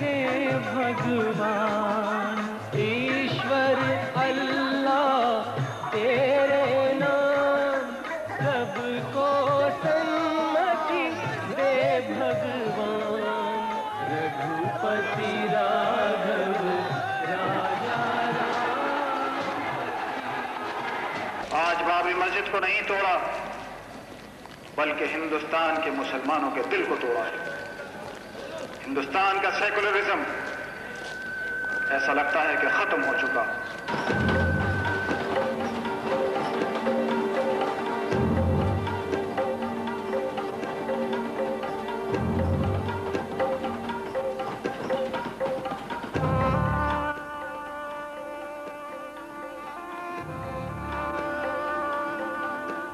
हे भगवान ईश्वर अल्लाह तेरे नाम सबको सम्मति दे भगवान रघुपति राघव राजा राम। आज बाबरी मस्जिद को नहीं तोड़ा बल्कि हिंदुस्तान के मुसलमानों के दिल को तोड़ा है। हिंदुस्तान का सेकुलरिज्म ऐसा लगता है कि खत्म हो चुका।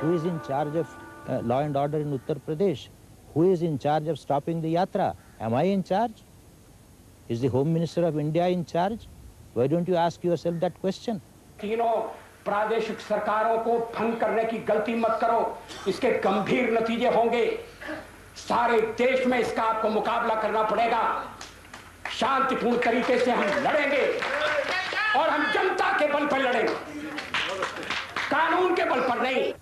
Who is in charge of law and order in Uttar Pradesh? Who is in charge of stopping the yatra? Am I in charge? Is the Home Minister of India in charge? Why don't you ask yourself that question? तीनों प्रादेशिक सरकारों को भंग करने की गलती मत करो, इसके गंभीर नतीजे होंगे। सारे देश में इसका आपको मुकाबला करना पड़ेगा। शांतिपूर्ण तरीके से हम लड़ेंगे और हम जनता के बल पर लड़ेंगे, कानून के बल पर नहीं।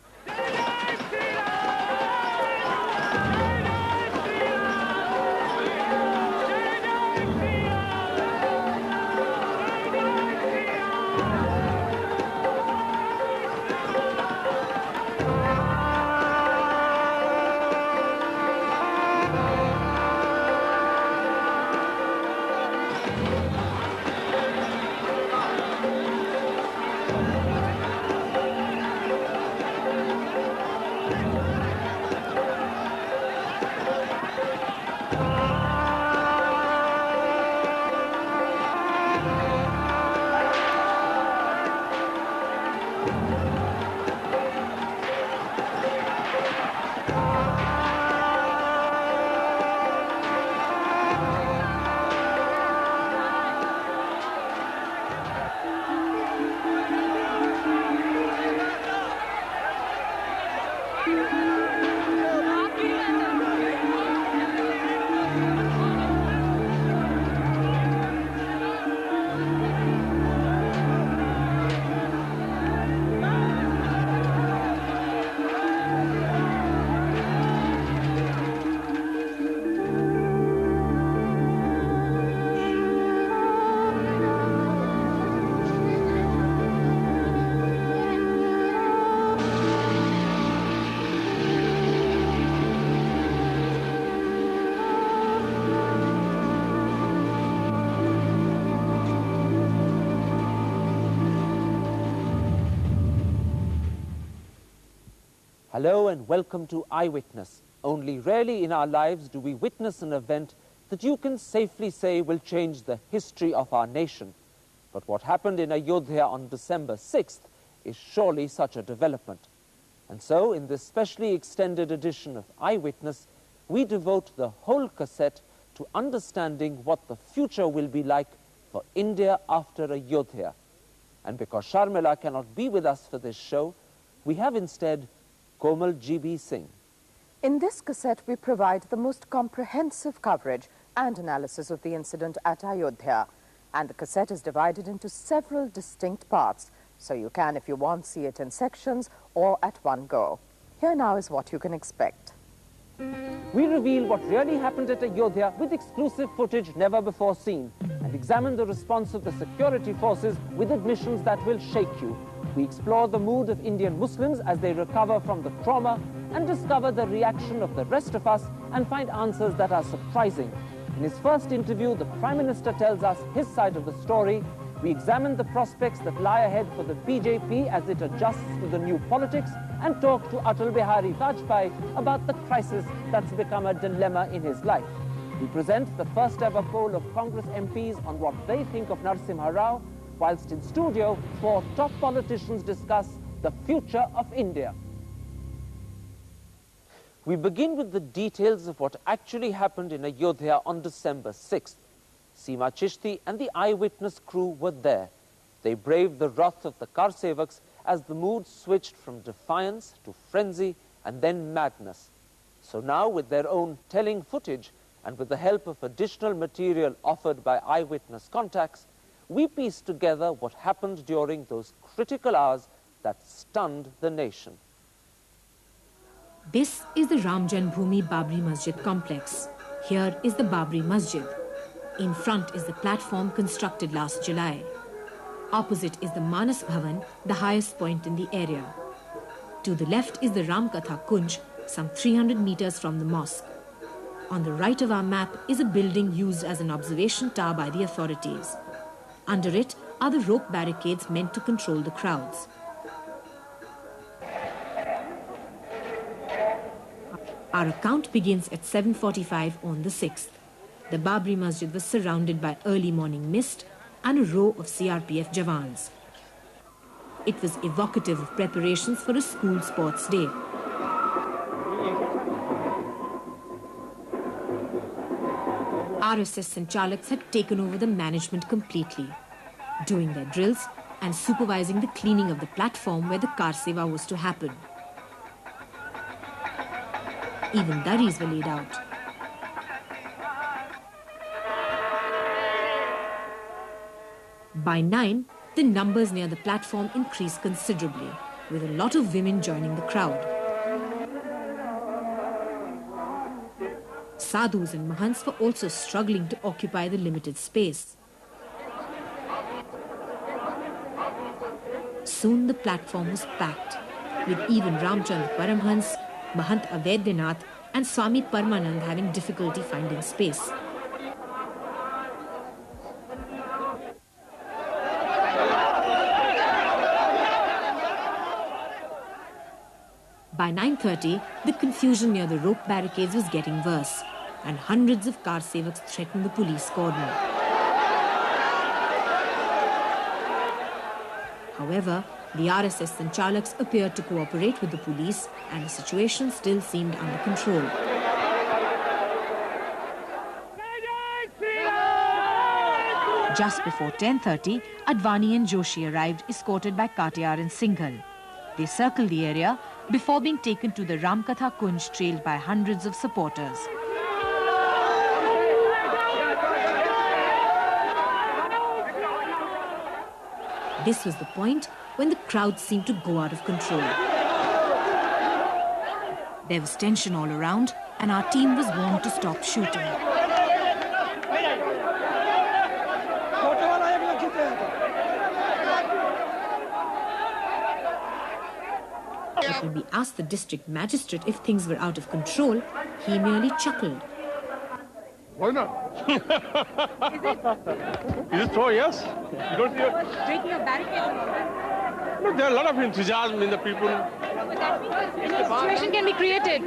Hello and welcome to Eyewitness. Only rarely in our lives do we witness an event that you can safely say will change the history of our nation. But what happened in Ayodhya on December 6th is surely such a development. And so, in this specially extended edition of Eyewitness, we devote the whole cassette to understanding what the future will be like for India after Ayodhya. And because Sharmila cannot be with us for this show, we have instead Komal GB Singh. In this cassette, we provide the most comprehensive coverage and analysis of the incident at Ayodhya. And the cassette is divided into several distinct parts, so you can, if you want, see it in sections or at one go. Here now is what you can expect. We reveal what really happened at Ayodhya with exclusive footage never before seen, and examine the response of the security forces with admissions that will shake you. We explore the mood of Indian Muslims as they recover from the trauma and discover the reaction of the rest of us and find answers that are surprising. In his first interview, the Prime Minister tells us his side of the story. We examine the prospects that lie ahead for the BJP as it adjusts to the new politics and talk to Atal Bihari Vajpayee about the crisis that's become a dilemma in his life. We present the first ever poll of Congress MPs on what they think of Narasimha Rao, whilst in studio, 4 top politicians discuss the future of India. We begin with the details of what actually happened in Ayodhya on December 6th. Seema Chishti and the Eyewitness crew were there. They braved the wrath of the Karsevaks as the mood switched from defiance to frenzy and then madness. So now, with their own telling footage and with the help of additional material offered by eyewitness contacts, we pieced together what happened during those critical hours that stunned the nation. This is the Ram Janmabhoomi Babri Masjid complex. Here is the Babri Masjid. In front is the platform constructed last July. Opposite is the Manas Bhavan, the highest point in the area. To the left is the Ram Katha Kunj, some 300 meters from the mosque. On the right of our map is a building used as an observation tower by the authorities. Under it are the rope barricades meant to control the crowds. Our account begins at 7:45 on the 6th. The Babri Masjid was surrounded by early morning mist and a row of CRPF Jawans. It was evocative of preparations for a school sports day. RSS Sanchalaks had taken over the management completely, doing their drills and supervising the cleaning of the platform where the car seva was to happen. Even durries were laid out. By 9, the numbers near the platform increased considerably, with a lot of women joining the crowd. Sadhus and Mahants were also struggling to occupy the limited space. Soon the platform was packed, with even Ramchandra Paramhans, Mahant Ayodhya and Swami Paramanand having difficulty finding space. By 9:30, the confusion near the rope barricades was getting worse, and hundreds of car sevaks threatened the police cordon. However, the RSS Sanchalaks appeared to cooperate with the police, and the situation still seemed under control. Just before 10:30, Advani and Joshi arrived, escorted by Katiyar and Singhal. They circled the area before being taken to the Ramkatha Kunj, trailed by hundreds of supporters. This was the point when the crowd seemed to go out of control. There was tension all around, and our team was warned to stop shooting. But when we asked the district magistrate if things were out of control, he merely chuckled. Why not? Is it so? Yes. You don't see Breaking a barricade. No, there are a lot of enthusiasm in the people. A situation can be created.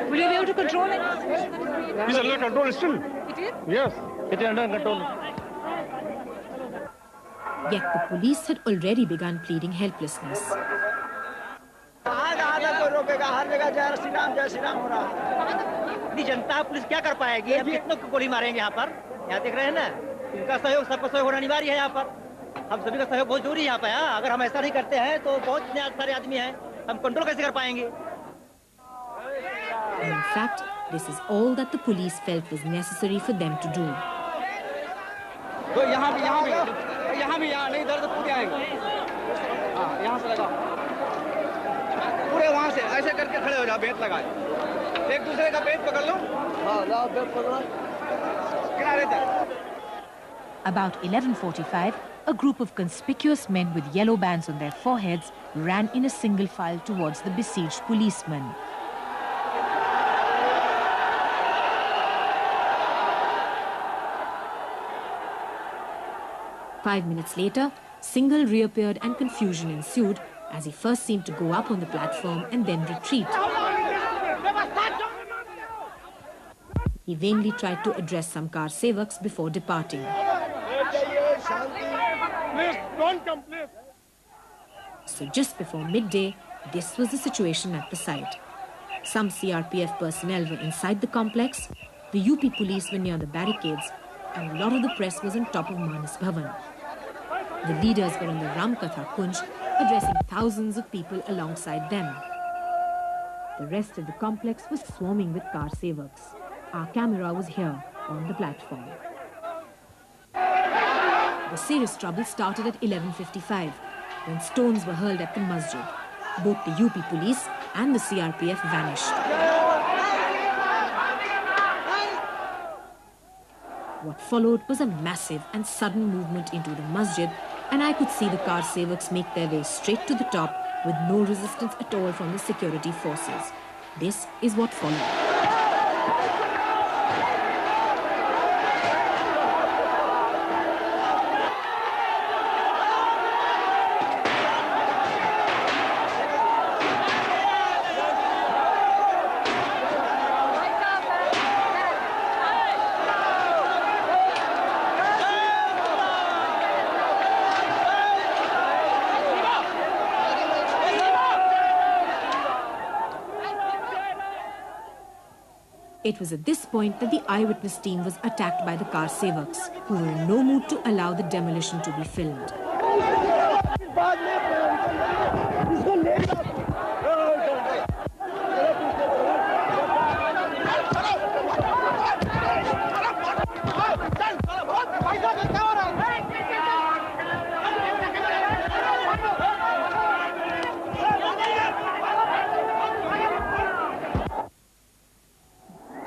Will you be able to control it? It's under control still. It is? Yes, it is under control. Yet the police had already begun pleading helplessness. Janata police क्या कर पाएगी? हम कितनों को गोली मारेंगे यहाँ पर? यहाँ देख रहे हैं ना, इनका सहयोग, सबका सहयोग होना अनिवार्य है यहाँ पर. हम सभी का सहयोग बहुत जरूरी है यहाँ पे. अगर हम ऐसा नहीं करते हैं तो बहुत सारे आदमी हैं, हम कंट्रोल कैसे कर पाएंगे? In fact, this is all that the police felt was necessary for them to do. तो यहाँ भी नहीं इधर तो पूरे आएंगे. हाँ, यहाँ से लगाओ. पूरे वहाँ से ऐसे करके खड़े हो जाओ, बेत लगाए. एक दूसरे का बेत पकड़ लो. हाँ, लाओ बेत पकड़ो. किनारे तक. About 11:45, a group of conspicuous men with yellow bands on their foreheads ran in a single file towards the besieged policemen. Five minutes later, Singhal reappeared and confusion ensued as he first seemed to go up on the platform and then retreat. He vainly tried to address some car sevaks before departing. So just before midday, this was the situation at the site. Some CRPF personnel were inside the complex, the UP police were near the barricades, and a lot of the press was on top of Manas Bhavan. The leaders were on the Ramkatha Kunj, addressing thousands of people alongside them. The rest of the complex was swarming with car sevaks. Our camera was here on the platform. The serious trouble started at 11:55 when stones were hurled at the masjid. Both the UP police and the CRPF vanished. What followed was a massive and sudden movement into the masjid, and I could see the car sevaks make their way straight to the top with no resistance at all from the security forces. This is what followed. It was at this point that the eyewitness team was attacked by the car sevaks, who were in no mood to allow the demolition to be filmed.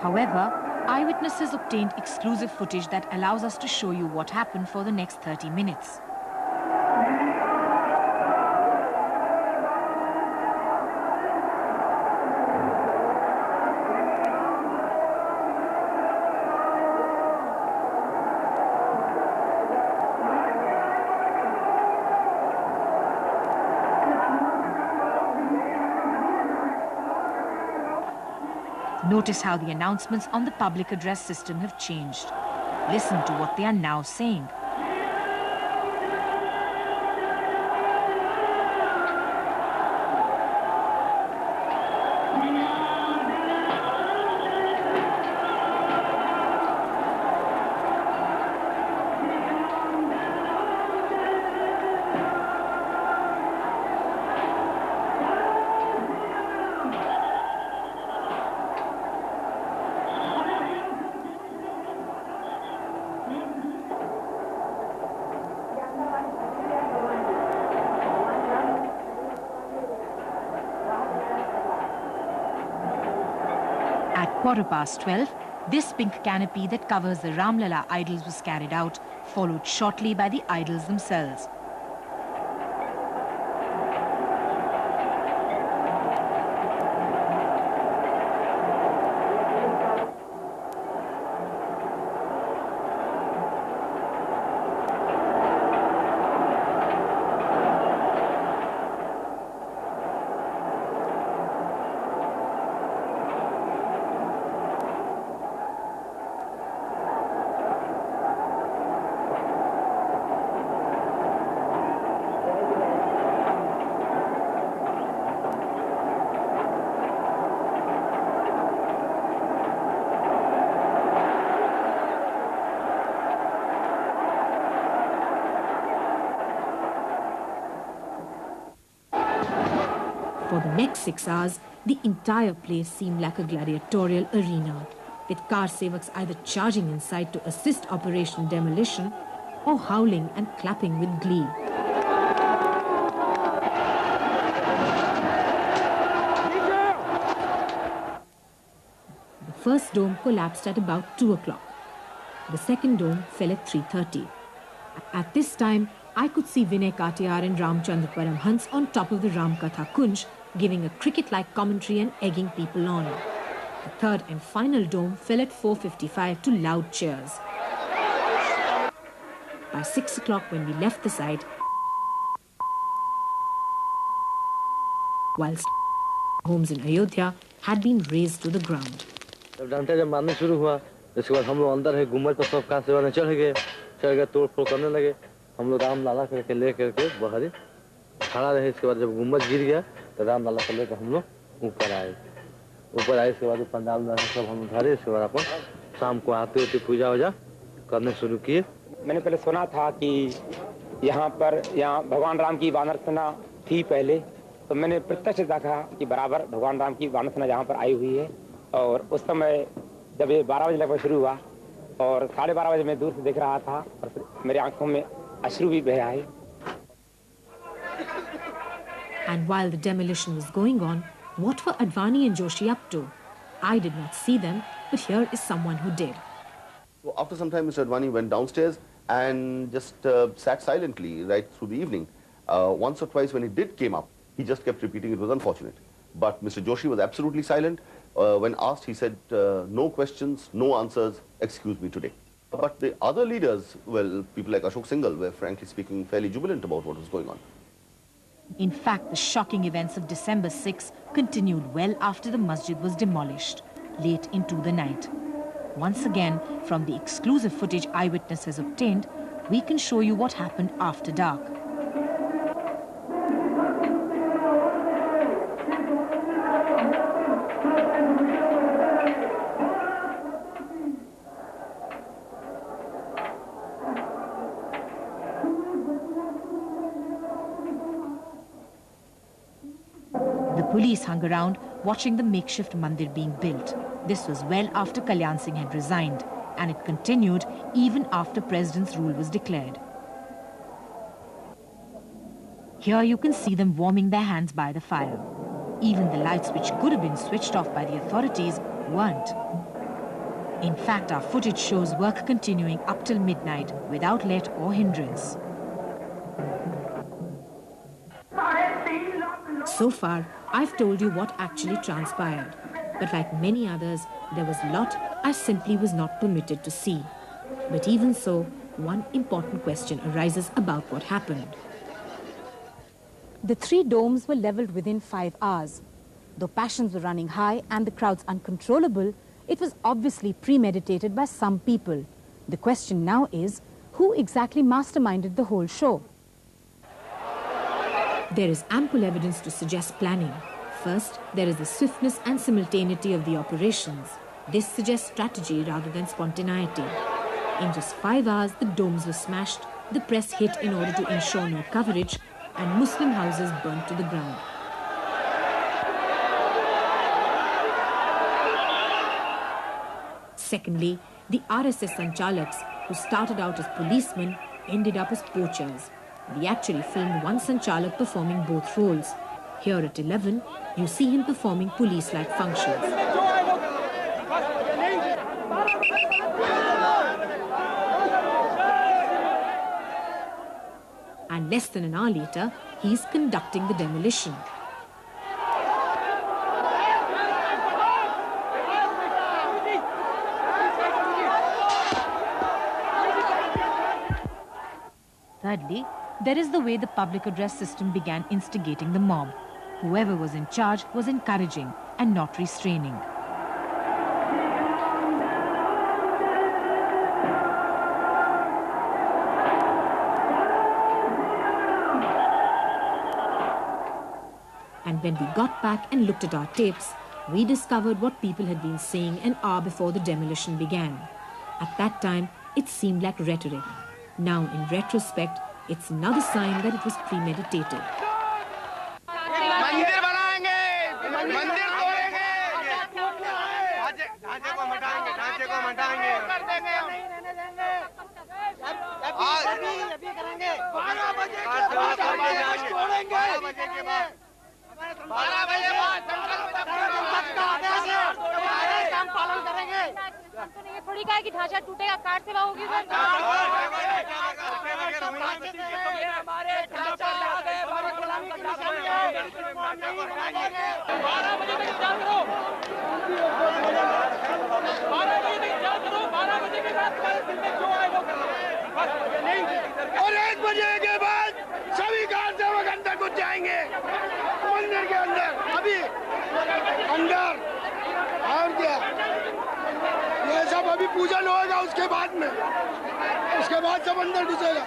However, eyewitnesses obtained exclusive footage that allows us to show you what happened for the next 30 minutes. Notice how the announcements on the public address system have changed. Listen to what they are now saying. At 12:15, this pink canopy that covers the Ramlala idols was carried out, followed shortly by the idols themselves. For the next 6 hours, the entire place seemed like a gladiatorial arena, with car sevaks either charging inside to assist Operation Demolition or howling and clapping with glee. The first dome collapsed at about 2 o'clock. The second dome fell at 3:30. At this time, I could see Vinay Katiyar and Ramchandra Paramhans on top of the Ramkatha Kunj, giving a cricket-like commentary and egging people on. The third and final dome fell at 4:55 to loud cheers. By 6 o'clock when we left the site, whilst homes in Ayodhya had been razed to the ground. जब मारना शुरू हुआ, इसके बाद हम लोग अंदर है गुम्बद पर सब कार सेवा चढ़ गए तोड़ फोड़ करने लगे। हम लोग राम लाला करके ले करके बाहर खड़ा रहे। इसके बाद जब गुम्बद गिर गया तो राम लाला को लेकर हम लोग ऊपर आए। इसके बाद पंडाल सब हम उठारे। इसके बाद अपन शाम को आते होते पूजा वूजा करने शुरू किए। मैंने पहले सुना था कि यहाँ भगवान राम की वानर सेना थी पहले, तो मैंने प्रत्यक्ष देखा कि बराबर भगवान राम की वानर सेना जहाँ पर आई हुई है। और उस समय जब ये 12 बजे लगभग शुरू हुआ और 12:30 बजे मैं दूर से देख रहा था और फिर मेरी आंखों में अश्रु भी बह आए। And while the demolition was going on, what were Advani and Joshi up to? I did not see them, but here is someone who did. So after some time, Mr. Advani went downstairs and just sat silently right through the evening. Once or twice when he did came up, he just kept repeating it was unfortunate. But Mr. Joshi was absolutely silent. When asked, he said, no questions, no answers, excuse me today. But the other leaders, well, people like Ashok Singhal were frankly speaking fairly jubilant about what was going on. In fact, the shocking events of December 6 continued well after the masjid was demolished, late into the night. Once again, from the exclusive footage eyewitnesses obtained, we can show you what happened after dark. The police hung around watching the makeshift mandir being built. This was well after Kalyan Singh had resigned, and it continued even after President's rule was declared. Here you can see them warming their hands by the fire. Even the lights which could have been switched off by the authorities weren't. In fact, our footage shows work continuing up till midnight without let or hindrance. So far, I've told you what actually transpired. But like many others, there was a lot I simply was not permitted to see. But even so, one important question arises about what happened. The 3 domes were leveled within 5 hours. Though passions were running high and the crowds uncontrollable, it was obviously premeditated by some people. The question now is, who exactly masterminded the whole show? There is ample evidence to suggest planning. First, there is the swiftness and simultaneity of the operations. This suggests strategy rather than spontaneity. In just 5 hours, the domes were smashed, the press hit in order to ensure no coverage, and Muslim houses burnt to the ground. Secondly, the RSS Sanchalaks, who started out as policemen, ended up as poachers. We actually filmed one Sanchalak performing both roles. Here at 11, you see him performing police-like functions. And less than an hour later, he's conducting the demolition. Thirdly, there is the way the public address system began instigating the mob. Whoever was in charge was encouraging and not restraining. And when we got back and looked at our tapes, we discovered what people had been saying an hour before the demolition began. At that time, it seemed like rhetoric. Now, in retrospect, it's another sign that it was premeditated. थोड़ी कहा कि ढांचा टूटेगा, काट सेवा होगी sir. और 1 बजे के बाद सभी कार सेवक अंदर घुस जाएंगे मंदिर के अंदर, अभी अंदर। और क्या, ये सब अभी पूजन होगा, उसके बाद सब अंदर घुसेगा।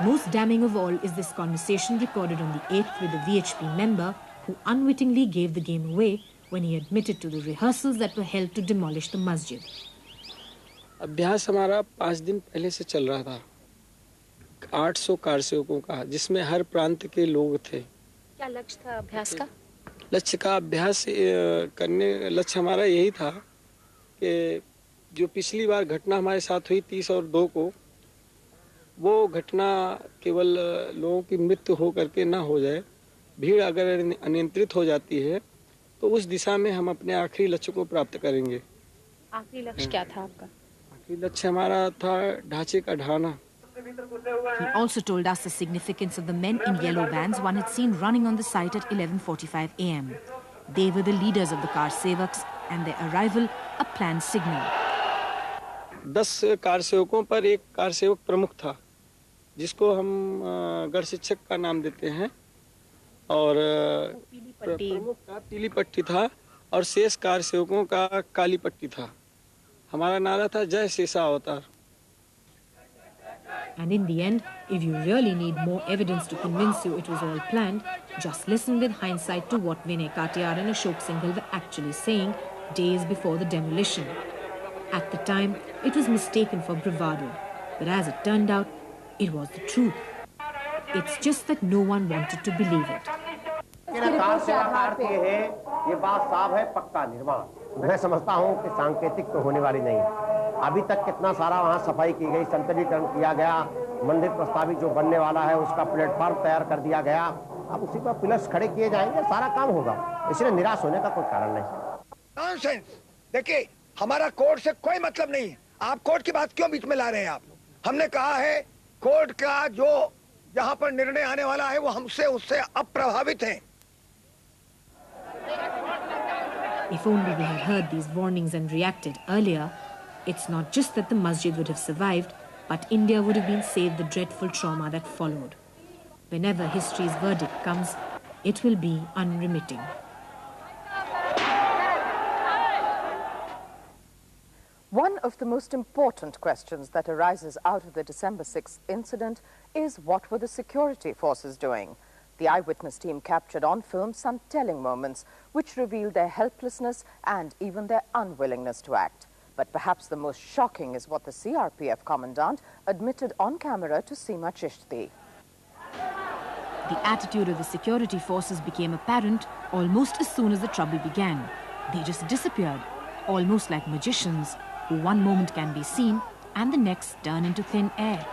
Most damning of all is this conversation recorded on the 8th with a VHP member who unwittingly gave the game away when he admitted to the rehearsals that were held to demolish the masjid. अभ्यास हमारा 5 दिन पहले से चल रहा था 800 car सेवकों का, जिसमें हर प्रांत के लोग थे। क्या लक्ष्य था अभ्यास का? लक्ष्य का अभ्यास करने लक्ष्य हमारा यही था कि जो पिछली बार घटना हमारे साथ हुई 30 और 2 को, वो घटना केवल लोगों की मृत्यु हो करके ना हो जाए। भीड़ अगर अनियंत्रित हो जाती है तो उस दिशा में हम अपने आखिरी लक्ष्य को प्राप्त करेंगे। आखिरी लक्ष्य क्या था आपका? आखिरी लक्ष्य हमारा था ढांचे का ढाना। He also told us the significance of the men in yellow vans one had seen running on the site at 11:45 a.m. They were the leaders of the car sevaks and their arrival a planned signal. 10 car सेवकों पर एक car सेवक प्रमुख था, जिसको हम गढ़ शिक्षक का नाम देते हैं, और प्रमुख का पीली पट्टी था और शेष कार सेवकों का काली पट्टी था। हमारा नारा था जय शेषा अवतार। And in the end, if you really need more evidence to convince you it was all planned, just listen with hindsight to what Vinay Katiyar and Ashok Singhal were actually saying days before the demolition. At the time, it was mistaken for bravado, but as it turned out, it was the truth. It's just that no one wanted to believe it. Car सेवा का अर्थ ये है, ये बात साफ है, पक्का निर्माण। मैं समझता हूँ कि सांकेतिक तो होने वाली नहीं। अभी तक कितना सारा वहाँ सफाई की गई, संतरीकरण किया गया, मंदिर प्रस्तावित जो बनने वाला है उसका प्लेटफॉर्म तैयार कर दिया गया। अब उसी पर पिलर्स खड़े किए जाएंगे, सारा काम होगा, इसलिए निराश होने का कोई कारण नहीं। नॉनसेंस। देखिए, हमारा कोर्ट से कोई मतलब नहीं है। आप कोर्ट की बात क्यों बीच में ला रहे हैं? आप हमने कहा है कोर्ट का जो जहाँ पर निर्णय आने वाला है वो हमसे उससे अप्रभावित है। If only we had heard these warnings and reacted earlier, it's not just that the masjid would have survived, but India would have been saved the dreadful trauma that followed. Whenever history's verdict comes, it will be unremitting. One of the most important questions that arises out of the December 6th incident is what were the security forces doing? The eyewitness team captured on film some telling moments which revealed their helplessness and even their unwillingness to act. But perhaps the most shocking is what the CRPF commandant admitted on camera to Seema Chishti. The attitude of the security forces became apparent almost as soon as the trouble began. They just disappeared, almost like magicians, who one moment can be seen and the next turn into thin air.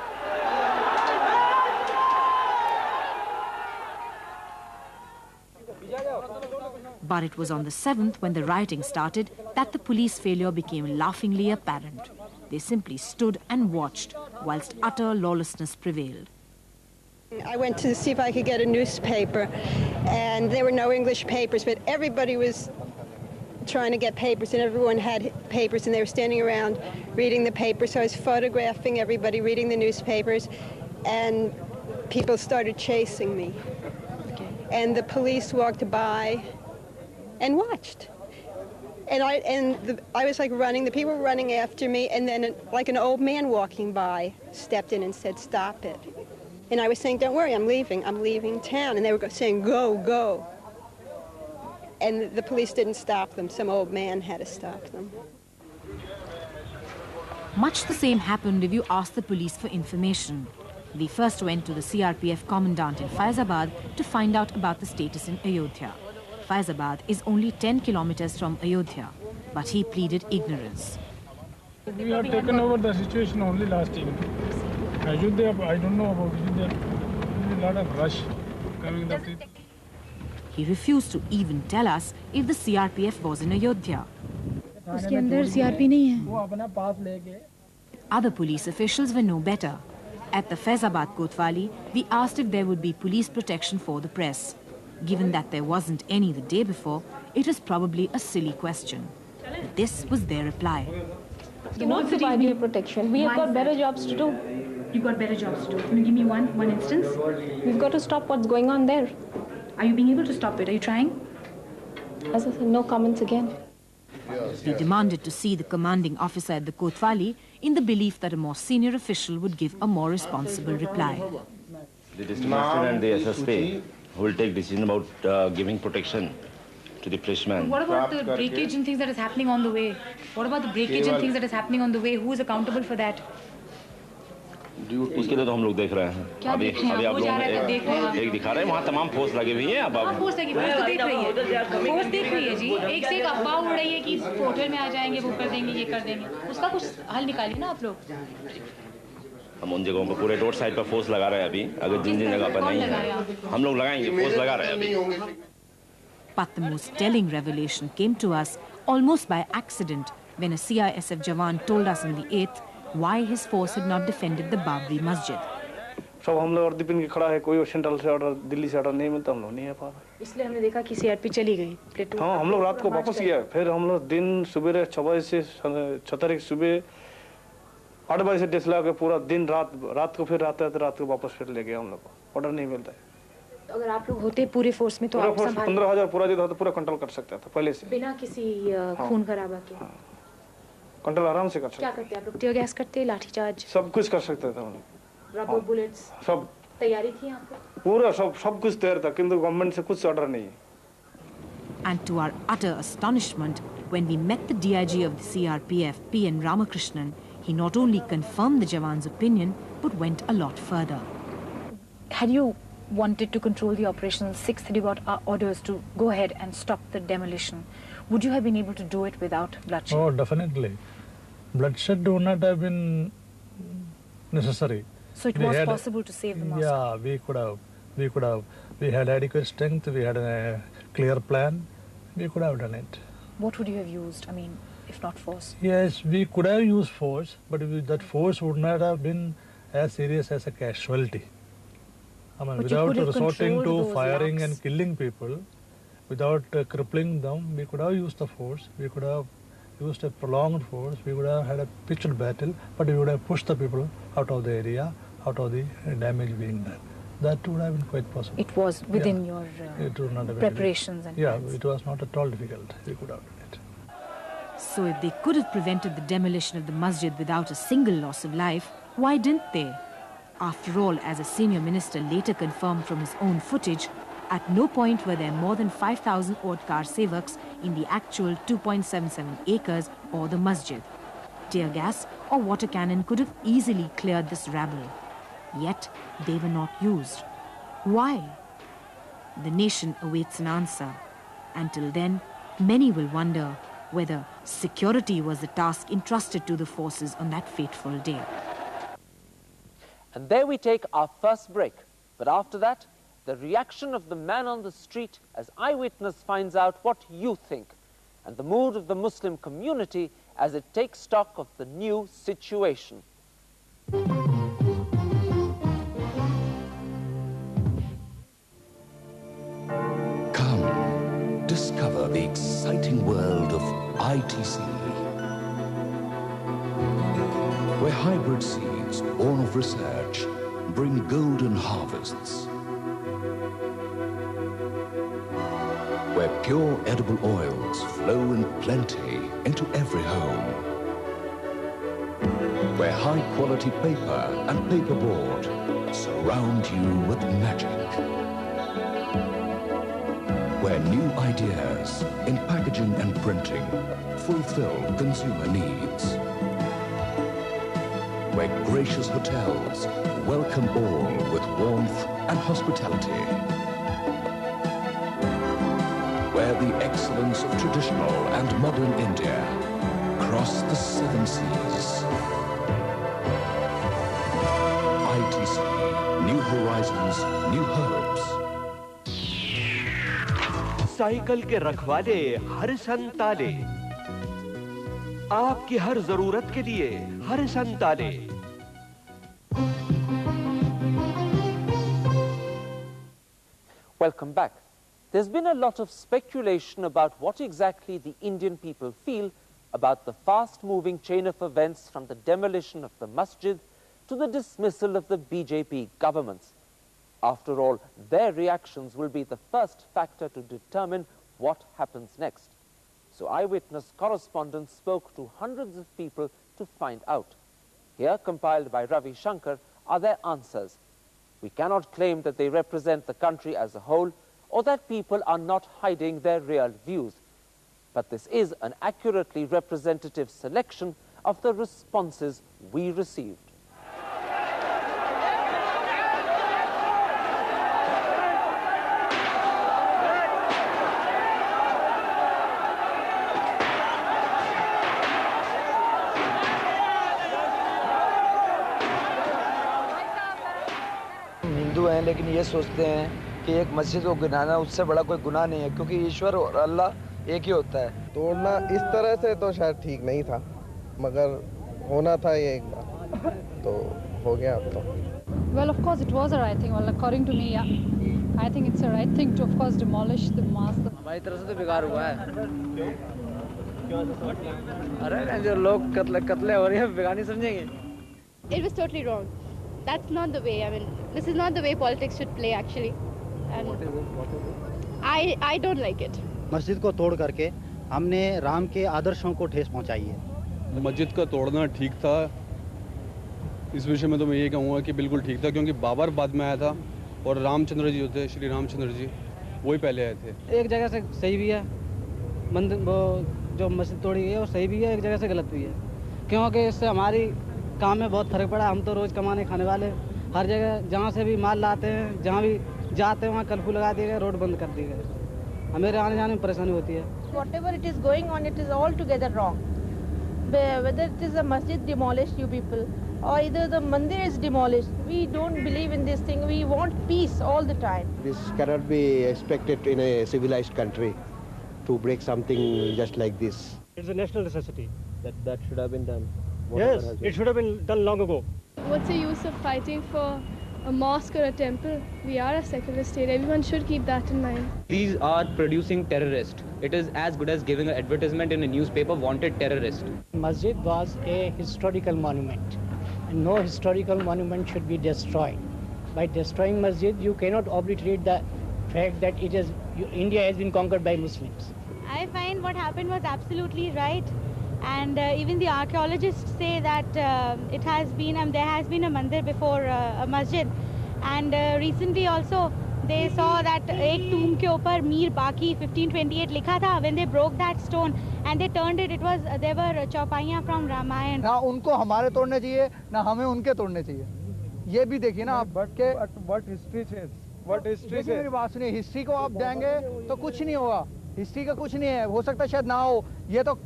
But it was on the 7th, when the rioting started, that the police failure became laughingly apparent. They simply stood and watched whilst utter lawlessness prevailed. I went to see if I could get a newspaper, and there were no English papers, but everybody was trying to get papers, and everyone had papers, and they were standing around reading the papers. So I was photographing everybody reading the newspapers, and people started chasing me. And the police walked by and watched. And I was like running, the people were running after me, and then like an old man walking by stepped in and said, "Stop it." And I was saying, "Don't worry, I'm leaving town." And they were saying, "Go, go." And the police didn't stop them. Some old man had to stop them. Much the same happened if you asked the police for information. We first went to the CRPF commandant in Faizabad to find out about the status in Ayodhya. Faizabad is only 10 kilometers from Ayodhya, but he pleaded ignorance. We have taken over the situation only last evening. Ayodhya, I don't know about Ayodhya. There is a lot of rush coming that way. He refused to even tell us if the CRPF was in Ayodhya. उसके अंदर CRP नहीं है. Other police officials were no better. At the Faizabad Kotwali, we asked if there would be police protection for the press. Given that there wasn't any the day before, it was probably a silly question. But this was their reply. Do not provide your protection. We have got better jobs to do. You've got better jobs to do. Can you give me one instance? We've got to stop what's going on there. Are you being able to stop it? Are you trying? As I said, no comments again. We demanded to see the commanding officer at the Kotwali in the belief that a more senior official would give a more responsible reply. The district magistrate and the SSP will take decision about giving protection to the policeman. What about the breakage and things that is happening on the way? What about the breakage and things that is happening on the way? Who is accountable for that? उसके लिए तो हम लोग देख रहे हैं। अभी अभी आप लोग एक दिखा रहे हैं, वहाँ तमाम फोर्स लगे हुए हैं। अब फोर्स लगी हुई है, तो देख रही है, फोर्स देख रही है जी। एक से एक अफवाह उड़ रही है कि होटल में आ जाएंगे, वो कर देंगे, ये कर देंगे। उसका कुछ हल निकालिए ना आप लोग। हम उन जगहों पर पूरे रोड साइड पर फोर्स लगा रहे हैं अभी। अगर जिन जिन जगह पर नहीं है हम लोग लगाएंगे, फोर्स लगा रहे हैं अभी। But the most telling revelation came to us almost by accident when a CISF Jawan told us on the 8th why his force had not defended the Babri Masjid. सब हम लोग अर्धपिन के खड़ा है, कोई सेंट्रल से ऑर्डर, दिल्ली से order नहीं मिलता, हम लोग नहीं आ पा रहे। इसलिए हमने देखा कि सीआरपी चली गई प्लेटून। हाँ, हम लोग रात को वापस गया, फिर हम लोग दिन सुबह 6 बजे से 6 तारीख सुबह 8 बजे से डेस लगा के पूरा दिन रात को फिर रात को वापस फिर ले गया हम लोग को। ऑर्डर नहीं मिलता है। तो अगर आप लोग होते पूरे फोर्स में तो आप 15,000 पूरा जो था तो पूरा कंट्रोल कर सकता था पहले से, बिना किसी खून खराबा के। कंट्रोल आराम से कर सकते। क्या करते आप लोग? टीयर गैस करते, लाठीचार्ज, सब कुछ कर सकते थे हम लोग। रबर बुलेट्स, सब तैयारी थी यहाँ पे पूरा, सब कुछ तैयार था, किंतु गवर्नमेंट से कुछ ऑर्डर नहीं है। And to our utter astonishment, when we met the DIG of the CRPF, P.N. Ramakrishnan, he not only confirmed the Jawan's opinion, but went a lot further. Had you wanted to control the operation, 6th had you got orders to go ahead and stop the demolition, would you have been able to do it without bloodshed? Oh, definitely. Bloodshed would not have been necessary. So it was possible to save the mosque? Yeah, we could have. We had adequate strength, we had a clear plan, we could have done it. What would you have used, I mean, if not force? Yes, we could have used force, but that force would not have been as serious as a casualty. I mean, without resorting to firing and killing people, without crippling them, we could have used the force, we could have used a prolonged force, we would have had a pitched battle, but we would have pushed the people out of the area, out of the damage being done. That would have been quite possible. It was within your preparations and plans. It was not at all difficult. We could have done it. So if they could have prevented the demolition of the masjid without a single loss of life, why didn't they? After all, as a senior minister later confirmed from his own footage, at no point were there more than 5,000 odd car sevaks in the actual 2.77 acres or the masjid. Tear gas or water cannon could have easily cleared this rabble. Yet they were not used. Why? The nation awaits an answer. Until then, many will wonder whether security was the task entrusted to the forces on that fateful day. And there we take our first break. But after that, the reaction of the man on the street as Eyewitness finds out what you think, and the mood of the Muslim community as it takes stock of the new situation. Come, discover the exciting world of ITC, where hybrid seeds born of research bring golden harvests, where pure edible oils flow in plenty into every home, where high-quality paper and paperboard surround you with magic, where new ideas in packaging and printing fulfill consumer needs, where gracious hotels welcome all with warmth and hospitality, where the excellence of traditional and modern India cross the 7 seas. ITC, new horizons, new hopes. Cycle के रखवाले हर संताले, आपकी हर जरूरत के लिए हर संताले। Welcome back. There's been a lot of speculation about what exactly the Indian people feel about the fast-moving chain of events from the demolition of the masjid to the dismissal of the BJP governments. After all, their reactions will be the first factor to determine what happens next. So Eyewitness correspondents spoke to hundreds of people to find out. Here, compiled by Ravi Shankar, are their answers. We cannot claim that they represent the country as a whole or that people are not hiding their real views. But this is an accurately representative selection of the responses we received. लेकिन ये सोचते हैं कि एक मस्जिद को गिराना उससे बड़ा कोई गुनाह नहीं है, क्योंकि ईश्वर और अल्लाह एक ही होता है। तोड़ना इस तरह से तो शायद ठीक नहीं था, मगर होना था ये एक बार, तो हो गया अब तो। Well, of course, it was a right thing. Well, according to me, yeah, I think it's a right thing to, of course, demolish the mosque. हमारी तरफ से तो बेकार हुआ है। अरे जो लोग कत्ले हो रहे हैं बेकार नहीं समझेंगे। It was totally wrong. That's not the way. I mean, this is not the way politics should play, actually. And What is it? I don't like it. मस्जिद को तोड़ करके हमने राम के आदर्शों को ठेस पहुंचाई है। मस्जिद का तोड़ना ठीक था, इस विषय में तो मैं ये कहूँगा कि बिल्कुल ठीक था, क्योंकि बाबर बाद में आया था और रामचंद्र जी होते, श्री रामचंद्र जी वही पहले आए थे। एक जगह से सही भी है, मंदिर वो जो मस्जिद तोड़ी गई है वो सही भी है, एक जगह से गलत भी है, क्योंकि इससे हमारी काम में बहुत फर्क पड़ा। हम तो रोज़ कमाने खाने वाले, हर जगह जहाँ से भी माल लाते हैं, जहाँ भी जाते हैं वहाँ कर्फ्यू लगा दिए गए, रोड बंद कर दिए गए, हमें आने जाने में परेशानी होती है। Whatever it is going on, it is altogether wrong. Whether it is a masjid demolished, you people, or either the mandir is demolished, we don't believe in this thing. We want peace all the time. This cannot be expected in a civilized country to break something just like this. It's a national necessity. That should have been done. Yes, it should have been done long ago. What's the use of fighting for a mosque or a temple? We are a secular state. Everyone should keep that in mind. These are producing terrorists. It is as good as giving an advertisement in a newspaper, wanted terrorist. Masjid was a historical monument, and no historical monument should be destroyed. By destroying masjid, you cannot obliterate the fact that India has been conquered by Muslims. I find what happened was absolutely right. And even the archaeologists say that there has been a mandir before a masjid. And recently also they saw that एक tomb के ऊपर मीर बाकी 1528 लिखा था. When they broke that stone and they turned it, there were चौपाइयाँ from Ramayana. ना उनको हमारे तोड़ने चाहिए, ना हमें उनके तोड़ने चाहिए. ये भी देखिए ना आप के What history says? What history says? मेरी बात सुनिए, हिस्ट्री को आप देंगे तो कुछ नहीं होगा. हिस्ट्री का कुछ नहीं है, हो सकता है शायद ना हो. ये तो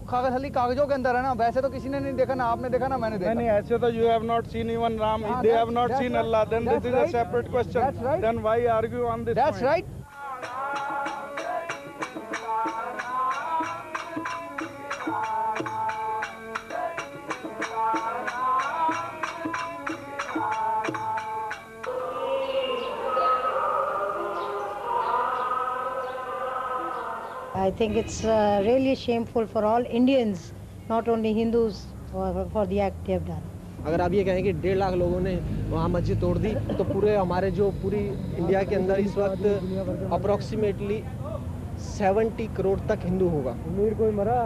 कागजों के अंदर है ना, वैसे तो किसी ने नहीं देखा, ना आपने देखा ना मैंने देखा। नहीं ऐसे तो you have not seen even Ram, they have not seen Allah, then this is a separate question. That's right. Then why argue on this? That's right. I think it's really shameful for all Indians, not only Hindus, for the act they have done. अगर आप ये कहें कि 1.5 लाख लोगों ने वहाँ मस्जिद तोड़ दी, तो पूरे हमारे जो पूरी इंडिया के अंदर इस वक्त अप्रोक्सीमेटली 70 करोड़ तक हिंदू होगा,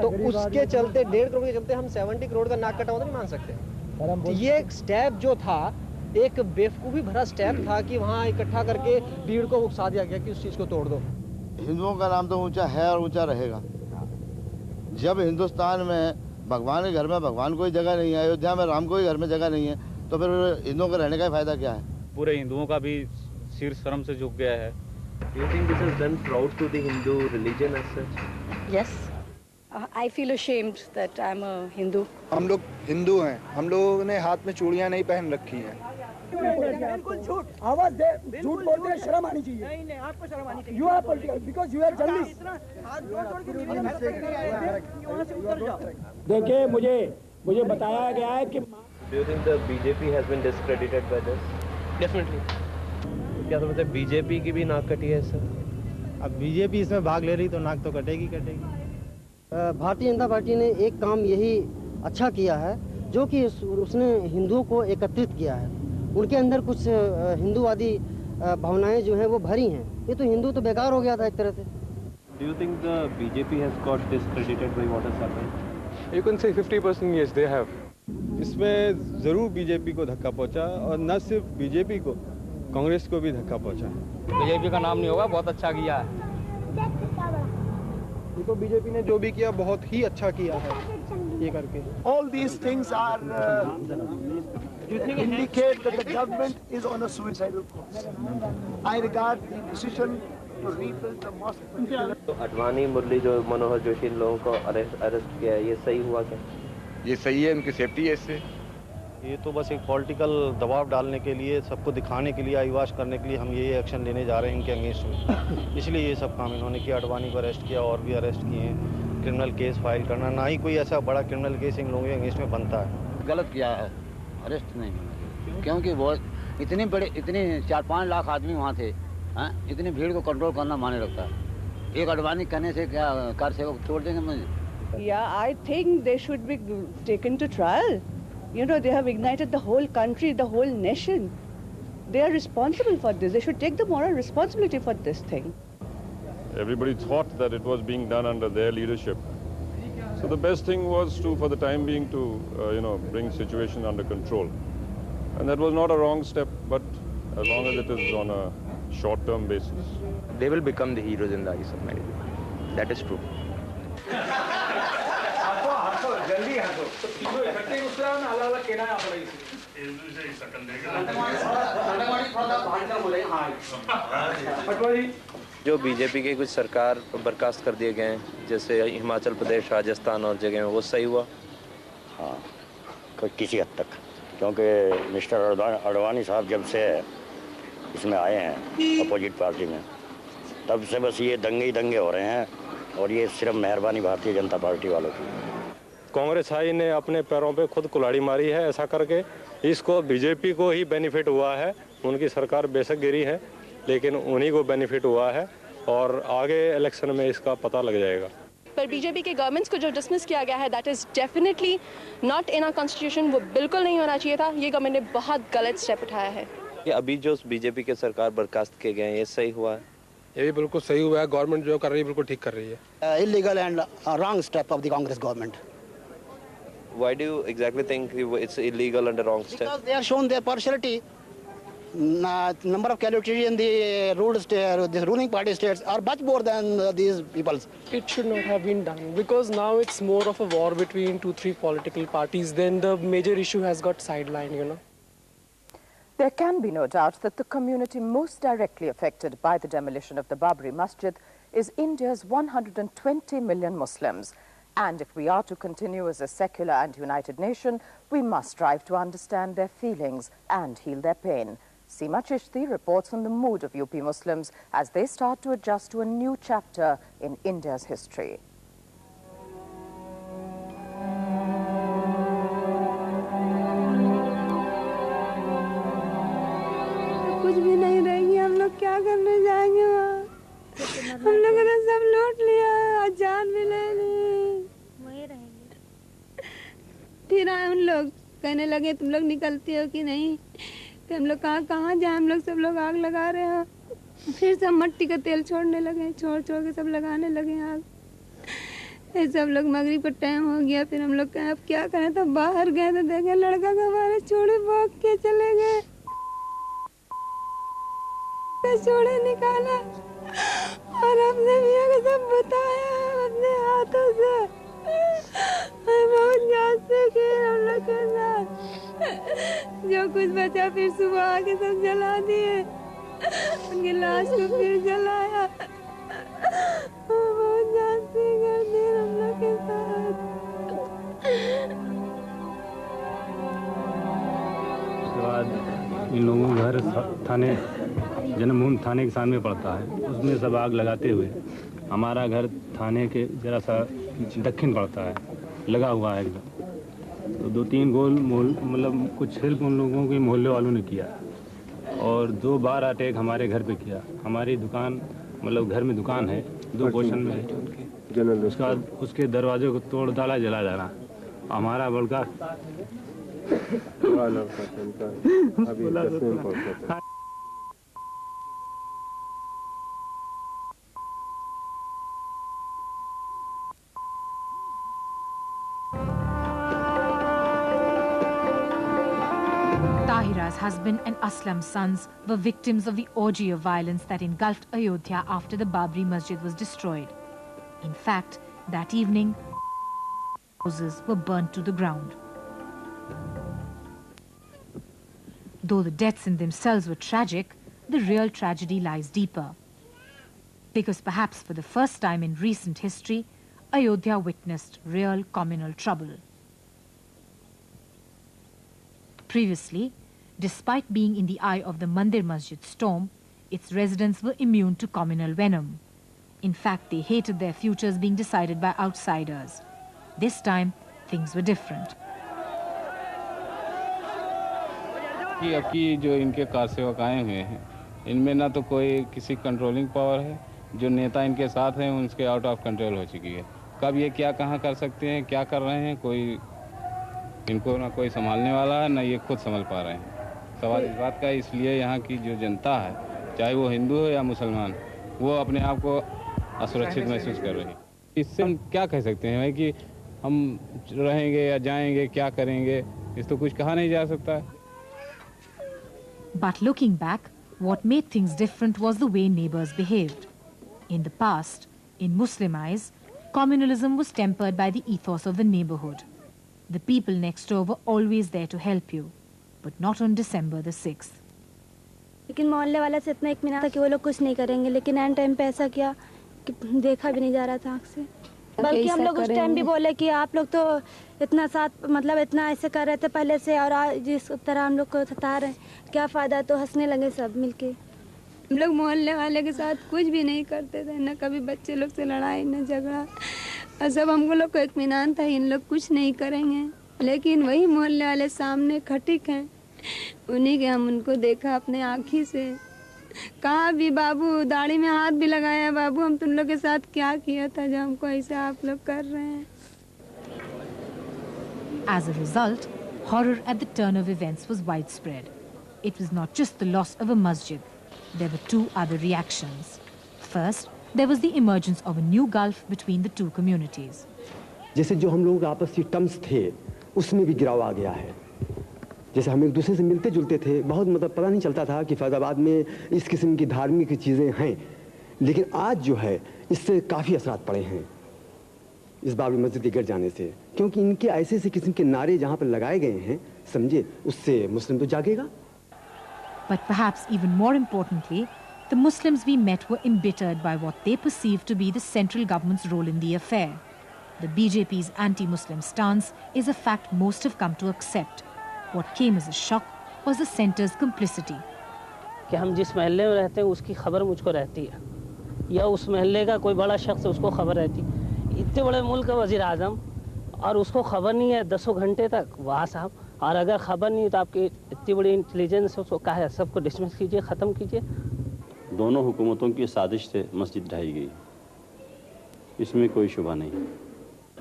तो उसके चलते 1.5 करोड़ के चलते हम 70 करोड़ का नाक कटा तो नहीं मान सकते। तो ये एक स्टेप जो था, एक बेवकूफ़ी भरा स्टेप था कि वहाँ इकट्ठा करके भीड़ को उकसा दिया गया कि उस चीज़ को तोड़ दो। हिंदुओं का नाम तो ऊंचा है और ऊंचा रहेगा। जब हिंदुस्तान में भगवान के घर में भगवान कोई जगह नहीं है, अयोध्या में राम कोई घर में जगह नहीं है, तो फिर हिंदुओं के रहने का फायदा क्या है? पूरे हिंदुओं का भी सिर शर्म से झुक गया है। Do you think this has done proud to the Hindu religion as such? Yes. I feel ashamed that I'm a Hindu. हम लोग हिंदू हैं, हम लोगों ने हाथ में चूड़ियां नहीं पहन रखी हैं। बिल्कुल झूठ, आवाज दे, झूठ बोलते हैं, शर्म आनी चाहिए। नहीं आपको शर्म आनी चाहिए। You are political because you are journalist. देखिए मुझे बताया गया है कि Do you think the BJP has been discredited by this? Definitely. क्या समझते हैं बीजेपी की भी नाक कटी है सर? अब बीजेपी इसमें भाग ले रही तो नाक तो कटेगी। भारतीय जनता पार्टी ने एक काम यही अच्छा किया है, जो कि उसने हिंदुओं को एकत्रित किया है। उनके अंदर कुछ हिंदूवादी भावनाएं जो हैं वो भरी हैं। ये तो हिंदू तो बेकार हो गया था एक तरह से। Do you think the BJP has got discredited by what has happened? You can say 50% yes, they have. इसमें जरूर बीजेपी को धक्का पहुंचा, और न सिर्फ बीजेपी को, कांग्रेस को भी धक्का पहुंचा। बीजेपी का नाम नहीं होगा, बहुत अच्छा किया है। देखो बीजेपी ने जो भी किया बहुत ही अच्छा किया है ये करके। All these things are indicate that the government is on a suicidal course. I regard the decision to rebuild the mosque. तो अडवाणी, मुरली, जो मनोहर जोशी, इन लोगों को अरेस्ट किया है, ये सही हुआ क्या? ये सही है, उनकी सेफ्टी है इससे। ये तो बस एक पॉलिटिकल दबाव डालने के लिए, सबको दिखाने के लिए, आईवाश करने के लिए हम ये एक्शन लेने जा रहे हैं इनके अगेंस्ट में। इसलिए ये सब काम इन्होंने किया। अडवाणी को अरेस्ट किया और भी अरेस्ट किए हैं। क्रिमिनल केस फाइल करना, ना ही कोई ऐसा बड़ा क्रिमिनल केस इन लोगों के अगेंस्ट में बनता है। गलत किया है, अरेस्ट नहीं होना, क्योंकि वो इतने 4-5 लाख आदमी वहाँ थे। इतनी भीड़ को कंट्रोल करना माने लगता है। एक अडवाणी कहने से क्या कार सेवक छोड़ देंगे मुझे? Yeah, I think they should be taken to trial. You know, they have ignited the whole country, the whole nation. They are responsible for this. They should take the moral responsibility for this thing. Everybody thought that it was being done under their leadership. So the best thing was to, for the time being, to bring situation under control. And that was not a wrong step, but as long as it is on a short-term basis. They will become the heroes in the eyes of many people. That is true. जो BJP के कुछ सरकार बर्खास्त कर दिए गए हैं, जैसे हिमाचल प्रदेश, राजस्थान और जगह में, वो सही हुआ? हाँ, किसी हद तक, क्योंकि मिस्टर अडवाणी साहब जब से इसमें आए हैं अपोजिट पार्टी में, तब से बस ये दंगे ही दंगे हो रहे हैं। और ये सिर्फ मेहरबानी भारतीय जनता पार्टी वालों की। कांग्रेस आई ने अपने पैरों पे खुद कुल्हाड़ी मारी है ऐसा करके। इसको बीजेपी को ही बेनिफिट हुआ है। उनकी सरकार बेशक गिरी है, लेकिन उन्हीं को बेनिफिट हुआ है और आगे इलेक्शन में इसका पता लग जाएगा। पर बीजेपी के गवर्नमेंट्स को जो डिसमिस किया गया है, that is definitely not in our constitution. वो बिल्कुल नहीं होना चाहिए था। ये गवर्नमेंट ने बहुत गलत स्टेप उठाया है। अभी जो बीजेपी के सरकार बर्खास्त किए गए हैं, ये सही हुआ है? ये भी बिल्कुल सही हुआ है। गवर्नमेंट जो कर रही है बिल्कुल ठीक कर रही है। Illegal and wrong step of the Congress government. Why do you exactly think it's illegal and a wrong step? Because they are shown their partiality. Number of casualties in the ruling party states are much more than these people's. It should not have been done, because now it's more of a war between 2-3 political parties. Then the major issue has got sidelined, you know. There can be no doubt that the community most directly affected by the demolition of the Babri Masjid is India's 120 million Muslims. And if we are to continue as a secular and united nation, we must strive to understand their feelings and heal their pain. Seema Chishti reports on the mood of UP Muslims as they start to adjust to a new chapter in India's history. कुछ भी नहीं रहेंगे, हम लोग क्या करने जाएंगे वहाँ? हम लोगों ने सब लूट लिया, जान भी ले ली। वहीं रहेंगे। फिर आए उन लोग कहने लगे तुम लोग निकलती हो कि नहीं? फिर हम लोग कहाँ जाए? हम लोग सब लोग आग लगा रहे हैं। फिर सब मिट्टी का तेल छोड़ने लगे, छोड़ के सब लगाने लगे आग। फिर सब लोग मगरिब का टाइम हो गया। फिर हम लोग कहे अब क्या करें, तो बाहर गए तो देखे लड़का को हमारे चूड़ी भोग के चले गए। चूड़ी निकाला और अपने मियाँ को सब बताया अपने हाथों से। बहुत जान से किए हम लोग के साथ। जो कुछ बचा फिर सुबह आके सब जला दिए। उनकी लाश को फिर जलाया। बहुत जान से कर दिए हम लोग के साथ। उसके बाद इन लोगों का घर थाने, जन्मभूमि थाने के सामने पड़ता है। उसमें सब आग लगाते हुए हमारा घर थाने के जरा सा दक्षिण पड़ता है, लगा हुआ है एकदम। तो 2-3 गोल मतलब कुछ हेल्प उन लोगों के मोहल्ले वालों ने किया और 2 बार अटैक हमारे घर पे किया। हमारी दुकान मतलब घर में दुकान है, 2 पोर्शन में है। उसके बाद उसके दरवाजे को तोड़ डाला, जला जाना। हमारा बड़का Tahira's husband and Aslam's sons were victims of the orgy of violence that engulfed Ayodhya after the Babri Masjid was destroyed. In fact, that evening, houses were burnt to the ground. Though the deaths in themselves were tragic, the real tragedy lies deeper. Because perhaps for the first time in recent history, Ayodhya witnessed real communal trouble. Previously, despite being in the eye of the Mandir Masjid storm, its residents were immune to communal venom. In fact, they hated their futures being decided by outsiders. This time, things were different. अब की जो इनके car सेवक आए हुए हैं, इनमें ना तो कोई किसी कंट्रोलिंग पावर है, जो नेता इनके साथ हैं उनके आउट ऑफ कंट्रोल हो चुकी है। कब ये क्या कहाँ कर सकते हैं, क्या कर रहे हैं, कोई इनको ना कोई संभालने वाला है, ना ये खुद संभल पा रहे हैं। सवाल इस बात का है, इसलिए यहाँ की जो जनता है, चाहे वो हिंदू हो या मुसलमान, वो अपने आप को असुरक्षित महसूस कर रही है। इससे हम क्या कह सकते हैं कि हम रहेंगे या जाएंगे, क्या करेंगे, इस तो कुछ कहा नहीं जा सकता है। But looking back, what made things different was the way neighbors behaved. In the past, in Muslim eyes, communalism was tempered by the ethos of the neighborhood. The people next door were always there to help you, but not on December the 6th. लेकिन मोहल्ले वाले से इतना इत्मीनान था कि वो लोग कुछ नहीं करेंगे, लेकिन एंड टाइम पे ऐसा किया कि देखा भी नहीं जा रहा था आँख से। बल्कि हम लोग उस टाइम भी बोले कि आप लोग तो इतना साथ मतलब इतना ऐसे कर रहे थे पहले से, और आज जिस तरह हम लोग को सता रहे हैं, क्या फ़ायदा। तो हंसने लगे सब मिलके। हम लोग मोहल्ले वाले के साथ कुछ भी नहीं करते थे, न कभी बच्चे लोग से लड़ाई न झगड़ा, और सब हमको लोग को इत्मीनान था इन लोग कुछ नहीं करेंगे। लेकिन वही मोहल्ले वाले सामने खटिक हैं, उन्हीं के हम उनको देखा अपने आँखी से। कहा भी बाबू, दाढ़ी में हाथ भी लगाया, बाबू हम तुम लोग के साथ क्या किया था जो हमको ऐसे आप लोग कर रहे हैं। As a result, horror at the turn of events was widespread. It was not just the loss of a masjid. There were two other reactions. First, there was the emergence of a new gulf between the two communities. जैसे जो हम लोगों के आपसी terms थे, उसमें भी गिराव आ गया है। जैसे हम एक दूसरे से मिलते जुलते थे, बहुत मतलब पता नहीं चलता था कि फैजाबाद में इस किस्म की धार्मिक चीज़ें हैं, लेकिन आज जो है इससे काफ़ी असरात पड़े हैं इस बाबरी मस्जिद के गिर जाने से, क्योंकि इनके ऐसे ऐसे किस्म के नारे जहाँ पर लगाए गए हैं, समझे, उससे मुस्लिम तो जागेगा। But perhaps even more importantly, the Muslims we met were embittered by what they perceived to be the central government's role in the affair. The BJP's anti-Muslim stance is a fact most have come to accept. What came as a shock was the centre's complicity. कि हम जिस महल्ले में रहते हैं उसकी खबर मुझको रहती है, या उस महल्ले का कोई बड़ा शख्स उसको खबर रहती। इतने बड़े मुल्क का वज़ीर आज़म और उसको खबर नहीं है 10 घंटे तक वहाँ साहब, और अगर खबर नहीं तो आपकी इतनी बड़ी इंटेलिजेंस है, उसको कहा है सबको डिसमिस कीजिए, ख़त्म कीजिए। दोनों हुकूमतों की साजिश से मस्जिद ढाई गई, इसमें कोई शुबा नहीं।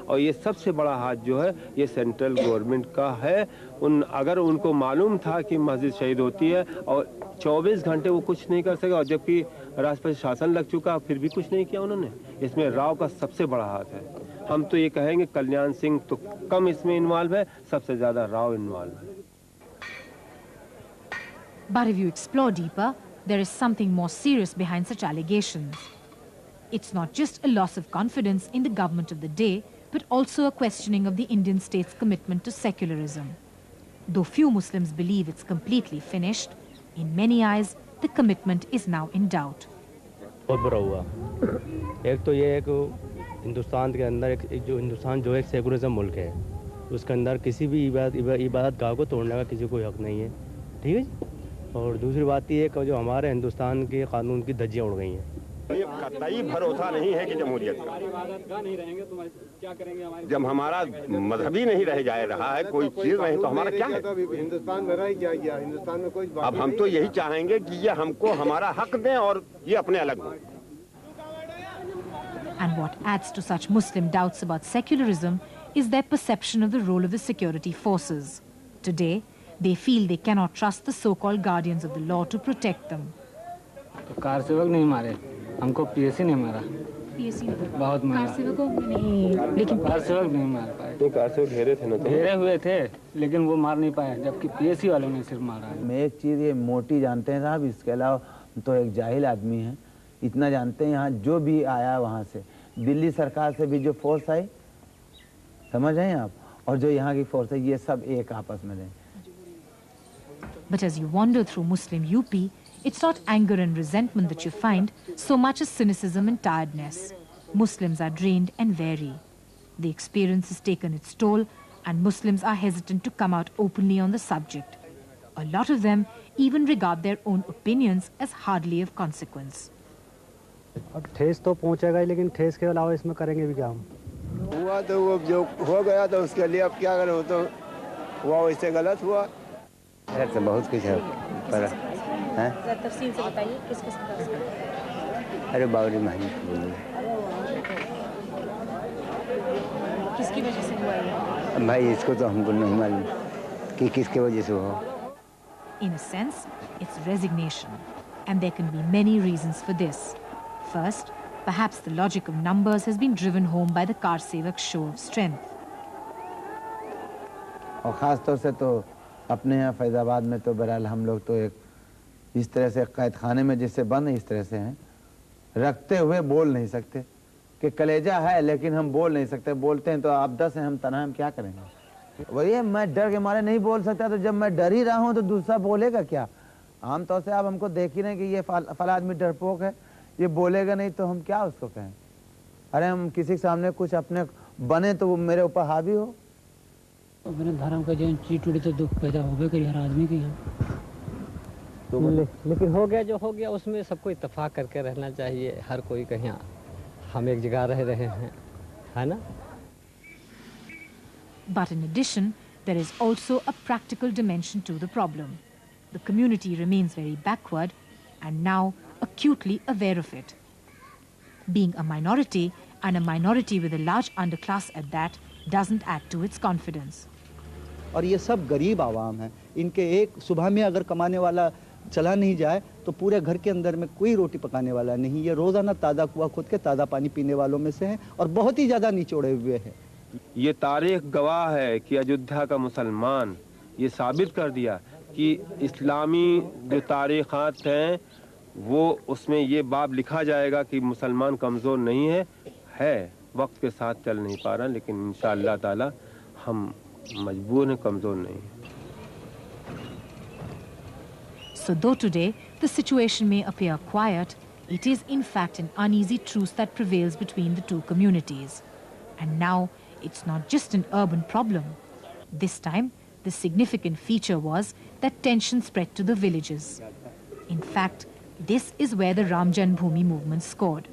और ये सबसे बड़ा हाथ जो है ये सेंट्रल गवर्नमेंट का है। अगर उनको मालूम था कि मस्जिद शहीद होती है और 24 घंटे वो कुछ नहीं कर सके, और जबकि राष्ट्रपति शासन लग चुका फिर भी कुछ नहीं किया उन्होंने, इसमें राव का सबसे बड़ा हाथ है। हम तो ये कहेंगे कल्याण सिंह तो कम इसमें इन्वॉल्व है, सबसे ज़्यादा राव इन्वॉल्व है। But if you explore deeper, there is something more serious behind such allegations. It's not just a loss of confidence in the government of the day, but also a questioning of the Indian state's commitment to secularism. Though few Muslims believe it's completely finished, in many eyes, the commitment is now in doubt. बहुत बुरा हुआ। एक तो ये है कि हिंदुस्तान के अंदर हिंदुस्तान जो एक सेकुलरिज्म मुल्क है, उसके अंदर किसी भी इबादत गाह को तोड़ने का किसी को हक नहीं है, ठीक है जी। और दूसरी बात ये है कि जो हमारे हिंदुस्तान के कानून की धज्जियाँ उड़ गई हैं। ये कतई भरोसा नहीं है कि जमहूरियत का, जब हमारा मजहबी नहीं रह जाए रहा है, कोई चीज नहीं तो हमारा क्या है। हिंदुस्तान में रह क्या गया, हिंदुस्तान में कोई अब हम तो यही चाहेंगे कि ये हमको हमारा हक दें और ये अपने अलग हो। And what adds to such Muslim doubts about secularism is their perception of the role of the security forces. Today, they feel they cannot trust the so-called guardians of the law to protect them. Car सेवक नहीं मारे, हमको PSC ने मारा। PSC बहुत मारा। Car सेवकों नहीं, लेकिन कार सेवक नहीं मार पाए। तो कार सेवक घेरे थे ना, घेरे हुए थे लेकिन वो मार नहीं पाए, जबकि पीएससी वालों ने सिर्फ मारा है। मैं एक चीज़ ये मोटी जानते हैं साहब, इसके अलावा तो एक जाहिल आदमी है, इतना जानते हैं यहाँ जो भी आया वहाँ से, दिल्ली सरकार से भी जो फोर्स आई, समझ रहे हैं आप, और जो यहाँ की फोर्स है, ये सब एक आपस में रहे। But as you wander through Muslim UP, it's not anger and resentment that you find, so much as cynicism and tiredness. Muslims are drained and weary. The experience has taken its toll, and Muslims are hesitant to come out openly on the subject. A lot of them even regard their own opinions as hardly of consequence. अब ठेस तो पहुंचेगा ही, लेकिन ठेस के अलावा इसमें करेंगे भी क्या हम? हुआ तो वो जो हो गया तो उसके लिए अब क्या करें, वो तो हुआ वैसे गलत हुआ। ऐसे बहुत कुछ है पर हैं? तफसील से बताइए किस किस तरह से? अरे बाबरी मस्जिद बोलिए। किसकी वजह से हुआ ये? भाई इसको तो हमको नहीं मालूम कि किसके वजह से हुआ। In a sense, it's resignation, and there can be many reasons for this. First, perhaps the logic of numbers has been driven home by the Karsevak's show of strength. और ख़ास तौर से तो अपने यहाँ फैज़ाबाद में तो बहरहाल हम लोग तो एक इस तरह से कैद खाने में जैसे बंद इस तरह से हैं, रखते हुए बोल नहीं सकते कि कलेजा है लेकिन हम बोल नहीं सकते, बोलते हैं तो आप 10 हैं हम तन्हा, हम क्या करेंगे? वही मैं डर के मारे नहीं बोल सकता, तो जब मैं डर ही रहा हूँ तो दूसरा बोलेगा क्या? आमतौर से आप हमको देख ही नहीं कि ये फला आदमी डरपोक है, ये बोलेगा नहीं तो हम क्या उसको कहें? अरे हम किसी के सामने कुछ अपने बने तो वो मेरे ऊपर हावी हो। अपने धर्म का जो चीट टूटी तो दुख पैदा हो गया कहीं हर आदमी के यहाँ। लेकिन हो गया जो हो गया, उसमें सबको इत्तेफाक करके रहना चाहिए। हर कोई कहीं हम एक जगह रह रहे हैं, है ना? But in addition, there is also a practical dimension to the problem. The community remains very backward and now acutely aware of it. Being a minority, and a minority with a large underclass at that, doesn't add to its confidence. और ये सब गरीब आवाम है, इनके एक सुबह में अगर कमाने वाला चला नहीं जाए तो पूरे घर के अंदर में कोई रोटी पकाने वाला नहीं। ये रोजाना ताज़ा कुआं खोद के ताज़ा पानी पीने वालों में से हैं और बहुत ही ज़्यादा निचोड़े हुए हैं। ये तारीख गवाह है कि अयोध्या का मुसलमान ये साबित कर दिया कि इस्लामी जो तारीख़ात हैं वो उसमें ये बाब लिखा जाएगा कि मुसलमान कमज़ोर नहीं है वक्त के साथ चल नहीं पा रहा, लेकिन इंशाअल्लाह ताला हम मजबूर हैं, कमज़ोर नहीं हैं। So though today the situation may appear quiet, it is in fact an uneasy truce that prevails between the two communities. And now it's not just an urban problem. This time, the significant feature was that tension spread to the villages. In fact, this is where the Ram Janmabhoomi movement scored.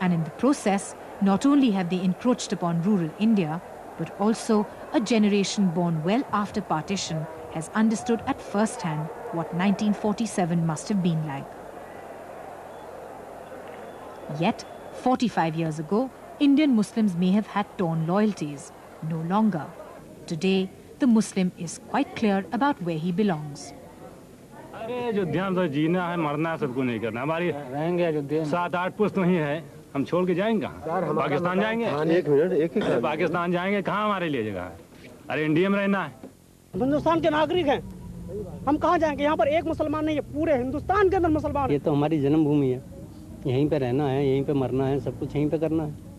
And in the process, not only have they encroached upon rural India, but also a generation born well after partition has understood at first hand what 1947 must have been like. Yet, 45 years ago, Indian Muslims may have had torn loyalties. No longer. Today, the Muslim is quite clear about where he belongs. अरे अयोध्या में तो जीना है, मरना है, सबको नहीं करना। हमारी रहेंगे अयोध्या 7-8 पुश्त वहीं है, हम छोड़ के जाएंगे कहाँ? पाकिस्तान जाएंगे? एक मिनट, एक पाकिस्तान जाएंगे, कहाँ हमारे लिए जगह है? अरे इंडिया में रहना है। हिंदुस्तान के नागरिक हैं, हम कहाँ जाएंगे? यहाँ पर एक मुसलमान नहीं है, पूरे हिंदुस्तान के अंदर मुसलमान है। ये तो हमारी जन्मभूमि है, यहीं पे रहना है, यहीं पे मरना है, सब कुछ यहीं पे करना है।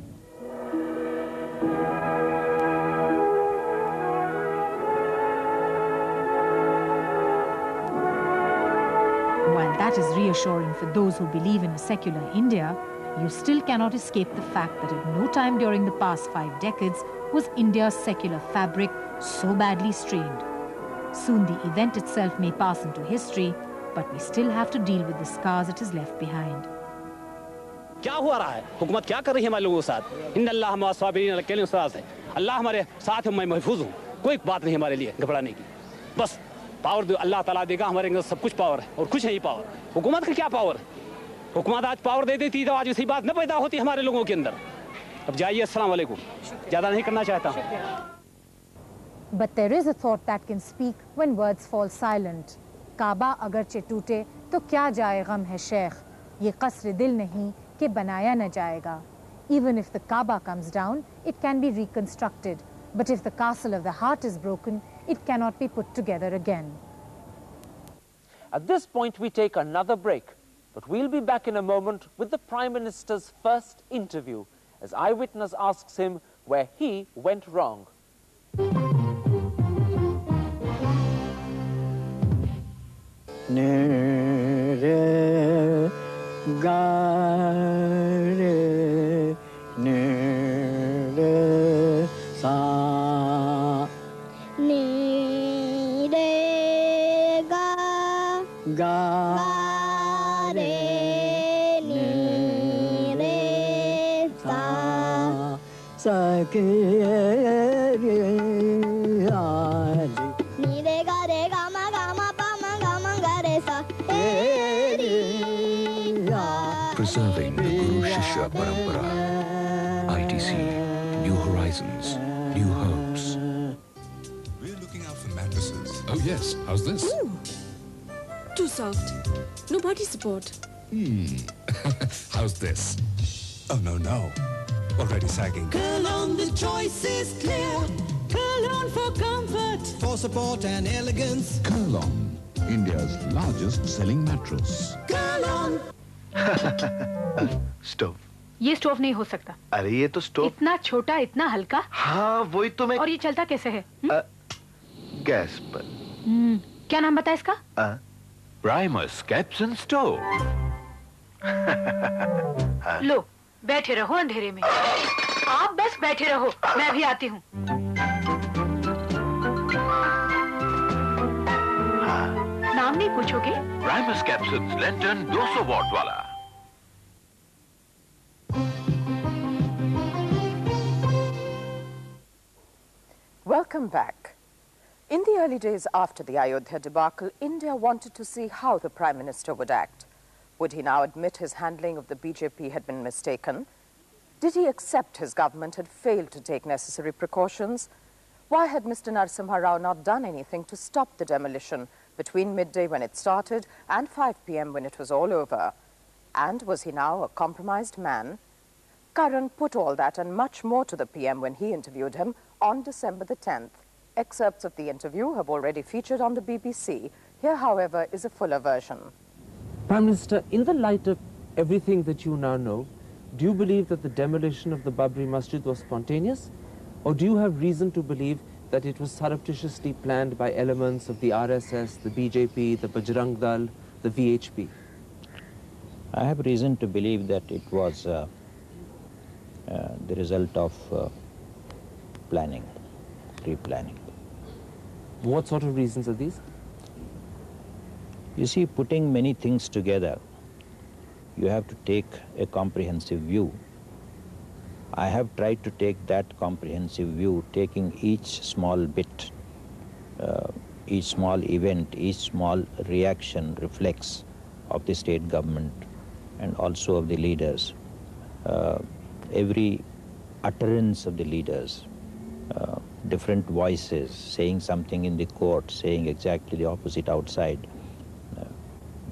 While that is reassuring for those who believe in a secular India, you still cannot escape the fact that at no time during the past 5 decades was India's secular fabric so badly strained. Soon the event itself may pass into history, but we still have to deal with the scars it has left behind. क्या हो रहा है? हुकूमत क्या कर रही है हमारे लोगों के साथ? इन्नल्लाह मअस-साबिरीन अकेले साथ है। अल्लाह हमारे साथ है, मैं महफूज हूँ। कोई बात नहीं हमारे लिए घबराने की। बस पावर दो, अल्लाह ताला देगा, हमारे अंदर सब कुछ पावर है और कुछ नहीं पावर। हुकूमत का क्या पावर? हुकूमत आज पावर दे देती तो आज इसी बात न पैदा होती हमारे लोगों के अंदर। अब जाइए, अस्सलाम वालेकुम। ज़्यादा नहीं करना चाहता। But there is a thought that can speak when words fall silent. काबा अगरचे टूटे तो क्या जाए गम है शेख, ये कसर दिल नहीं कि बनाया न जाएगा. Even if the Kaaba comes down, it can be reconstructed. But if the castle of the heart is broken, it cannot be put together again. At this point, we take another break. But we'll be back in a moment with the Prime Minister's first interview, as Eyewitness asks him where he went wrong. सके नी रे गा मा पा मा गा रे सा Preserving the Guru Shishya Parampara. ITC, new horizons, new hopes. We're looking out for mattresses. Oh yes, how's this? Ooh, too soft. No body support. How's this? Oh no, already sagging. Cologne, the choice is clear. Cologne for comfort, for support and elegance. Kurlon, India's largest selling mattress. Cologne. Stove. ये stove नहीं हो सकता। अरे ये तो stove इतना छोटा, इतना हल्का। हाँ वही तो मैं। और ये चलता कैसे है? गैस पर। क्या नाम बताया इसका? Primus Capson Stove। लो, बैठे रहो अंधेरे में। आप बस बैठे रहो, मैं भी आती हूँ। नाम नहीं पूछोगे? Primus Capson Lantern 200 वॉट वाला। Welcome back. In the early days after the Ayodhya debacle, India wanted to see how the Prime Minister would act. Would he now admit his handling of the BJP had been mistaken? Did he accept his government had failed to take necessary precautions? Why had Mr. Narasimha Rao not done anything to stop the demolition between midday when it started and 5 p.m. when it was all over? And was he now a compromised man? Karan put all that and much more to the PM when he interviewed him on December the 10th. Excerpts of the interview have already featured on the BBC. Here, however, is a fuller version. Prime Minister, in the light of everything that you now know, do you believe that the demolition of the Babri Masjid was spontaneous? Or do you have reason to believe that it was surreptitiously planned by elements of the RSS, the BJP, the Bajrang Dal, the VHP? I have reason to believe that it was the result of planning, pre-planning. What sort of reasons are these? You see, putting many things together, you have to take a comprehensive view. I have tried to take that comprehensive view, taking each small bit, each small event, each small reaction, reflex of the state government and also of the leaders. Every utterance of the leaders, different voices, saying something in the court, saying exactly the opposite outside,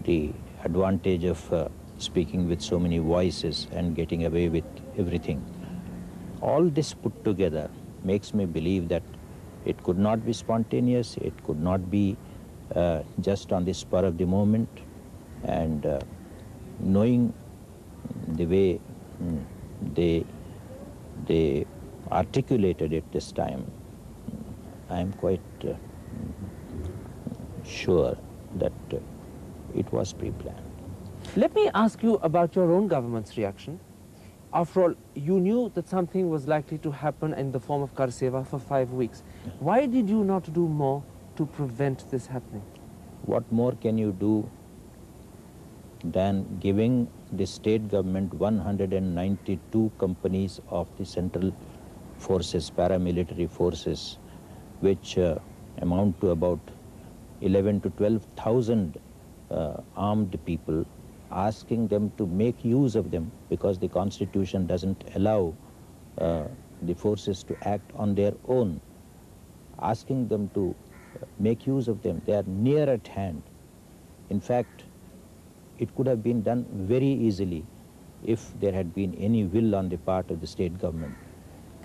the advantage of speaking with so many voices and getting away with everything. All this put together makes me believe that it could not be spontaneous, it could not be just on the spur of the moment, and knowing the way they articulated it this time, I am quite sure that it was pre-planned. Let me ask you about your own government's reaction. After all, you knew that something was likely to happen in the form of Karseva for 5 weeks. Why did you not do more to prevent this happening? What more can you do than giving the state government 192 companies of the central forces, paramilitary forces, which amount to about 11 to 12,000 armed people, asking them to make use of them because the constitution doesn't allow the forces to act on their own, asking them to make use of them. They are near at hand. In fact, it could have been done very easily if there had been any will on the part of the state government.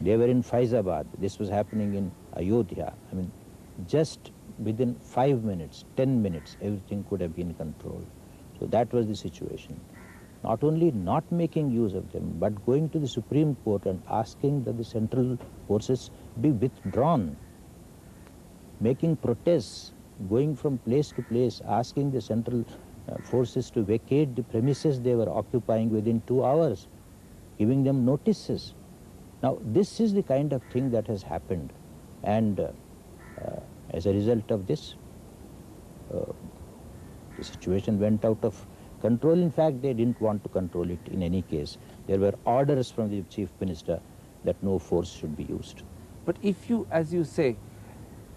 They were in Faizabad. This was happening in Ayodhya. I mean, just within 5 minutes, 10 minutes, everything could have been controlled. So that was the situation. Not only not making use of them, but going to the Supreme Court and asking that the central forces be withdrawn, making protests, going from place to place, asking the central forces to vacate the premises they were occupying within 2 hours, giving them notices. Now, this is the kind of thing that has happened, and as a result of this, the situation went out of control. In fact, they didn't want to control it in any case. There were orders from the Chief Minister that no force should be used. But if you, as you say,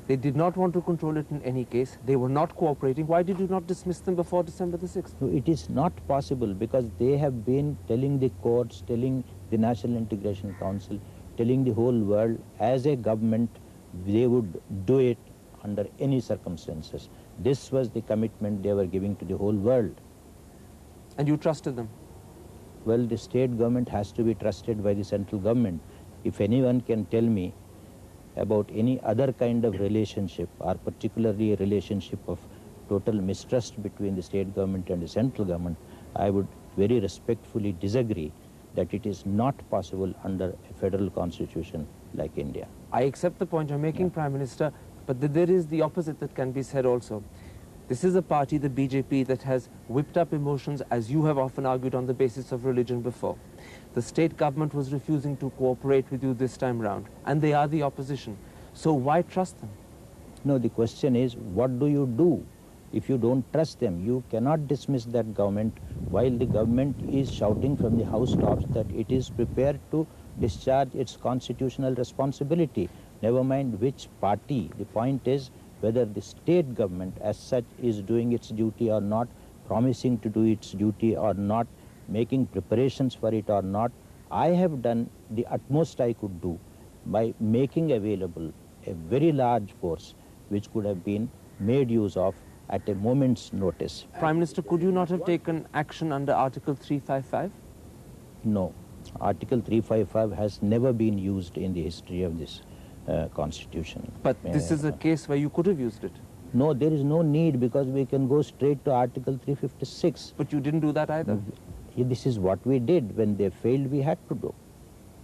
they did not want to control it in any case, they were not cooperating, why did you not dismiss them before December the 6th? No, it is not possible because they have been telling the courts, telling the National Integration Council, telling the whole world as a government they would do it under any circumstances. This was the commitment they were giving to the whole world. And you trusted them? Well, the state government has to be trusted by the central government. If anyone can tell me about any other kind of relationship, or particularly a relationship of total mistrust between the state government and the central government, I would very respectfully disagree that it is not possible under a federal constitution like India. I accept the point you're making, Prime Minister, but there is the opposite that can be said also. This is a party, the BJP, that has whipped up emotions, as you have often argued, on the basis of religion before. The state government was refusing to cooperate with you this time round, and they are the opposition. So why trust them? No, the question is, what do you do? If you don't trust them, you cannot dismiss that government while the government is shouting from the housetops that it is prepared to discharge its constitutional responsibility. Never mind which party. The point is whether the state government as such is doing its duty or not, promising to do its duty or not, making preparations for it or not. I have done the utmost I could do by making available a very large force which could have been made use of at a moment's notice. Prime Minister, could you not have taken action under Article 355? No. Article 355 has never been used in the history of this constitution. But this is a case where you could have used it. No, there is no need because we can go straight to Article 356. But you didn't do that either. This is what we did. When they failed, we had to do.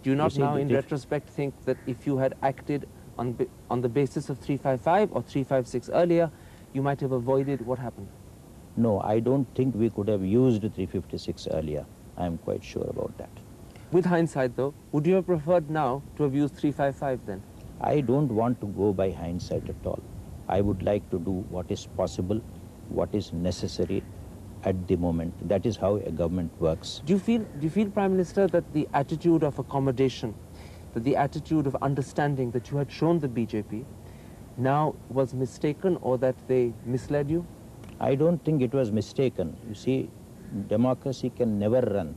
Do you not now, in retrospect, think that if you had acted on the basis of 355 or 356 earlier, you might have avoided what happened? No, I don't think we could have used 356 earlier. I am quite sure about that. With hindsight, though, would you have preferred now to have used 355 then? I don't want to go by hindsight at all. I would like to do what is possible, what is necessary at the moment. That is how a government works. Do you feel, Prime Minister, that the attitude of accommodation, that the attitude of understanding that you had shown the BJP now was mistaken, or that they misled you? I don't think it was mistaken. You see, democracy can never run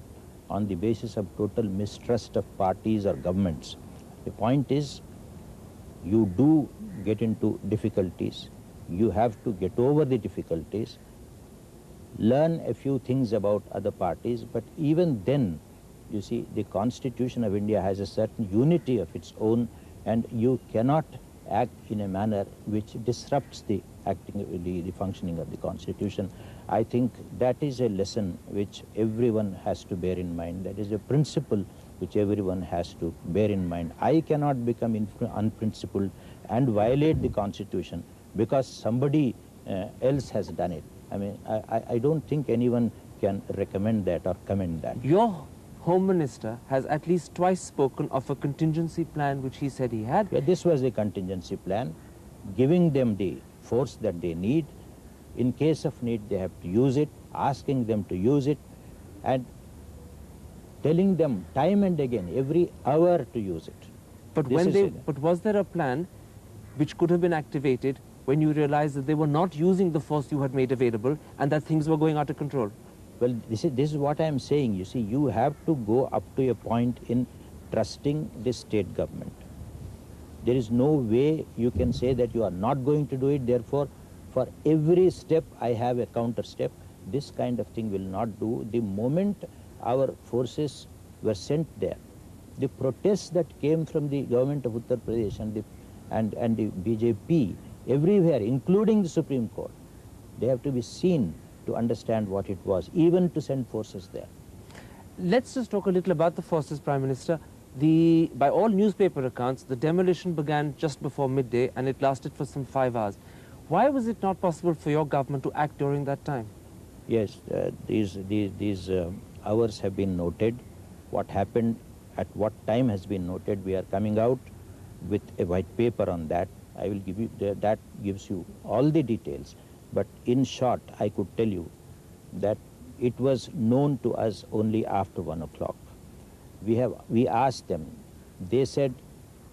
on the basis of total mistrust of parties or governments. The point is, you do get into difficulties. You have to get over the difficulties, learn a few things about other parties, but even then, you see, the Constitution of India has a certain unity of its own, and you cannot act in a manner which disrupts the functioning of the Constitution. I think that is a lesson which everyone has to bear in mind. That is a principle which everyone has to bear in mind. I cannot become unprincipled and violate the Constitution because somebody else has done it. I mean, I don't think anyone can recommend that or commend that. Your Home Minister has at least twice spoken of a contingency plan which he said he had. Yeah, this was a contingency plan, giving them the force that they need. In case of need, they have to use it, asking them to use it, and telling them time and again, every hour, to use it. But was there a plan which could have been activated when you realized that they were not using the force you had made available and that things were going out of control? Well, this is what I am saying. You see, you have to go up to a point in trusting the state government. There is no way you can say that you are not going to do it, therefore, for every step I have a counter step. This kind of thing will not do. The moment our forces were sent there, the protests that came from the government of Uttar Pradesh and the BJP everywhere, including the Supreme Court, they have to be seen to understand what it was, even to send forces there. Let's just talk a little about the forces, Prime Minister. By all newspaper accounts, the demolition began just before midday and it lasted for some 5 hours. Why was it not possible for your government to act during that time? Yes, these hours have been noted. What happened at what time has been noted. We are coming out with a white paper on that. I will give you, that gives you all the details. But in short, I could tell you that it was known to us only after 1 o'clock. We asked them They said,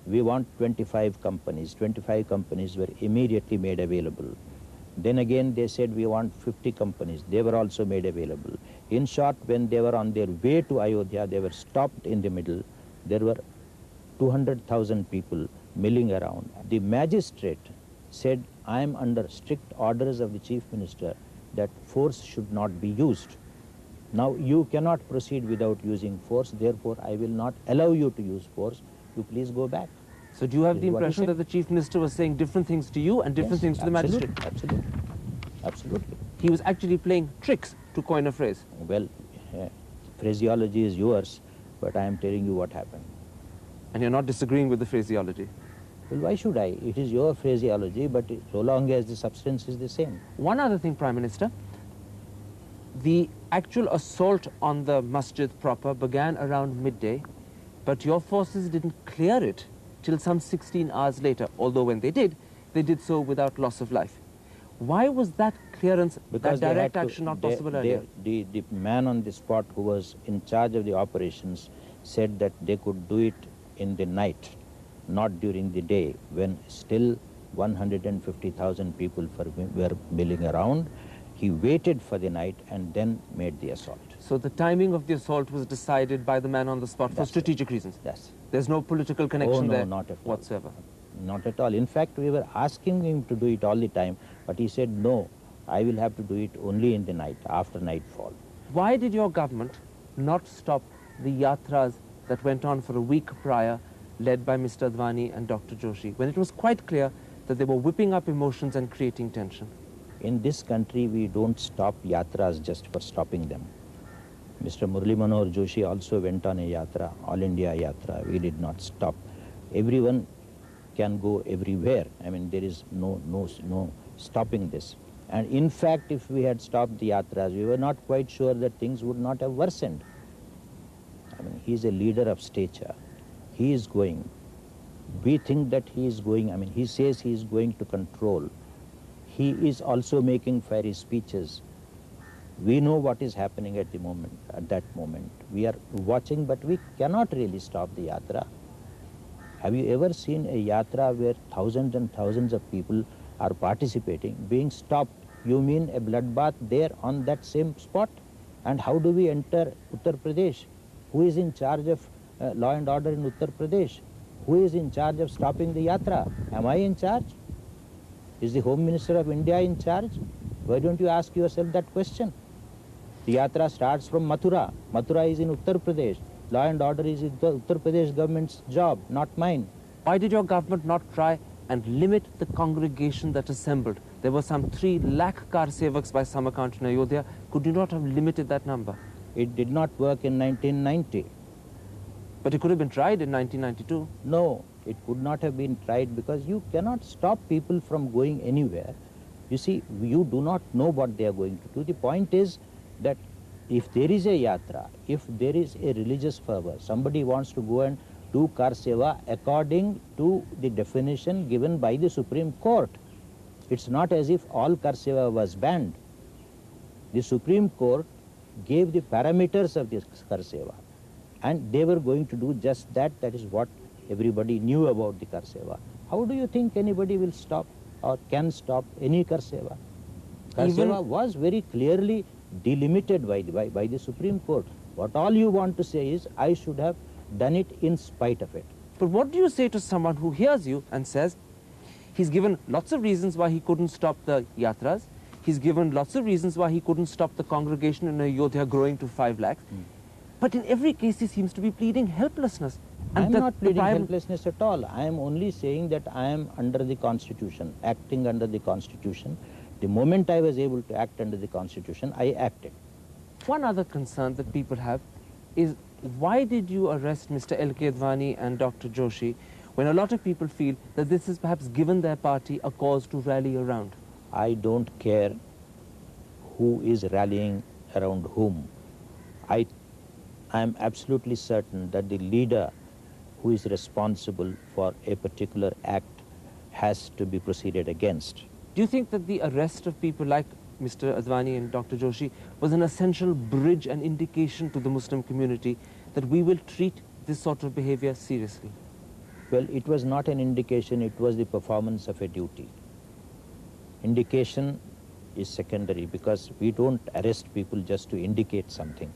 we want 25 companies. 25 companies were immediately made available. Then again they said we want 50 companies. They were also made available. In short, when they were on their way to Ayodhya, they were stopped in the middle. There were 200,000 people milling around. The magistrate said, I am under strict orders of the Chief Minister that force should not be used. Now you cannot proceed without using force, therefore I will not allow you to use force. You please go back. So do you have the impression that the Chief Minister was saying different things to you and different things to the magistrate? Absolutely, absolutely. He was actually playing tricks, to coin a phrase. Well, phraseology is yours, but I am telling you what happened. And you're not disagreeing with the phraseology? Well, why should I? It is your phraseology, but so long as the substance is the same. One other thing, Prime Minister, the actual assault on the masjid proper began around midday, but your forces didn't clear it till some 16 hours later, although when they did so without loss of life. Why was that clearance, because that direct action not possible earlier? The man on the spot who was in charge of the operations said that they could do it in the night, not during the day, when still 150,000 people were milling around. He waited for the night and then made the assault. So the timing of the assault was decided by the man on the spot for strategic reasons? Yes. There's no political connection there not at all. whatsoever? Not at all. In fact, we were asking him to do it all the time, but he said, no, I will have to do it only in the night, after nightfall. Why did your government not stop the yatras that went on for a week prior, led by Mr. Advani and Dr. Joshi, when it was quite clear that they were whipping up emotions and creating tension? In this country, we don't stop yatras just for stopping them. Mr. Murli Manohar Joshi also went on a yatra, All India Yatra. We did not stop. Everyone can go everywhere. I mean, there is no stopping this. And in fact, if we had stopped the yatras, we were not quite sure that things would not have worsened. I mean, he is a leader of stature. He is going. We think that he is going. I mean, he says he is going to control. He is also making fiery speeches. We know what is happening at the moment, at that moment. We are watching, but we cannot really stop the yatra. Have you ever seen a yatra where thousands and thousands of people are participating, being stopped? You mean a bloodbath there on that same spot? And how do we enter Uttar Pradesh? Who is in charge of law and order in Uttar Pradesh? Who is in charge of stopping the yatra? Am I in charge? Is the Home Minister of India in charge? Why don't you ask yourself that question? The yatra starts from Mathura. Mathura is in Uttar Pradesh. Law and order is the Uttar Pradesh government's job, not mine. Why did your government not try and limit the congregation that assembled? There were some 3 lakh car sevaks by some account in Ayodhya. Could you not have limited that number? It did not work in 1990. But it could have been tried in 1992. No, it could not have been tried because you cannot stop people from going anywhere. You see, you do not know what they are going to do. The point is that if there is a yatra, if there is a religious fervor, somebody wants to go and do kar seva according to the definition given by the Supreme Court. It's not as if all kar seva was banned. The Supreme Court gave the parameters of this kar seva, and they were going to do just that. That is what everybody knew about the kar seva. How do you think anybody will stop or can stop any kar seva? Kar seva was very clearly delimited by the Supreme Court. What all you want to say is, I should have done it in spite of it. But what do you say to someone who hears you and says, he's given lots of reasons why he couldn't stop the yatras, he's given lots of reasons why he couldn't stop the congregation in Ayodhya growing to 5 lakhs, but in every case he seems to be pleading helplessness. I am not pleading helplessness at all. I am only saying that I am under the Constitution, acting under the Constitution. The moment I was able to act under the Constitution, I acted. One other concern that people have is, why did you arrest Mr. L.K. Advani and Dr. Joshi when a lot of people feel that this has perhaps given their party a cause to rally around? I don't care who is rallying around whom. I am absolutely certain that the leader who is responsible for a particular act has to be proceeded against. Do you think that the arrest of people like Mr. Advani and Dr. Joshi was an essential bridge and indication to the Muslim community that we will treat this sort of behavior seriously? Well, it was not an indication, it was the performance of a duty. Indication is secondary because we don't arrest people just to indicate something.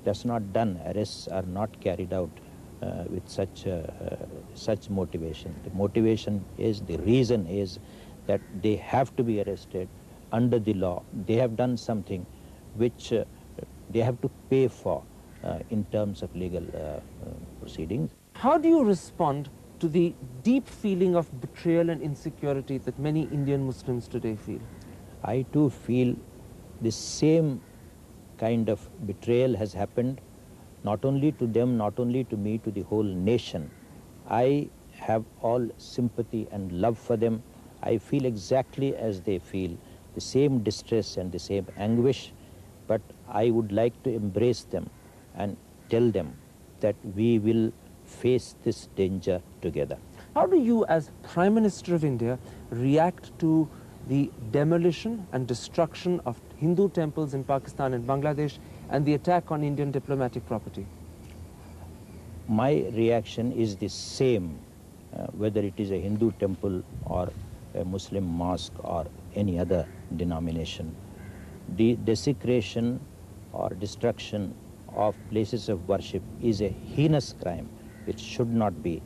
That's not done. Arrests are not carried out with such motivation. The motivation is, the reason is that they have to be arrested under the law. They have done something which they have to pay for in terms of legal proceedings. How do you respond to the deep feeling of betrayal and insecurity that many Indian Muslims today feel? I too feel the same kind of betrayal has happened, not only to them, not only to me, to the whole nation. I have all sympathy and love for them. I feel exactly as they feel, the same distress and the same anguish, but I would like to embrace them and tell them that we will face this danger together. How do you, as Prime Minister of India, react to the demolition and destruction of Hindu temples in Pakistan and Bangladesh and the attack on Indian diplomatic property? My reaction is the same, whether it is a Hindu temple or a Muslim mosque or any other denomination. The desecration or destruction of places of worship is a heinous crime. It should not be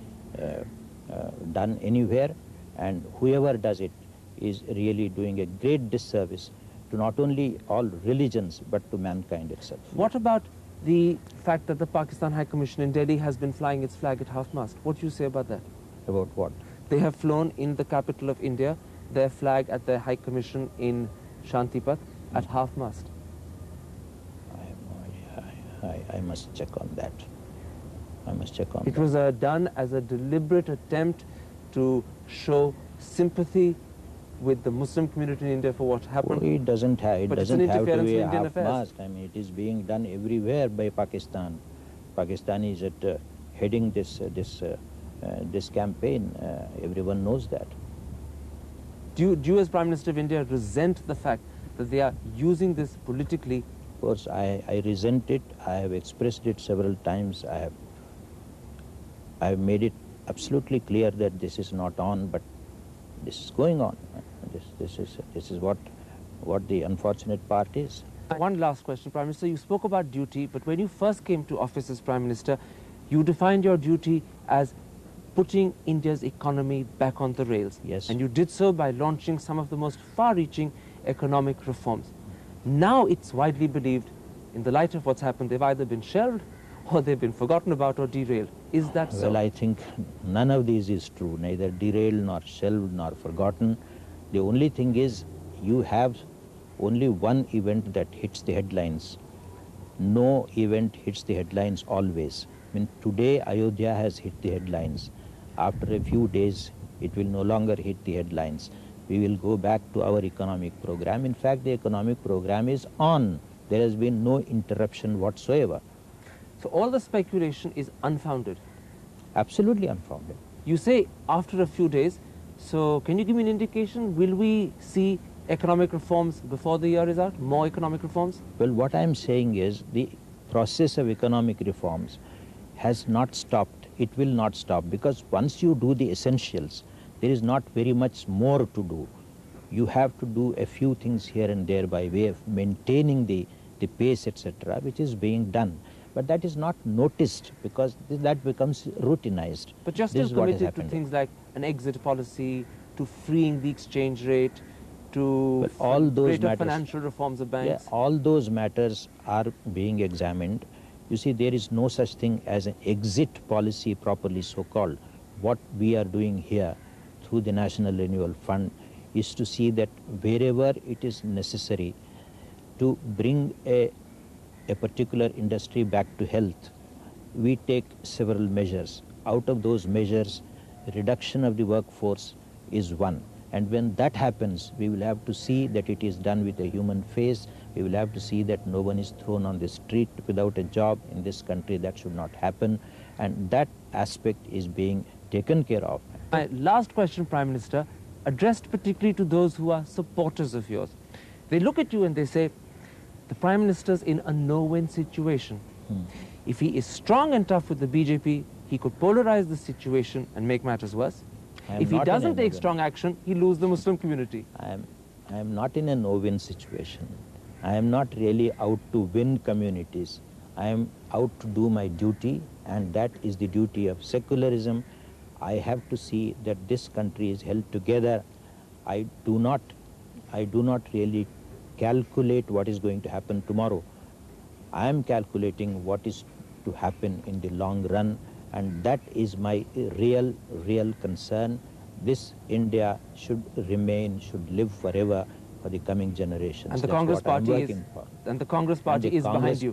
done anywhere, and whoever does it is really doing a great disservice to not only all religions but to mankind itself. What about the fact that the Pakistan High Commission in Delhi has been flying its flag at half-mast? What do you say about that? About what? They have flown in the capital of India their flag at the High Commission in Shantipat at half-mast. I have no idea. I must check on that. I must check on that. It was done as a deliberate attempt to show sympathy with the Muslim community in India for what happened. It doesn't have to be a half-mast. I mean, it is being done everywhere by Pakistan. Pakistan is heading this campaign. Everyone knows that. Do you, as Prime Minister of India, resent the fact that they are using this politically? Of course, I resent it. I have expressed it several times. I have made it absolutely clear that this is not on, but this is going on. This is what the unfortunate part is. One last question, Prime Minister. You spoke about duty, but when you first came to office as Prime Minister, you defined your duty as putting India's economy back on the rails. Yes. And you did so by launching some of the most far-reaching economic reforms. Now it's widely believed, in the light of what's happened, they've either been shelved or they've been forgotten about or derailed. Is that so? Well, I think none of these is true, neither derailed nor shelved nor forgotten. The only thing is you have only one event that hits the headlines. No event hits the headlines always. I mean, today Ayodhya has hit the headlines. After a few days, it will no longer hit the headlines. We will go back to our economic program. In fact, the economic program is on. There has been no interruption whatsoever. So all the speculation is unfounded? Absolutely unfounded. You say after a few days, so can you give me an indication? Will we see economic reforms before the year is out? More economic reforms? Well, what I am saying is the process of economic reforms has not stopped. It will not stop, because once you do the essentials, there is not very much more to do. You have to do a few things here and there by way of maintaining the pace, etc., which is being done. But that is not noticed because that becomes routinized. But you're still committed to things like an exit policy, to freeing the exchange rate, to all those greater financial reforms of banks. Yeah, all those matters are being examined. You see, there is no such thing as an exit policy properly so-called. What we are doing here through the National Renewal Fund is to see that wherever it is necessary to bring a particular industry back to health, we take several measures. Out of those measures, reduction of the workforce is one. And when that happens, we will have to see that it is done with a human face. We will have to see that no one is thrown on the street without a job in this country. That should not happen. And that aspect is being taken care of. My last question, Prime Minister, addressed particularly to those who are supporters of yours. They look at you and they say, the Prime Minister's in a no-win situation. If he is strong and tough with the BJP, he could polarize the situation and make matters worse. If he doesn't take strong action, he'll lose the Muslim community. I am not in a no-win situation. I am not really out to win communities. I am out to do my duty, and that is the duty of secularism. I have to see that this country is held together. I do not really calculate what is going to happen tomorrow. I am calculating what is to happen in the long run, and that is my real concern. This India should remain, should live forever for the coming generations. And the That's Congress what I'm Party working for. And the Congress Party is behind you.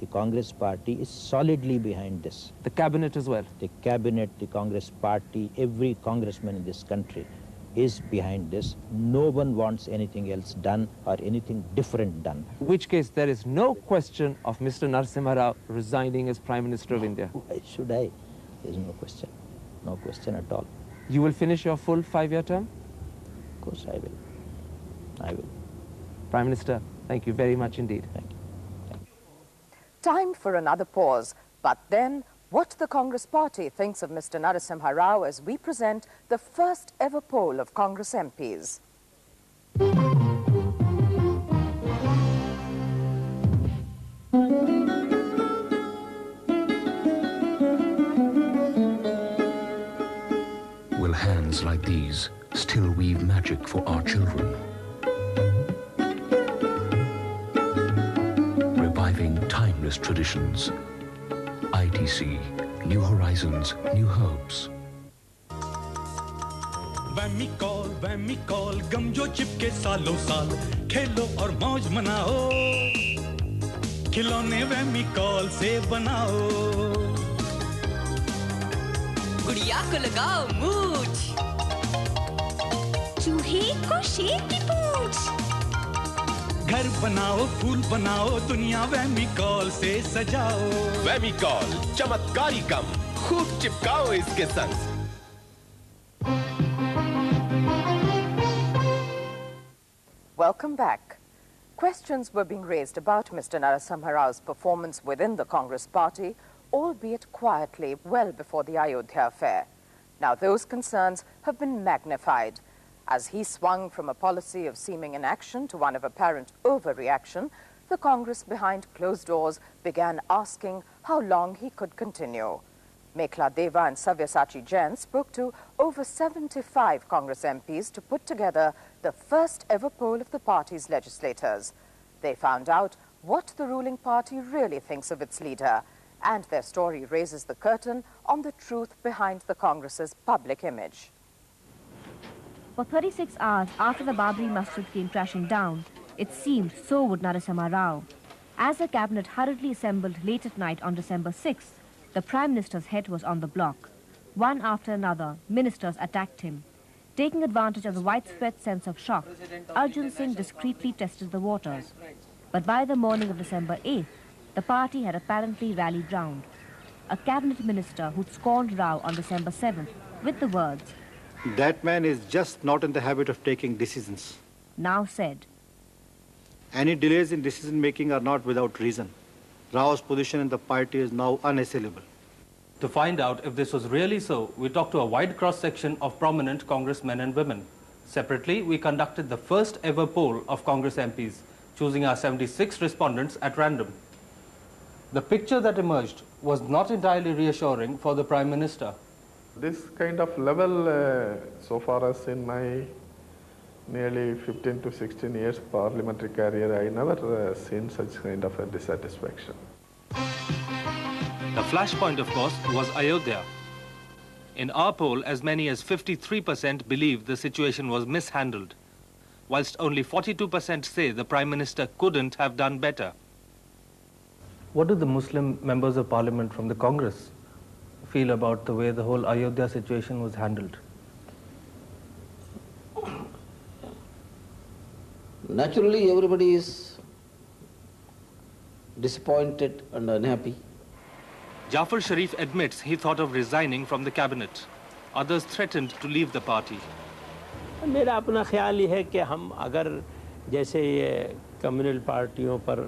The Congress Party is solidly behind this. The cabinet as well. The cabinet, the Congress Party, every congressman in this country is behind this. No one wants anything else done or anything different done. In which case there is no question of Mr. Narasimha Rao resigning as Prime Minister of India. Why should I? There is no question. No question at all. You will finish your full 5-year term? Of course I will. I will. Prime Minister, thank you very much indeed. Thank you. Time for another pause, but then what the Congress Party thinks of Mr. Narasimha Rao as we present the first ever poll of Congress MPs. Will hands like these still weave magic for our children? Reviving timeless traditions. ITC, New Horizons, New Hopes. वैमी कॉल गम जो चिपके सालों साल खेलो और मौज मनाओ खिलौने वैमी कॉल से बनाओ गुड़िया को लगाओ मूछ चूहे को शेर की पूंछ घर बनाओ फूल बनाओ दुनिया वैमी कॉल से सजाओ वैमी कॉल चमत्कारी गम खूब चिपकाओ इसके संग Welcome back. Questions were being raised about Mr. Narasimha Rao's performance within the Congress Party, albeit quietly, well before the Ayodhya affair. Now those concerns have been magnified. As he swung from a policy of seeming inaction to one of apparent overreaction, the Congress behind closed doors began asking how long he could continue. Mekhla Deva and Sabyasachi Jain spoke to over 75 Congress MPs to put together the first ever poll of the party's legislators. They found out what the ruling party really thinks of its leader, and their story raises the curtain on the truth behind the Congress's public image. For 36 hours after the Babri Masjid came crashing down, it seemed so would Narasimha Rao. As the cabinet hurriedly assembled late at night on December 6th, the Prime Minister's head was on the block. One after another, ministers attacked him. Taking advantage of the widespread sense of shock, Arjun Singh discreetly tested the waters. But by the morning of December 8th, the party had apparently rallied round. A cabinet minister who'd scorned Rao on December 7th with the words, "That man is just not in the habit of taking decisions," now said, "Any delays in decision-making are not without reason. Rao's position in the party is now unassailable." To find out if this was really so, we talked to a wide cross-section of prominent congressmen and women. Separately, we conducted the first ever poll of Congress MPs, choosing our 76 respondents at random. The picture that emerged was not entirely reassuring for the Prime Minister. This kind of level, so far as in my nearly 15 to 16 years parliamentary career, I never seen such kind of a dissatisfaction. The flashpoint, of course, was Ayodhya. In our poll, as many as 53% believe the situation was mishandled, whilst only 42% say the Prime Minister couldn't have done better. What do the Muslim members of Parliament from the Congress feel about the way the whole Ayodhya situation was handled? Naturally, everybody is disappointed and unhappy. Jafar Sharif admits he thought of resigning from the cabinet. Others threatened to leave the party. मेरा अपना ख्याल ये है कि हम अगर जैसे ये कम्युनल पार्टियों पर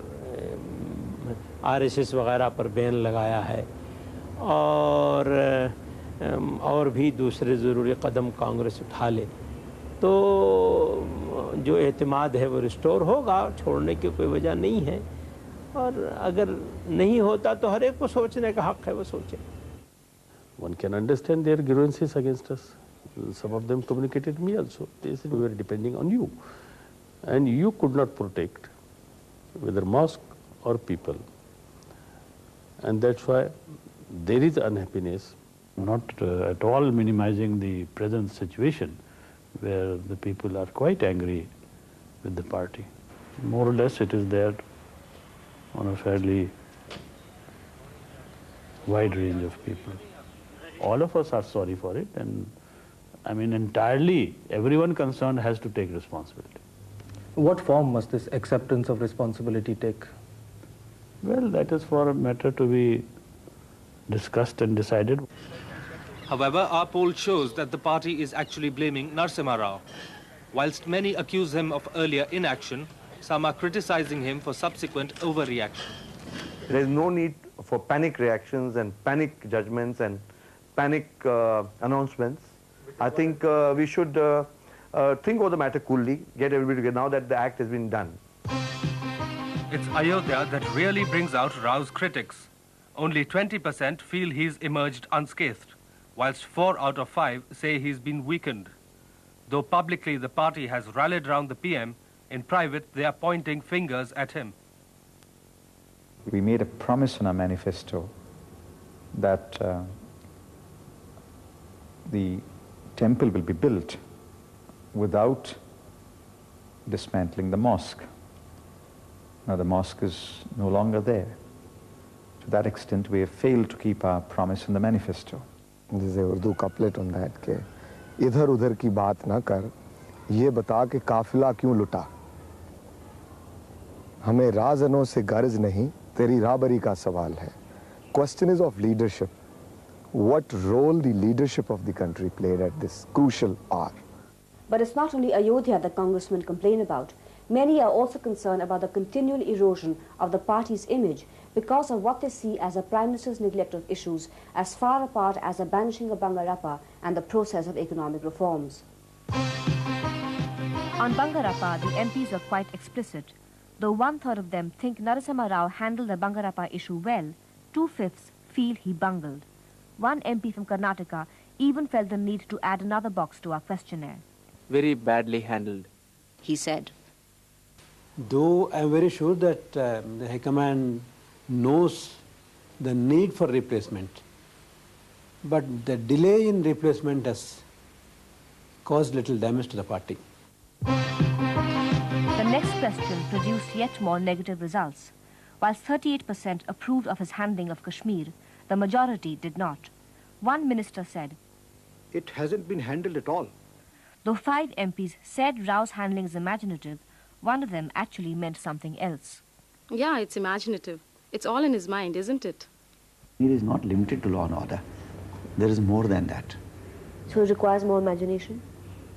आरएसएस वगैरह पर बैन लगाया है और भी दूसरे ज़रूरी कदम कांग्रेस उठा ले तो जो एतमाद है वो रिस्टोर होगा, छोड़ने की कोई वजह नहीं है। और अगर नहीं होता तो हर एक को सोचने का हक है, वो सोचे। One can understand their grievances against us. Some of them communicated me also. They said we were depending on you, and you could not protect whether mosque or people, and that's why there is unhappiness. Not at all minimizing the present situation, where the people are quite angry with the party. More or less it is there on a fairly wide range of people. All of us are sorry for it, and I mean entirely everyone concerned has to take responsibility. What form must this acceptance of responsibility take? Well, that is for a matter to be discussed and decided. However, our poll shows that the party is actually blaming Narasimha Rao. Whilst many accuse him of earlier inaction, some are criticizing him for subsequent overreaction. There is no need for panic reactions and panic judgments and panic announcements. I think we should think over the matter coolly, get everybody together now that the act has been done. It's Ayodhya that really brings out Rao's critics. Only 20% feel he's emerged unscathed, whilst 4 out of 5 say he's been weakened. Though publicly the party has rallied round the PM, in private they are pointing fingers at him. We made a promise in our manifesto that the temple will be built without dismantling the mosque. Now the mosque is no longer there. To that extent, we have failed to keep our promise in the manifesto. There's a Urdu couplet on that के इधर उधर की बात ना कर, ये बता कि काफिला क्यों लुटा. हमें राज़नों से गर्ज नहीं, तेरी राबरी का सवाल है. Question is of leadership. What role the leadership of the country played at this crucial hour. But it's not only Ayodhya that congressmen complain about. Many are also concerned about the continual erosion of the party's image because of what they see as the Prime Minister's neglect of issues as far apart as the banishing of Bangarappa and the process of economic reforms. On Bangarappa, the MPs were quite explicit. Though 1/3 of them think Narasimha Rao handled the Bangarappa issue well, 2/5 feel he bungled. One MP from Karnataka even felt the need to add another box to our questionnaire. Very badly handled, he said. Though I am very sure that the High Command knows the need for replacement, but the delay in replacement has caused little damage to the party. The next question produced yet more negative results. Whilst 38% approved of his handling of Kashmir, the majority did not. One minister said, It hasn't been handled at all. Though 5 MPs said Rao's handling is imaginative, one of them actually meant something else. Yeah, it's imaginative. It's all in his mind, isn't it? It is not limited to law and order. There is more than that. So it requires more imagination?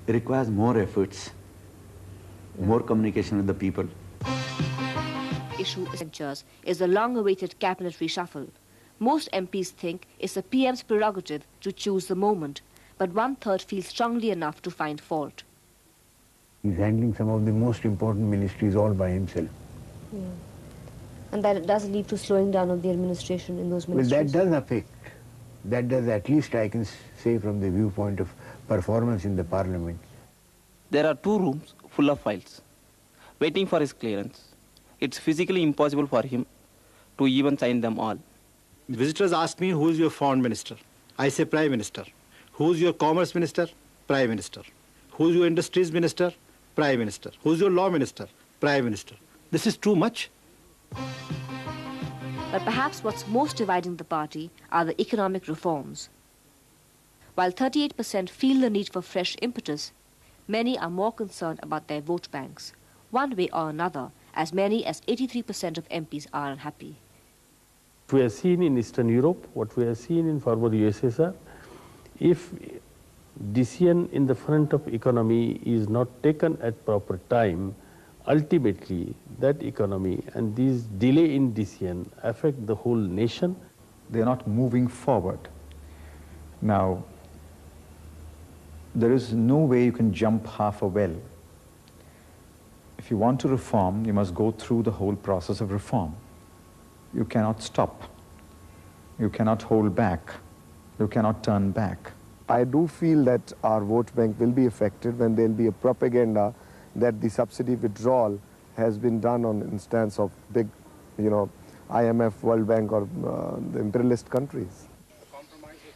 It requires more efforts, more communication with the people. Issue is the long-awaited cabinet reshuffle. Most MPs think it's the PM's prerogative to choose the moment, but 1/3 feel strongly enough to find fault. He's handling some of the most important ministries all by himself. Yeah. And that does lead to slowing down of the administration in those ministries? Well, that does affect. That does, at least I can say, from the viewpoint of performance in the parliament. There are 2 rooms full of files, waiting for his clearance. It's physically impossible for him to even sign them all. Visitors ask me, who's your foreign minister? I say Prime Minister. Who's your commerce minister? Prime Minister. Who's your industries minister? Prime Minister. Who's your law minister? Prime Minister. This is too much. But perhaps what's most dividing the party are the economic reforms. While 38% feel the need for fresh impetus, many are more concerned about their vote banks. One way or another, as many as 83% of MPs are unhappy. What we have seen in Eastern Europe, what we have seen in former USSR, if decision in the front of economy is not taken at proper time, ultimately that economy and these delay in decision affect the whole nation. They're not moving forward. Now, there is no way you can jump half a well. If you want to reform, you must go through the whole process of reform. You cannot stop. You cannot hold back. You cannot turn back. I do feel that our vote bank will be affected when there will be a propaganda that the subsidy withdrawal has been done on instance of big, IMF, World Bank or the imperialist countries.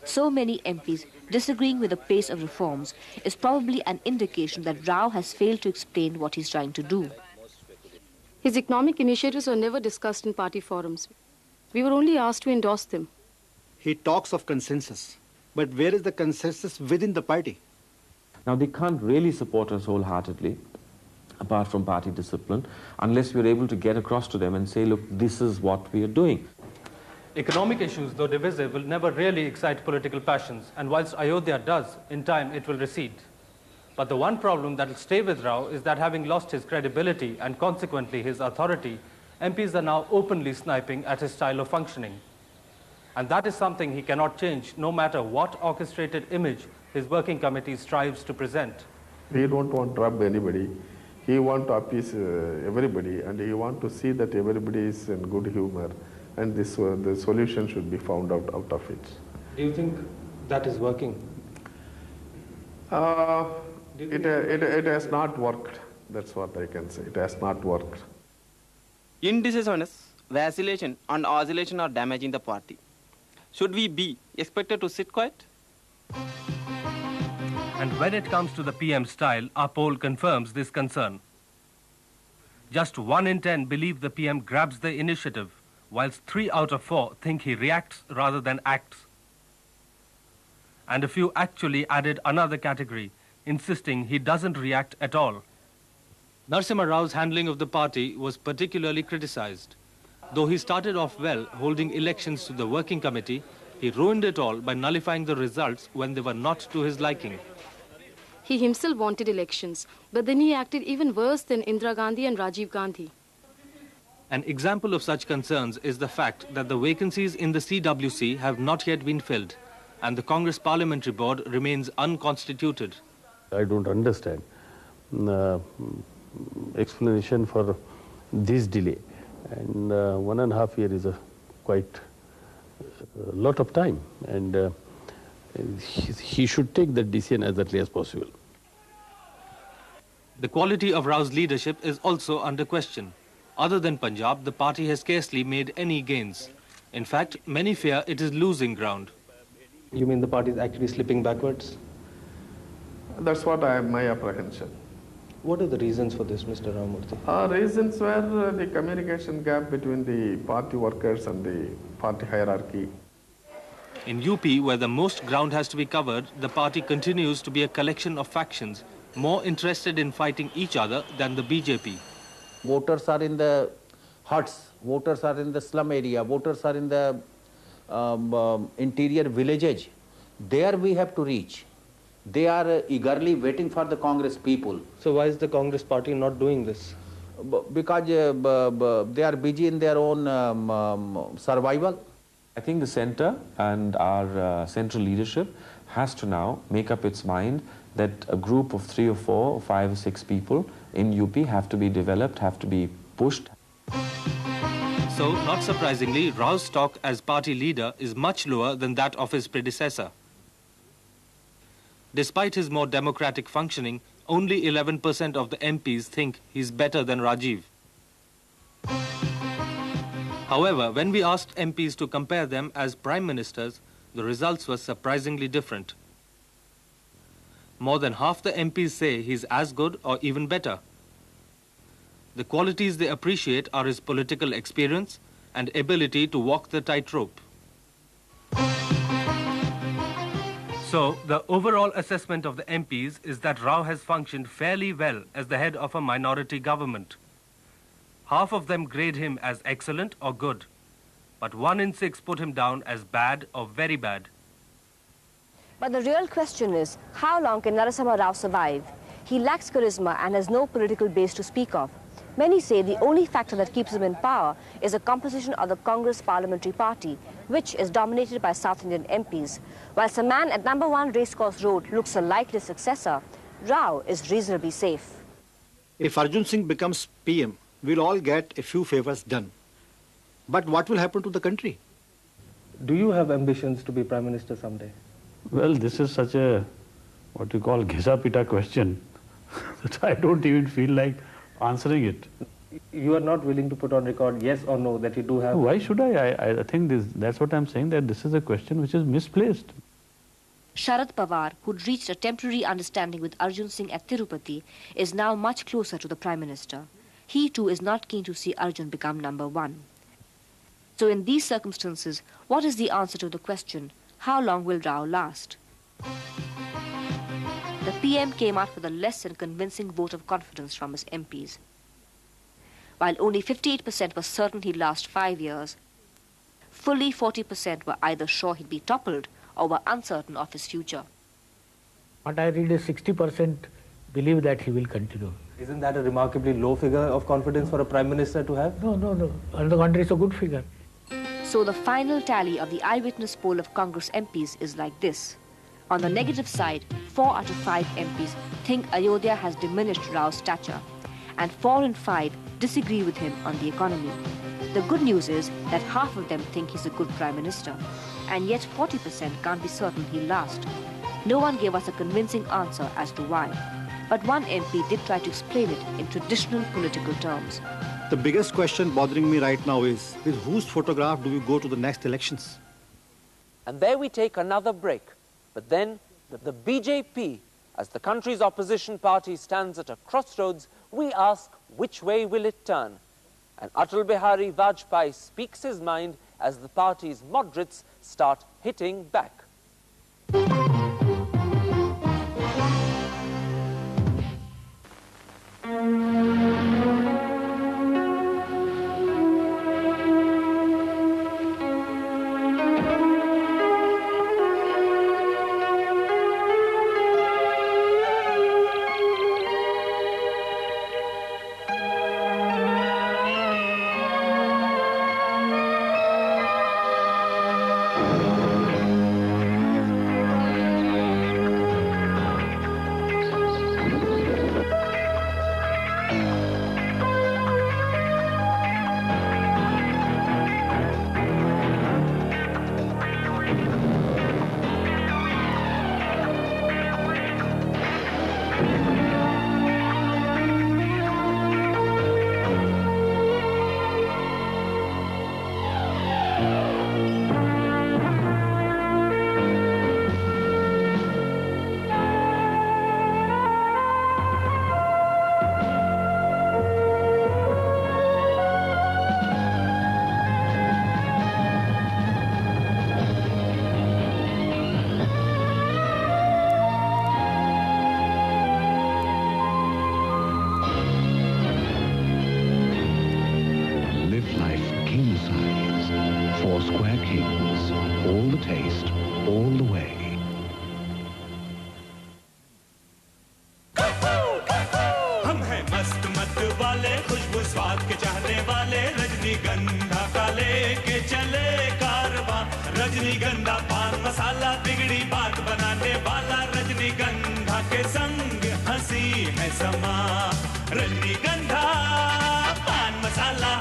So many MPs disagreeing with the pace of reforms is probably an indication that Rao has failed to explain what he's trying to do. His economic initiatives were never discussed in party forums. We were only asked to endorse them. He talks of consensus, but where is the consensus within the party? Now, they can't really support us wholeheartedly, apart from party discipline, unless we're able to get across to them and say, look, this is what we are doing. Economic issues, though divisive, will never really excite political passions, and whilst Ayodhya does, in time it will recede. But the one problem that will stay with Rao is that having lost his credibility and consequently his authority, MPs are now openly sniping at his style of functioning. And that is something he cannot change, no matter what orchestrated image his working committee strives to present. He don't want to rub anybody. He want to appease everybody, and he want to see that everybody is in good humor, and the solution should be found out of it. Do you think that is working? It has not worked. That's what I can say. It has not worked. Indecisiveness, vacillation and oscillation are damaging the party. Should we be expected to sit quiet? And when it comes to the PM style, our poll confirms this concern. Just 1 in 10 believe the PM grabs the initiative, whilst 3 out of 4 think he reacts rather than acts. And a few actually added another category, insisting he doesn't react at all. Narasimha Rao's handling of the party was particularly criticized. Though he started off well, holding elections to the working committee, he ruined it all by nullifying the results when they were not to his liking. He himself wanted elections, but then he acted even worse than Indira Gandhi and Rajiv Gandhi. An example of such concerns is the fact that the vacancies in the CWC have not yet been filled, and the Congress Parliamentary Board remains unconstituted. I don't understand explanation for this delay. And 1.5 years is a quite a lot of time, and he should take that decision as early as possible. The quality of Rao's leadership is also under question. Other than Punjab, the party has scarcely made any gains. In fact, many fear it is losing ground. You mean the party is actually slipping backwards? That's what my apprehension. What are the reasons for this, Mr. Ramamurthy? Reasons were the communication gap between the party workers and the party hierarchy. In UP, where the most ground has to be covered, the party continues to be a collection of factions, more interested in fighting each other than the BJP. Voters are in the huts, voters are in the slum area, voters are in the interior villages. There we have to reach. They are eagerly waiting for the Congress people. So why is the Congress party not doing this? Because they are busy in their own survival. I think the centre and our central leadership has to now make up its mind that a group of 3 or 4 or 5 or 6 people in UP have to be developed, have to be pushed. So, not surprisingly, Rao's stock as party leader is much lower than that of his predecessor. Despite his more democratic functioning, only 11% of the MPs think he's better than Rajiv. However, when we asked MPs to compare them as prime ministers, the results were surprisingly different. More than half the MPs say he's as good or even better. The qualities they appreciate are his political experience and ability to walk the tightrope. So, the overall assessment of the MPs is that Rao has functioned fairly well as the head of a minority government. Half of them grade him as excellent or good, but 1 in 6 put him down as bad or very bad. But the real question is, how long can Narasimha Rao survive? He lacks charisma and has no political base to speak of. Many say the only factor that keeps him in power is the composition of the Congress Parliamentary Party, which is dominated by South Indian MPs. Whilst a man at number 1 Racecourse Road looks a likely successor, Rao is reasonably safe. If Arjun Singh becomes PM, we'll all get a few favors done. But what will happen to the country? Do you have ambitions to be Prime Minister someday? Well, this is such a, what you call, ghisa-pita question that I don't even feel like answering it. You are not willing to put on record yes or no that you do have... Why should I? I think that's what I'm saying, that this is a question which is misplaced. Sharad Pawar, who'd reached a temporary understanding with Arjun Singh at Tirupati, is now much closer to the Prime Minister. He too is not keen to see Arjun become number 1. So in these circumstances, what is the answer to the question, how long will Rao last? The PM came out with a less than convincing vote of confidence from his MPs. While only 58% were certain he'd last 5 years, fully 40% were either sure he'd be toppled or were uncertain of his future. What I read is 60% believe that he will continue. Isn't that a remarkably low figure of confidence for a Prime Minister to have? No. On the contrary, it's a good figure. So the final tally of the eyewitness poll of Congress MPs is like this. On the negative side, 4 out of 5 MPs think Ayodhya has diminished Rao's stature, and 4 in 5 disagree with him on the economy. The good news is that half of them think he's a good Prime Minister, and yet 40% can't be certain he'll last. No one gave us a convincing answer as to why, but one MP did try to explain it in traditional political terms. The biggest question bothering me right now is, with whose photograph do we go to the next elections? And there we take another break. But then, the BJP, as the country's opposition party stands at a crossroads, we ask, which way will it turn? And Atal Bihari Vajpayee speaks his mind as the party's moderates start hitting back. रजनीगंधा पान मसाला बिगड़ी बात बनाने वाला रजनीगंधा के संग हंसी है समा रजनीगंधा पान मसाला.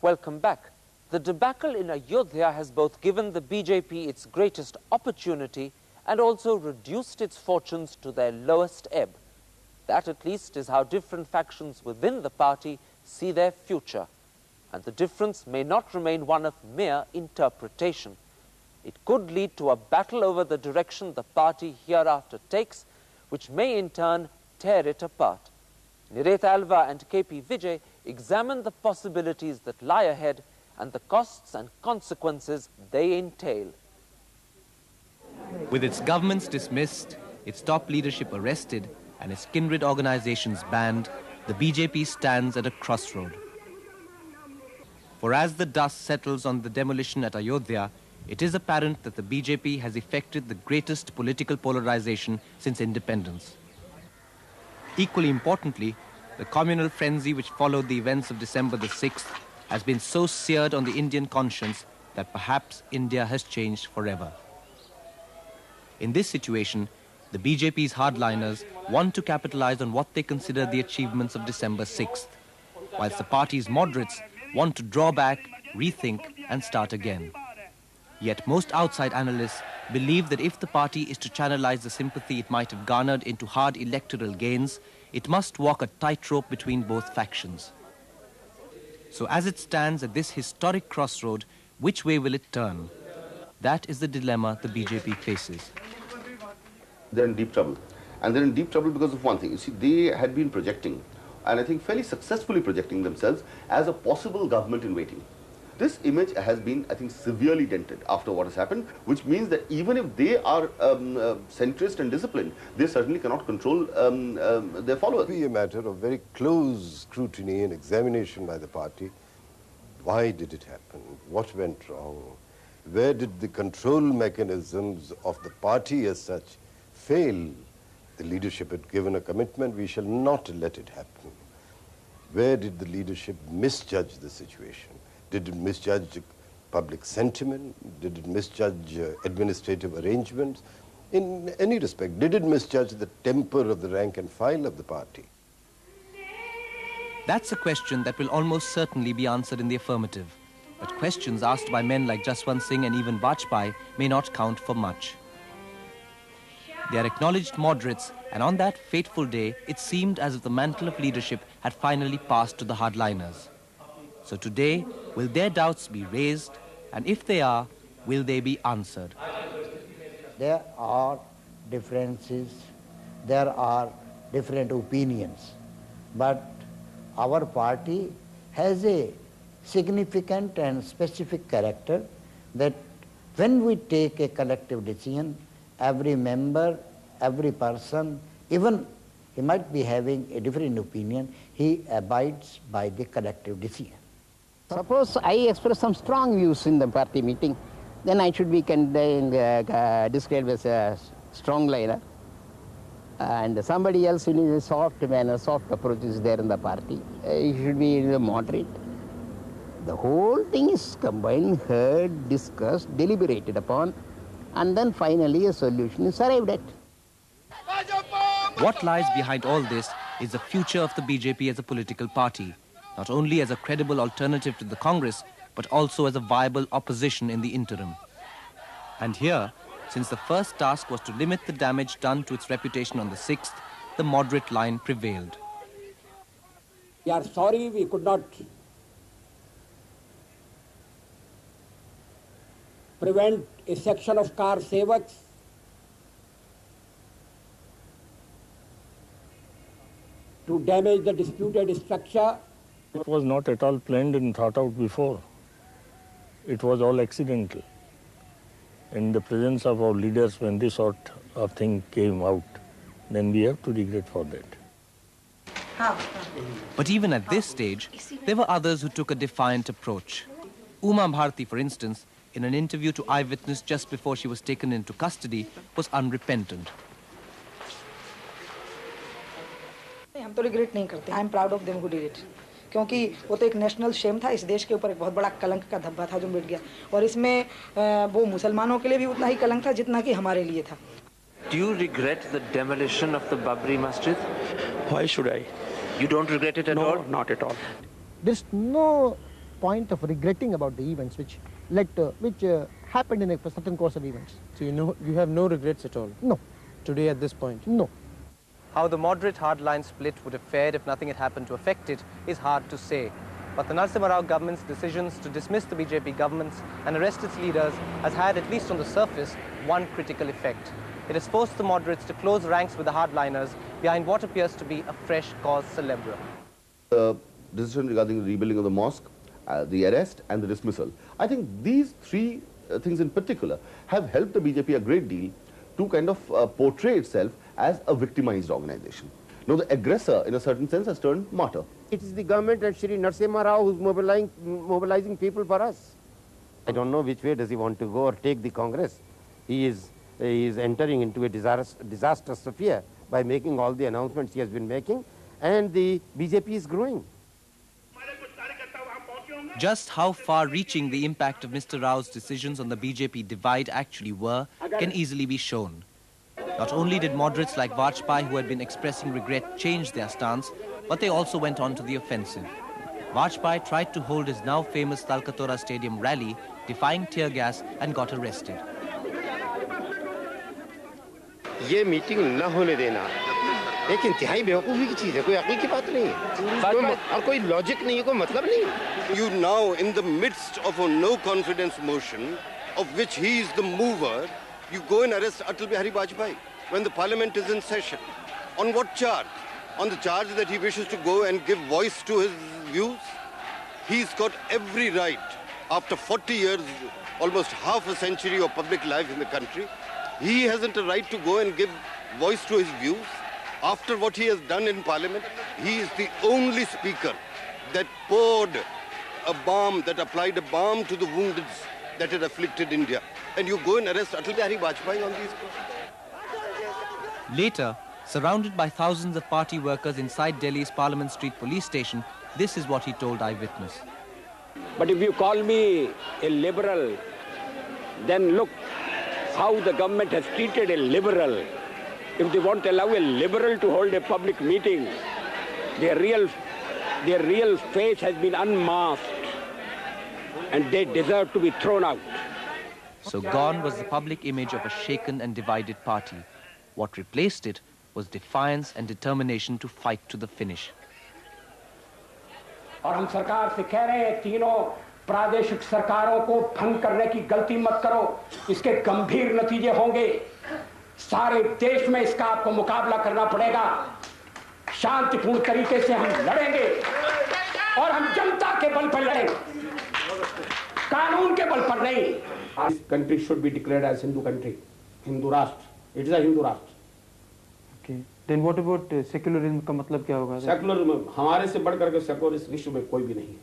Welcome back. The debacle in Ayodhya has both given the BJP its greatest opportunity and also reduced its fortunes to their lowest ebb. That, at least, is how different factions within the party see their future. And the difference may not remain one of mere interpretation. It could lead to a battle over the direction the party hereafter takes, which may in turn tear it apart. Nireta Alva and KP Vijay examine the possibilities that lie ahead and the costs and consequences they entail. With its governments dismissed, its top leadership arrested, and its kindred organizations banned, the BJP stands at a crossroad. For as the dust settles on the demolition at Ayodhya, it is apparent that the BJP has effected the greatest political polarization since independence. Equally importantly, the communal frenzy which followed the events of December the 6th has been so seared on the Indian conscience that perhaps India has changed forever. In this situation, the BJP's hardliners want to capitalize on what they consider the achievements of December 6th, whilst the party's moderates want to draw back, rethink and start again. Yet most outside analysts believe that if the party is to channelize the sympathy it might have garnered into hard electoral gains, it must walk a tightrope between both factions. So as it stands at this historic crossroad, which way will it turn? That is the dilemma the BJP faces. They're in deep trouble. And they're in deep trouble because of one thing. You see, they had been projecting, and I think fairly successfully projecting themselves as a possible government in waiting. This image has been, I think, severely dented after what has happened, which means that even if they are centrist and disciplined, they certainly cannot control their followers. It will be a matter of very close scrutiny and examination by the party. Why did it happen? What went wrong? Where did the control mechanisms of the party as such fail? The leadership had given a commitment, we shall not let it happen. Where did the leadership misjudge the situation? Did it misjudge public sentiment? Did it misjudge administrative arrangements? In any respect, did it misjudge the temper of the rank and file of the party? That's a question that will almost certainly be answered in the affirmative. But questions asked by men like Jaswant Singh and even Vajpayee may not count for much. They are acknowledged moderates, and on that fateful day, it seemed as if the mantle of leadership had finally passed to the hardliners. So today, will their doubts be raised? And if they are, will they be answered? There are differences, there are different opinions, but our party has a significant and specific character that when we take a collective decision, every member, every person, even he might be having a different opinion, he abides by the collective decision. Suppose I express some strong views in the party meeting, then I should be described as a strong liner. And somebody else in a soft manner, soft approach is there in the party. He should be moderate. The whole thing is combined, heard, discussed, deliberated upon, and then finally a solution is arrived at. What lies behind all this is the future of the BJP as a political party, not only as a credible alternative to the Congress, but also as a viable opposition in the interim. And here, since the first task was to limit the damage done to its reputation on the 6th, the moderate line prevailed. We are sorry we could not prevent a section of car sevaks to damage the disputed structure. It was not at all planned and thought out before. It was all accidental. In the presence of our leaders, when this sort of thing came out, then we have to regret for that. But even at this stage, there were others who took a defiant approach. Uma Bharti, for instance, in an interview to Eyewitness just before she was taken into custody, was unrepentant. हम तो regret नहीं करते. I am proud of them who did it, क्योंकि वो तो एक national Shem था. इस देश के ऊपर एक बहुत बड़ा कलंक का धब्बा था जो मिट गया, और इसमें वो मुसलमानों के लिए भी उतना ही कलंक था जितना कि हमारे लिए था. Do you regret the demolition of the Babri Masjid? Why should I? You don't regret it at all? No, not at all. There's no point of regretting about the events which happened in a certain course of events. So you have no regrets at all? No. Today at this point? No. How the moderate hardline split would have fared if nothing had happened to affect it is hard to say. But the Narasimha Rao government's decisions to dismiss the BJP governments and arrest its leaders has had, at least on the surface, one critical effect. It has forced the moderates to close ranks with the hardliners behind what appears to be a fresh cause célèbre. The decision regarding the rebuilding of the mosque, the arrest and the dismissal. I think these three things in particular have helped the BJP a great deal to kind of portray itself as a victimized organization. Now the aggressor, in a certain sense, has turned martyr. It is the government and Shri Narasimha Rao who is mobilizing people for us. I don't know which way does he want to go or take the Congress. He is entering into a disastrous sphere by making all the announcements he has been making, and the BJP is growing. Just how far-reaching the impact of Mr. Rao's decisions on the BJP divide actually were can easily be shown. Not only did moderates like Vajpayee, who had been expressing regret, change their stance, but they also went on to the offensive. Vajpayee tried to hold his now famous Talkatora Stadium rally, defying tear gas, and got arrested. ये meeting न होने देना एक इंतहाई बेवकूफ़ी की चीज़ है, कोई अकल की बात नहीं है और कोई लॉजिक नहीं है, कोई मतलब नहीं. You now, in the midst of a no confidence motion, of which he is the mover, you go and arrest Atal Bihari Vajpayee when the parliament is in session. On what charge? On the charge that he wishes to go and give voice to his views? He's got every right, after 40 years, almost half a century of public life in the country, he hasn't a right to go and give voice to his views. After what he has done in parliament, he is the only speaker that poured a balm, that applied a balm to the wounds that had afflicted India. And you go and arrest Atal Bihari Vajpayee on these grounds. Later, surrounded by thousands of party workers inside Delhi's Parliament Street police station, this is what he told Eyewitness. But if you call me a liberal, then look how the government has treated a liberal. If they won't allow a liberal to hold a public meeting, their real face has been unmasked, and they deserve to be thrown out. So gone was the public image of a shaken and divided party. What replaced it was defiance and determination to fight to the finish. और हम सरकार से कह रहे हैं, तीनों प्रादेशिक सरकारों को भंग करने की गलती मत करो, इसके गंभीर नतीजे होंगे. सारे देश में इसका आपको मुकाबला करना पड़ेगा. शांतिपूर्ण तरीके से हम लड़ेंगे और हम जनता के बल पर लड़ेंगे, कानून के बल पर नहीं. This country should be declared as Hindu country, Hindu Rashtra. It is a Hindu Rashtra. Okay. Then what about secularism? का मतलब क्या होगा? Secularism हमारे से बढ़कर के secularist विश्व में कोई भी नहीं है.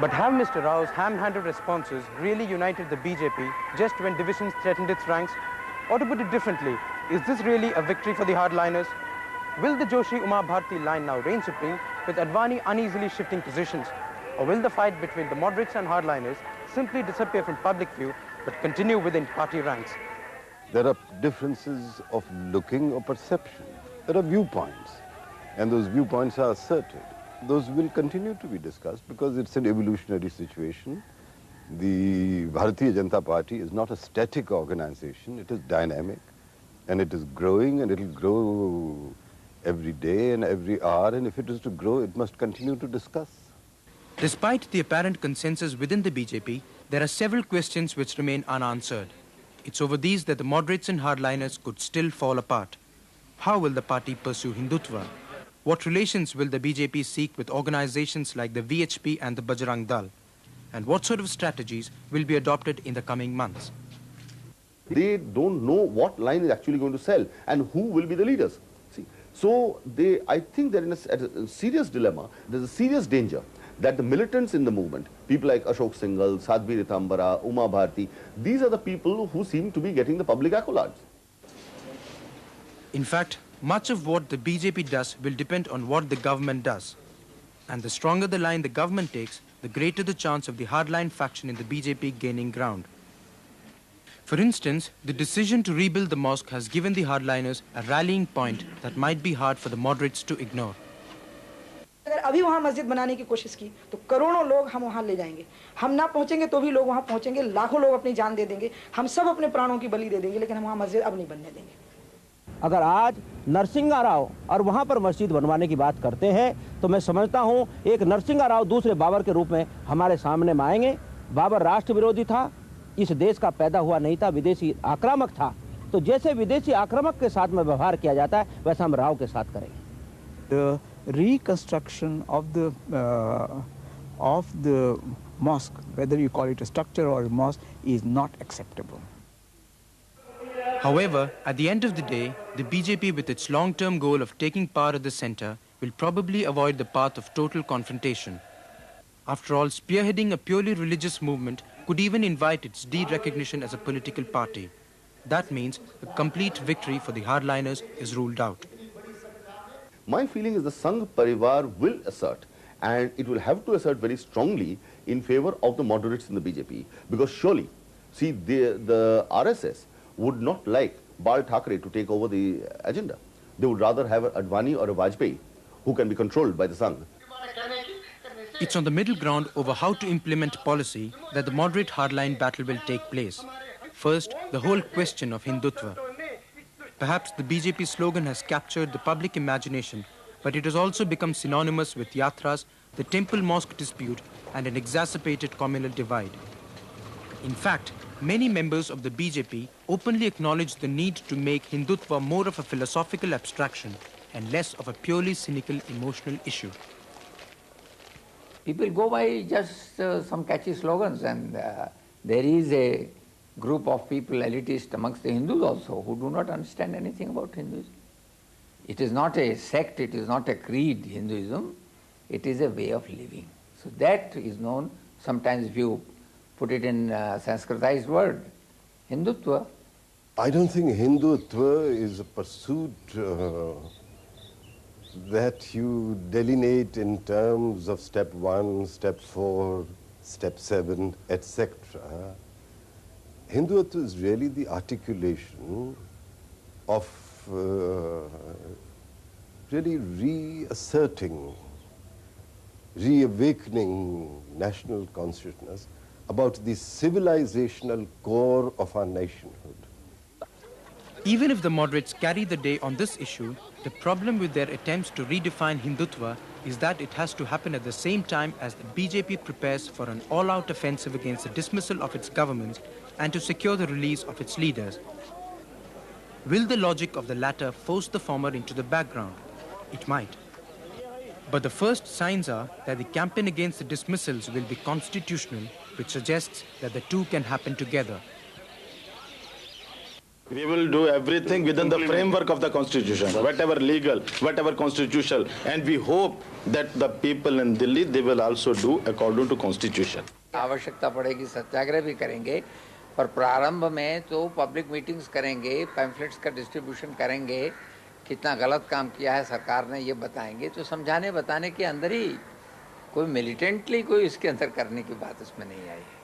But have Mr. Rao's ham-handed responses really united the BJP just when divisions threatened its ranks? Or to put it differently, is this really a victory for the hardliners? Will the Joshi-Uma Bharti line now reign supreme with Advani uneasily shifting positions? Or will the fight between the moderates and hardliners simply disappear from public view but continue within party ranks? There are differences of looking or perception. There are viewpoints, and those viewpoints are asserted. Those will continue to be discussed because it's an evolutionary situation. The Bharatiya Janata Party is not a static organization. It is dynamic, and it is growing, and it will grow every day and every hour, and if it is to grow, it must continue to discuss. Despite the apparent consensus within the BJP, there are several questions which remain unanswered. It's over these that the moderates and hardliners could still fall apart. How will the party pursue Hindutva? What relations will the BJP seek with organizations like the VHP and the Bajrang Dal? And what sort of strategies will be adopted in the coming months? They don't know what line is actually going to sell and who will be the leaders. See, so I think they're in a serious dilemma. There's a serious danger that the militants in the movement, people like Ashok Singhal, Sadhvi Ritambara, Uma Bharti, these are the people who seem to be getting the public accolades. In fact, much of what the BJP does will depend on what the government does. And the stronger the line the government takes, the greater the chance of the hardline faction in the BJP gaining ground. For instance, the decision to rebuild the mosque has given the hardliners a rallying point that might be hard for the moderates to ignore. अगर अभी वहाँ मस्जिद बनाने की कोशिश की तो करोड़ों लोग हम वहाँ ले जाएंगे. हम ना पहुँचेंगे तो भी लोग वहाँ पहुँचेंगे, लाखों लोग अपनी जान दे देंगे, हम सब अपने प्राणों की बलि दे देंगे, लेकिन हम वहाँ मस्जिद अब नहीं बनने देंगे. अगर आज नरसिंहा राव और वहाँ पर मस्जिद बनवाने की बात करते हैं तो मैं समझता हूँ एक नरसिंहा राव दूसरे बाबर के रूप में हमारे सामने में आएंगे. बाबर राष्ट्र विरोधी था, इस देश का पैदा हुआ नहीं था, विदेशी आक्रामक था. तो जैसे विदेशी आक्रामक के साथ में व्यवहार किया जाता है वैसा हम राव के साथ करेंगे. The reconstruction of the mosque, whether you call it a structure or a mosque, is not acceptable. However, at the end of the day, the BJP with its long-term goal of taking power at the center will probably avoid the path of total confrontation. After all, spearheading a purely religious movement could even invite its de-recognition as a political party. That means a complete victory for the hardliners is ruled out. My feeling is the Sangh Parivar will assert, and it will have to assert very strongly in favor of the moderates in the BJP, because surely, see, the RSS would not like Bal Thackeray to take over the agenda. They would rather have a Advani or a Vajpayee who can be controlled by the Sangh. It's on the middle ground over how to implement policy that the moderate hardline battle will take place. First, the whole question of Hindutva. Perhaps the BJP slogan has captured the public imagination, but it has also become synonymous with yatras, the temple-mosque dispute, and an exacerbated communal divide. In fact, many members of the BJP openly acknowledge the need to make Hindutva more of a philosophical abstraction and less of a purely cynical emotional issue. People go by just some catchy slogans, and there is a group of people, elitist amongst the Hindus also, who do not understand anything about Hinduism. It is not a sect, it is not a creed, Hinduism, it is a way of living. So that is known, sometimes if you put it in Sanskritized word, Hindutva. I don't think Hindutva is a pursuit that you delineate in terms of step 1, step 4, step 7, etc. Hindutva is really the articulation of really reasserting, reawakening national consciousness about the civilizational core of our nationhood. Even if the moderates carry the day on this issue, the problem with their attempts to redefine Hindutva is that it has to happen at the same time as the BJP prepares for an all-out offensive against the dismissal of its government and to secure the release of its leaders. Will the logic of the latter force the former into the background? It might. But the first signs are that the campaign against the dismissals will be constitutional, which suggests that the two can happen together. We will do everything within the framework of the constitution, whatever legal, whatever constitutional, and we hope that the people in Delhi, they will also do according to constitution. आवश्यकता पड़ेगी सत्याग्रह भी करेंगे, पर प्रारंभ में तो public meetings करेंगे, pamphlets का डिस्ट्रीब्यूशन करेंगे, कितना गलत काम किया है सरकार ने ये बताएंगे, तो समझाने बताने के अंदर ही कोई मिलिटेंटली कोई इसके अंदर करने की बात इसमें नहीं आई है.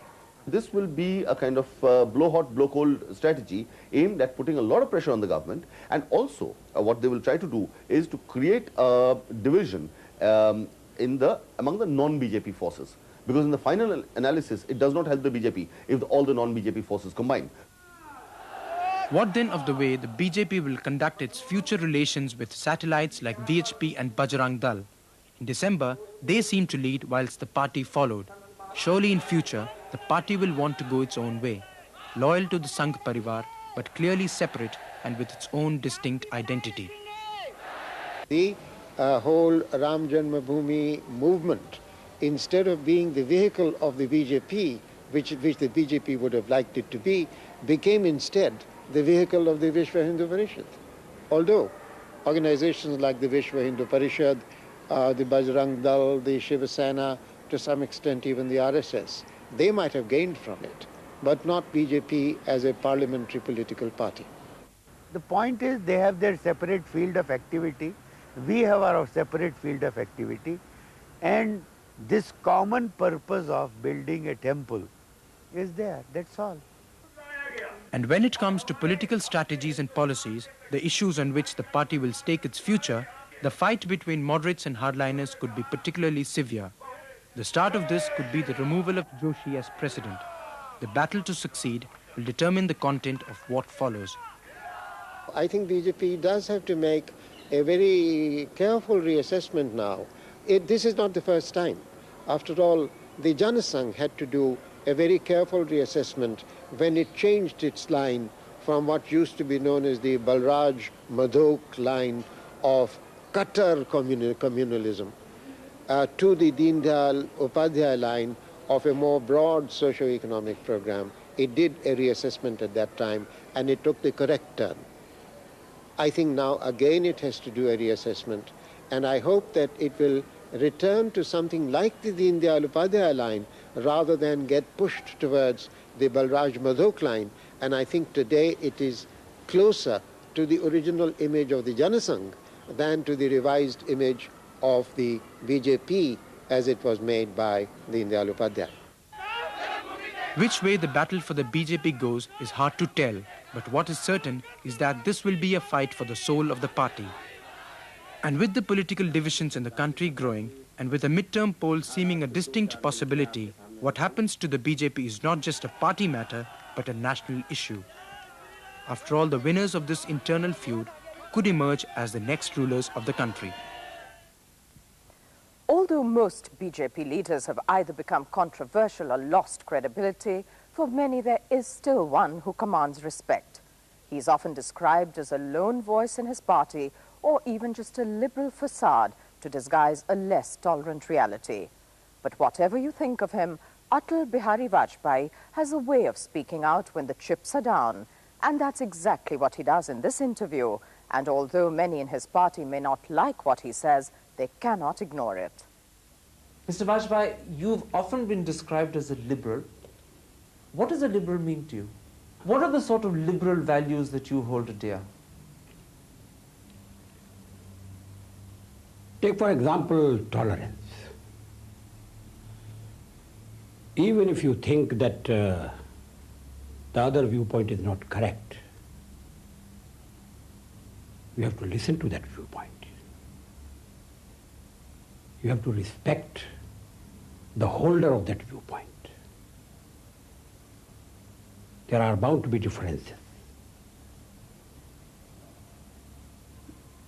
This will be a kind of blow hot, blow cold strategy aimed at putting a lot of pressure on the government, and also what they will try to do is to create a division among the non-BJP forces, because in the final analysis it does not help the BJP if all the non-BJP forces combine. What then of the way the BJP will conduct its future relations with satellites like VHP and Bajrang Dal? In December, they seemed to lead whilst the party followed. Surely in future, the party will want to go its own way, loyal to the Sangh Parivar, but clearly separate and with its own distinct identity. The whole Ram Janmabhoomi movement, instead of being the vehicle of the BJP, which the BJP would have liked it to be, became instead the vehicle of the Vishwa Hindu Parishad. Although organizations like the Vishwa Hindu Parishad, the Bajrang Dal, the Shiva Sena, to some extent even the RSS, they might have gained from it, but not BJP as a parliamentary political party. The point is they have their separate field of activity, we have our separate field of activity, and this common purpose of building a temple is there, that's all. And when it comes to political strategies and policies, the issues on which the party will stake its future, the fight between moderates and hardliners could be particularly severe. The start of this could be the removal of Joshi as president. The battle to succeed will determine the content of what follows. I think BJP does have to make a very careful reassessment now. This is not the first time. After all, the Janasangh had to do a very careful reassessment when it changed its line from what used to be known as the Balraj Madhok line of Qatar communalism to the Deen Dayal Upadhyay line of a more broad socio-economic program. It did a reassessment at that time, and it took the correct turn. I think now again it has to do a reassessment, and I hope that it will return to something like the Deen Dayal Upadhyay line, rather than get pushed towards the Balraj Madhok line. And I think today it is closer to the original image of the Janasangh than to the revised image of the BJP as it was made by Deen Dayal Upadhyay. Which way the battle for the BJP goes is hard to tell, but what is certain is that this will be a fight for the soul of the party. And with the political divisions in the country growing, and with a midterm poll seeming a distinct possibility, what happens to the BJP is not just a party matter, but a national issue. After all, the winners of this internal feud could emerge as the next rulers of the country. Although most BJP leaders have either become controversial or lost credibility, for many there is still one who commands respect. He is often described as a lone voice in his party or even just a liberal facade to disguise a less tolerant reality. But whatever you think of him, Atal Bihari Vajpayee has a way of speaking out when the chips are down. And that's exactly what he does in this interview. And although many in his party may not like what he says, they cannot ignore it. Mr. Vajpayee, you've often been described as a liberal. What does a liberal mean to you? What are the sort of liberal values that you hold dear? Take, for example, tolerance. Even if you think that the other viewpoint is not correct, you have to listen to that viewpoint. You have to respect the holder of that viewpoint. There are bound to be differences.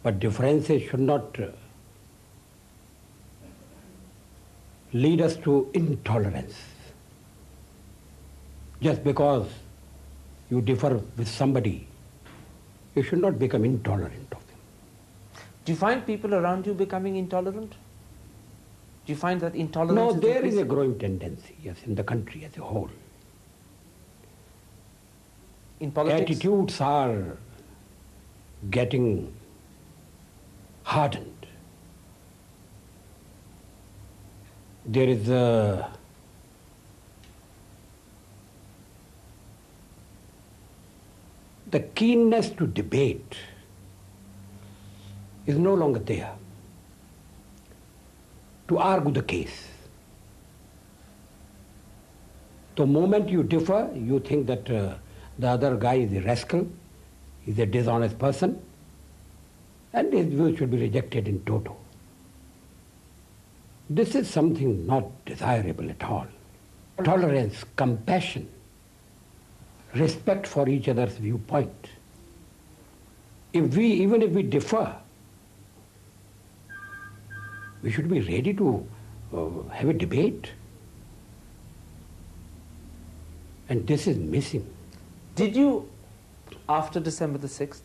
But differences should not lead us to intolerance. Just because you differ with somebody, you should not become intolerant of them. Do you find people around you becoming intolerant? Do you find that intolerance No, is there increasing? is a growing tendency, yes, in the country as a whole. In politics? Attitudes are getting hardened. There is the keenness to debate is no longer there. To argue the case. The moment you differ, you think that the other guy is a rascal, is a dishonest person, and his view should be rejected in toto. This is something not desirable at all. Tolerance, compassion, respect for each other's viewpoint. Even if we differ, we should be ready to have a debate. And this is missing. Did you, after December the 6th,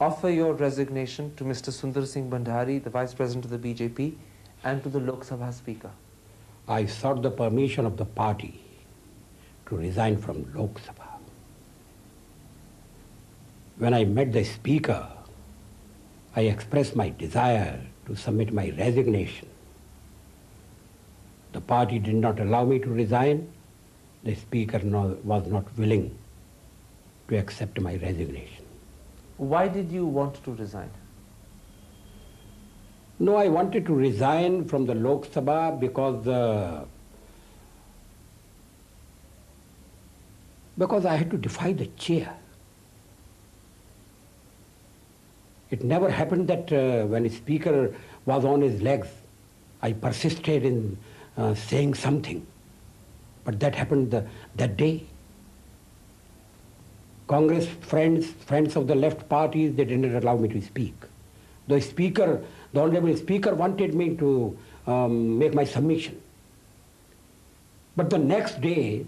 offer your resignation to Mr. Sundar Singh Bhandari, the Vice President of the BJP, and to the Lok Sabha Speaker? I sought the permission of the party to resign from Lok Sabha. When I met the Speaker, I expressed my desire to submit my resignation. The party did not allow me to resign. The Speaker was not willing to accept my resignation. Why did you want to resign? No, I wanted to resign from the Lok Sabha because I had to defy the chair. It never happened that when a speaker was on his legs, I persisted in saying something. But that happened that day. Congress friends of the left parties, they didn't allow me to speak. The Honorable Speaker wanted me to make my submission. But the next day,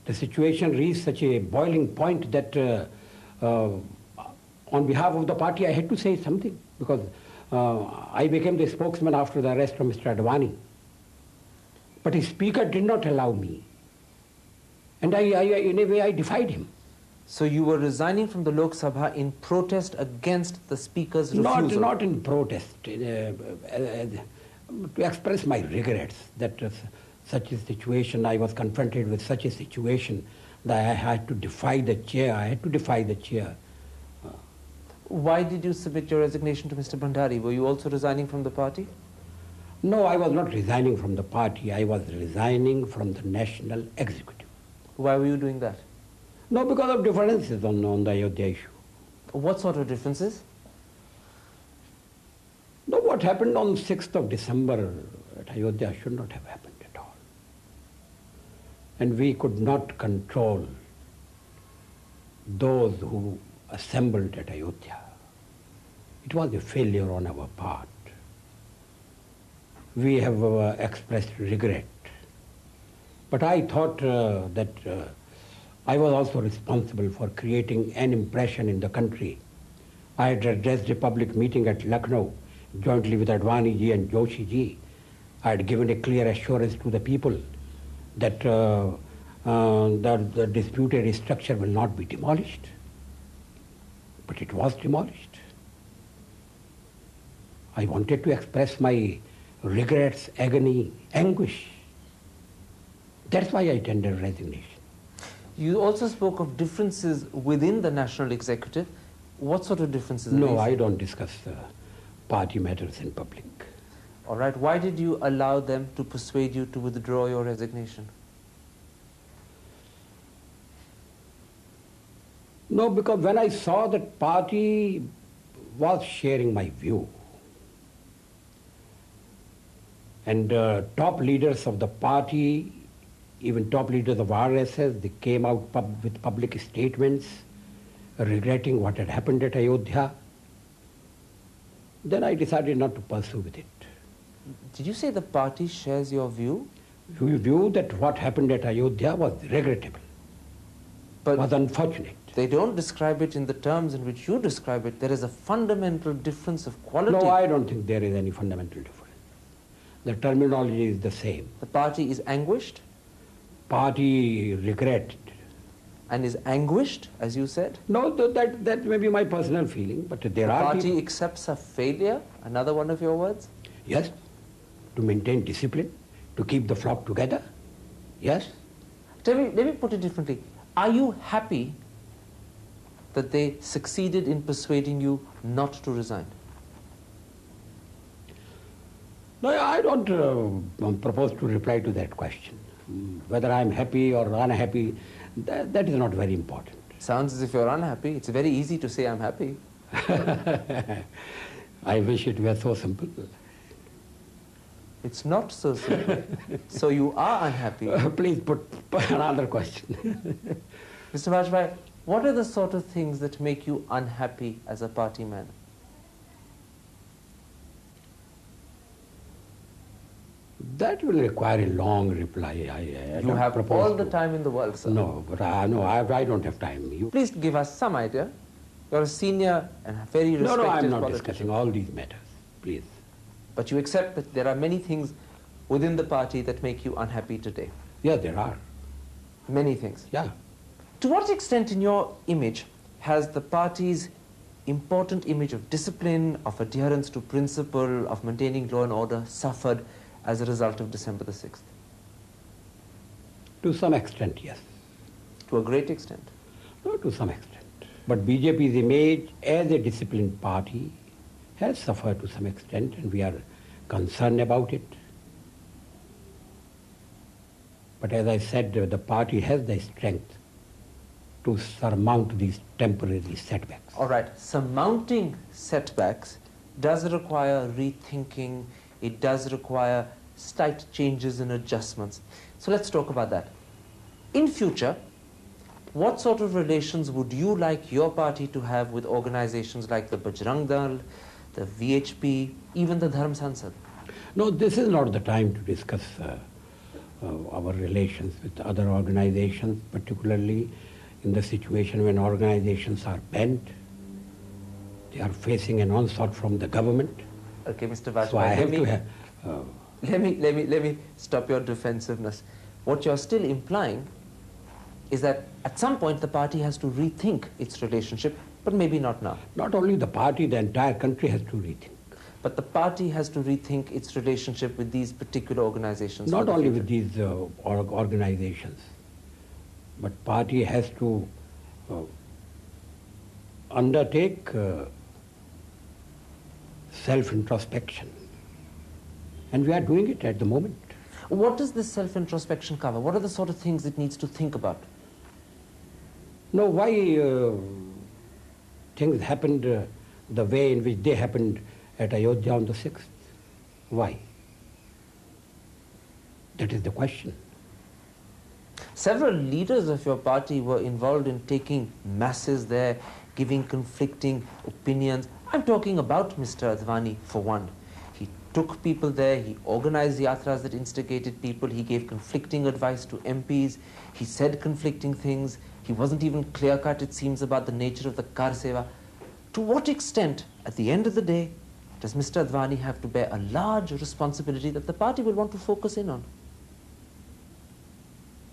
the situation reached such a boiling point that on behalf of the party, I had to say something because I became the spokesman after the arrest of Mr. Advani. But the Speaker did not allow me. And in a way, I defied him. So you were resigning from the Lok Sabha in protest against the Speaker's refusal? Not in protest, to express my regrets that such a situation, I was confronted with such a situation that I had to defy the chair. I had to defy the chair. Why did you submit your resignation to Mr. Bhandari? Were you also resigning from the party? No, I was not resigning from the party. I was resigning from the national executive. Why were you doing that? No, because of differences on the Ayodhya issue. What sort of differences? No, what happened on 6th of December at Ayodhya should not have happened at all. And we could not control those who assembled at Ayodhya. It was a failure on our part. We have expressed regret. But I thought that I was also responsible for creating an impression in the country. I had addressed a public meeting at Lucknow jointly with Advani ji and Joshi ji. I had given a clear assurance to the people that the disputed structure will not be demolished. But it was demolished. I wanted to express my regrets, agony, anguish. That's why I tendered resignation. You also spoke of differences within the national executive. What sort of differences? No, I don't discuss party matters in public. All right. Why did you allow them to persuade you to withdraw your resignation? No, because when I saw that party was sharing my view, and top leaders of the party, even top leaders of RSS, they came out with public statements regretting what had happened at Ayodhya. Then I decided not to pursue with it. Did you say the party shares your view? We view that what happened at Ayodhya was regrettable, but was unfortunate. They don't describe it in the terms in which you describe it. There is a fundamental difference of quality. No, I don't think there is any fundamental difference. The terminology is the same. The party is anguished? Party regretted. And is anguished, as you said? No, that may be my personal feeling, but there the are party people. accepts a failure, another one of your words? Yes, to maintain discipline, to keep the flock together, yes. Let me put it differently. Are you happy that they succeeded in persuading you not to resign? No, I don't propose to reply to that question. Whether I'm happy or unhappy, that is not very important. Sounds as if you're unhappy. It's very easy to say I'm happy. I wish it were so simple. It's not so simple. So you are unhappy. Please put another question. Mr. Vajpayee, what are the sort of things that make you unhappy as a party man? That will require a long reply. You have all the time in the world, sir. No, but I don't have time. Please give us some idea. You're a senior and very respected No, I'm not politician. discussing all these matters, please. But you accept that there are many things within the party that make you unhappy today? Yeah, there are. Many things? Yeah. To what extent in your image has the party's important image of discipline, of adherence to principle, of maintaining law and order suffered as a result of December the 6th? To some extent, yes. To a great extent? No, to some extent. But BJP's image as a disciplined party has suffered to some extent, and we are concerned about it. But as I said, the party has the strength to surmount these temporary setbacks. All right, surmounting setbacks does require rethinking. It does require slight changes and adjustments. So let's talk about that. In future, what sort of relations would you like your party to have with organizations like the Bajrang Dal, the VHP, even the Dharm Sansad? No, this is not the time to discuss our relations with other organizations, particularly in the situation when organizations are bent. They are facing an onslaught from the government. Okay, Mr. Vajpayee, So I have to have, let me stop your defensiveness. What you're still implying is that at some point the party has to rethink its relationship, but maybe not now. Not only the party, the entire country has to rethink. but the party has to rethink its relationship with these particular organizations. Not only with these organizations, but party has to undertake self-introspection. And we are doing it at the moment. What does this self-introspection cover? What are the sort of things it needs to think about? No, why things happened the way in which they happened at Ayodhya on the 6th? Why? That is the question. Several leaders of your party were involved in taking masses there, giving conflicting opinions. I'm talking about Mr. Advani for one. He took people there, he organized yatras that instigated people, he gave conflicting advice to MPs, he said conflicting things, he wasn't even clear-cut, it seems, about the nature of the Kar Seva. To what extent, at the end of the day, does Mr. Advani have to bear a large responsibility that the party will want to focus in on?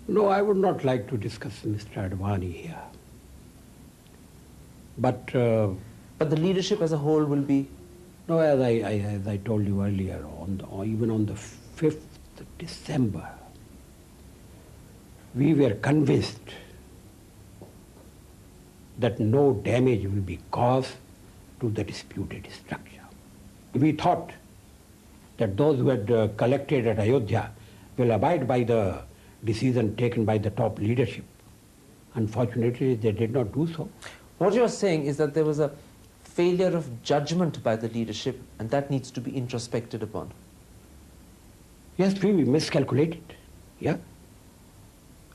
No, I would not like to discuss Mr. Advani here. But the leadership as a whole will be? No, as I told you earlier, even on the 5th December, we were convinced that no damage will be caused to the disputed structure. We thought that those who had collected at Ayodhya will abide by the decision taken by the top leadership. Unfortunately, they did not do so. What you're saying is that there was a failure of judgment by the leadership, and that needs to be introspected upon. Yes, we miscalculated, yeah.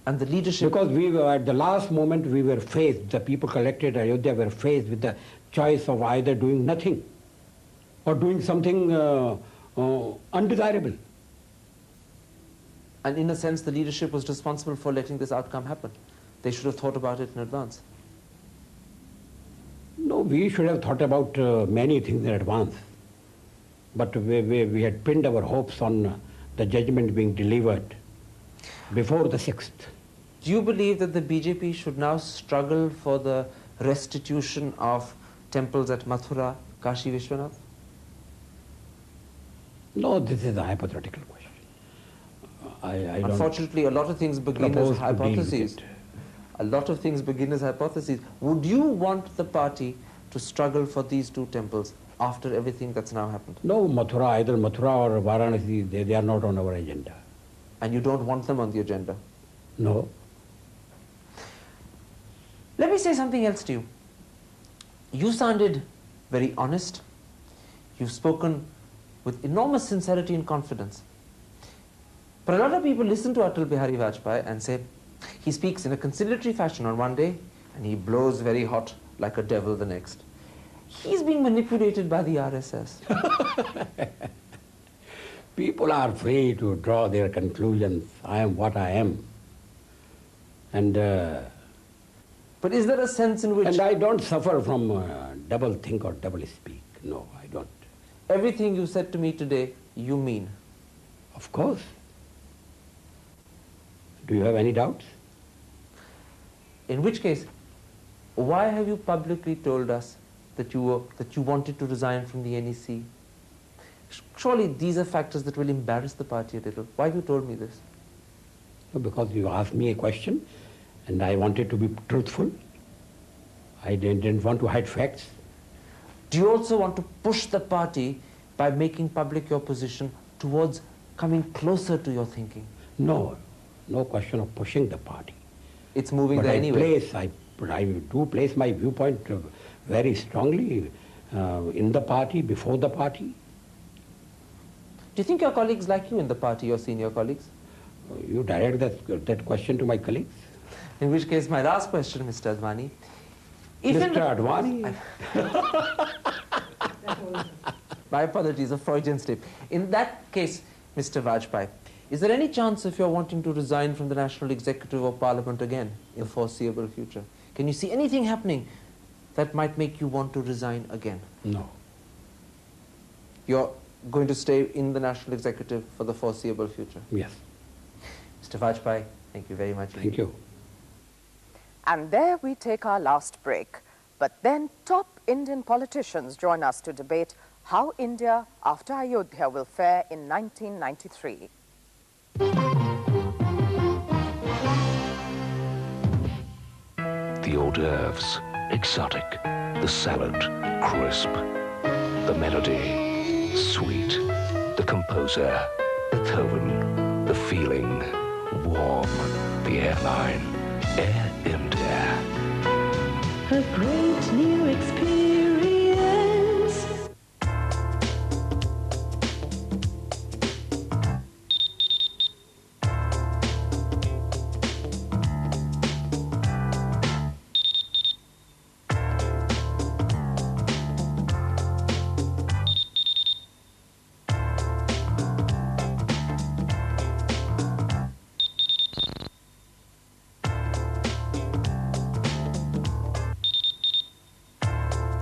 And the leadership... Because we were, at the last moment, we were faced, the people collected at Ayodhya were faced with the choice of either doing nothing or doing something undesirable. And in a sense, the leadership was responsible for letting this outcome happen. They should have thought about it in advance. No, we should have thought about many things in advance. But we had pinned our hopes on the judgment being delivered before the 6th. Do you believe that the BJP should now struggle for the restitution of temples at Mathura, Kashi Vishwanath? No, this is a hypothetical question. Unfortunately, a lot of things begin as hypotheses. A lot of things begin as hypotheses. Would you want the party to struggle for these two temples after everything that's now happened? No, Mathura, either Mathura or Varanasi, they are not on our agenda. And you don't want them on the agenda? No. Let me say something else to you. You sounded very honest. You've spoken with enormous sincerity and confidence. But a lot of people listen to Atal Bihari Vajpayee and say, he speaks in a conciliatory fashion on one day, and he blows very hot like a devil the next. He's being manipulated by the RSS. People are free to draw their conclusions. I am what I am. And but is there a sense in which... And I don't suffer from double think or double speak. No, I don't. Everything you said to me today, you mean? Of course. Do you have any doubts? In which case, why have you publicly told us that you wanted to resign from the NEC? Surely these are factors that will embarrass the party a little. Why have you told me this? Because you asked me a question and I wanted to be truthful. I didn't want to hide facts. Do you also want to push the party by making public your position towards coming closer to your thinking? No, no question of pushing the party. It's moving there anyway. I do place my viewpoint very strongly in the party, before the party. Do you think your colleagues like you in the party, your senior colleagues? You direct that question to my colleagues. In which case, my last question, Mr. Advani. Mr. Advani? My apologies, a Freudian slip. In that case, Mr. Vajpayee, is there any chance of your wanting to resign from the National Executive or Parliament again in the foreseeable future? Can you see anything happening that might make you want to resign again? No. You're going to stay in the National Executive for the foreseeable future? Yes. Mr. Vajpayee, thank you very much. Thank you. And there we take our last break. But then top Indian politicians join us to debate how India after Ayodhya will fare in 1993. The hors d'oeuvres, exotic. The salad, crisp. The melody, sweet. The composer, Beethoven. The feeling, warm. The airline, Air India. A great new experience.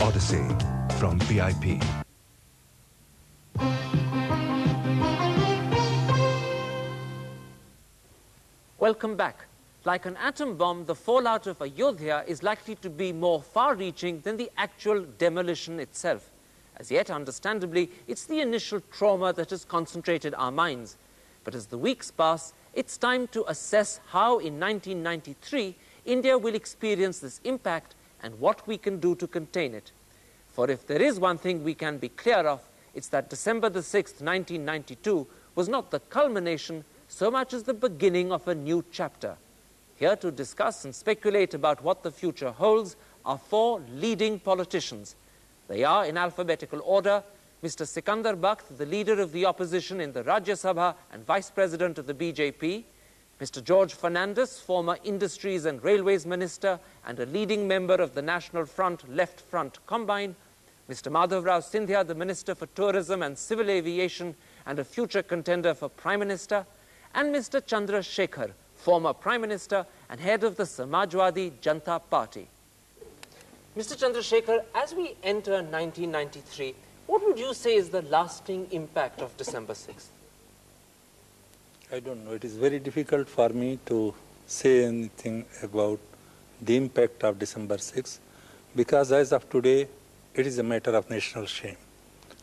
Odyssey from VIP. Welcome back. Like an atom bomb, the fallout of Ayodhya is likely to be more far-reaching than the actual demolition itself. As yet, understandably, it's the initial trauma that has concentrated our minds. But as the weeks pass, it's time to assess how in 1993 India will experience this impact and what we can do to contain it. For if there is one thing we can be clear of, it's that December the 6th, 1992 was not the culmination so much as the beginning of a new chapter. Here to discuss and speculate about what the future holds are four leading politicians. They are, in alphabetical order, Mr. Sikandar Bakht, the leader of the opposition in the Rajya Sabha and vice president of the BJP, Mr. George Fernandes, former Industries and Railways Minister and a leading member of the National Front Left Front Combine, Mr. Madhav Rao Sindhya, the Minister for Tourism and Civil Aviation and a future contender for Prime Minister, and Mr. Chandra Shekhar, former Prime Minister and head of the Samajwadi Janata Party. Mr. Chandrasekhar, as we enter 1993, what would you say is the lasting impact of December 6th? I don't know. It is very difficult for me to say anything about the impact of December 6th because as of today, it is a matter of national shame.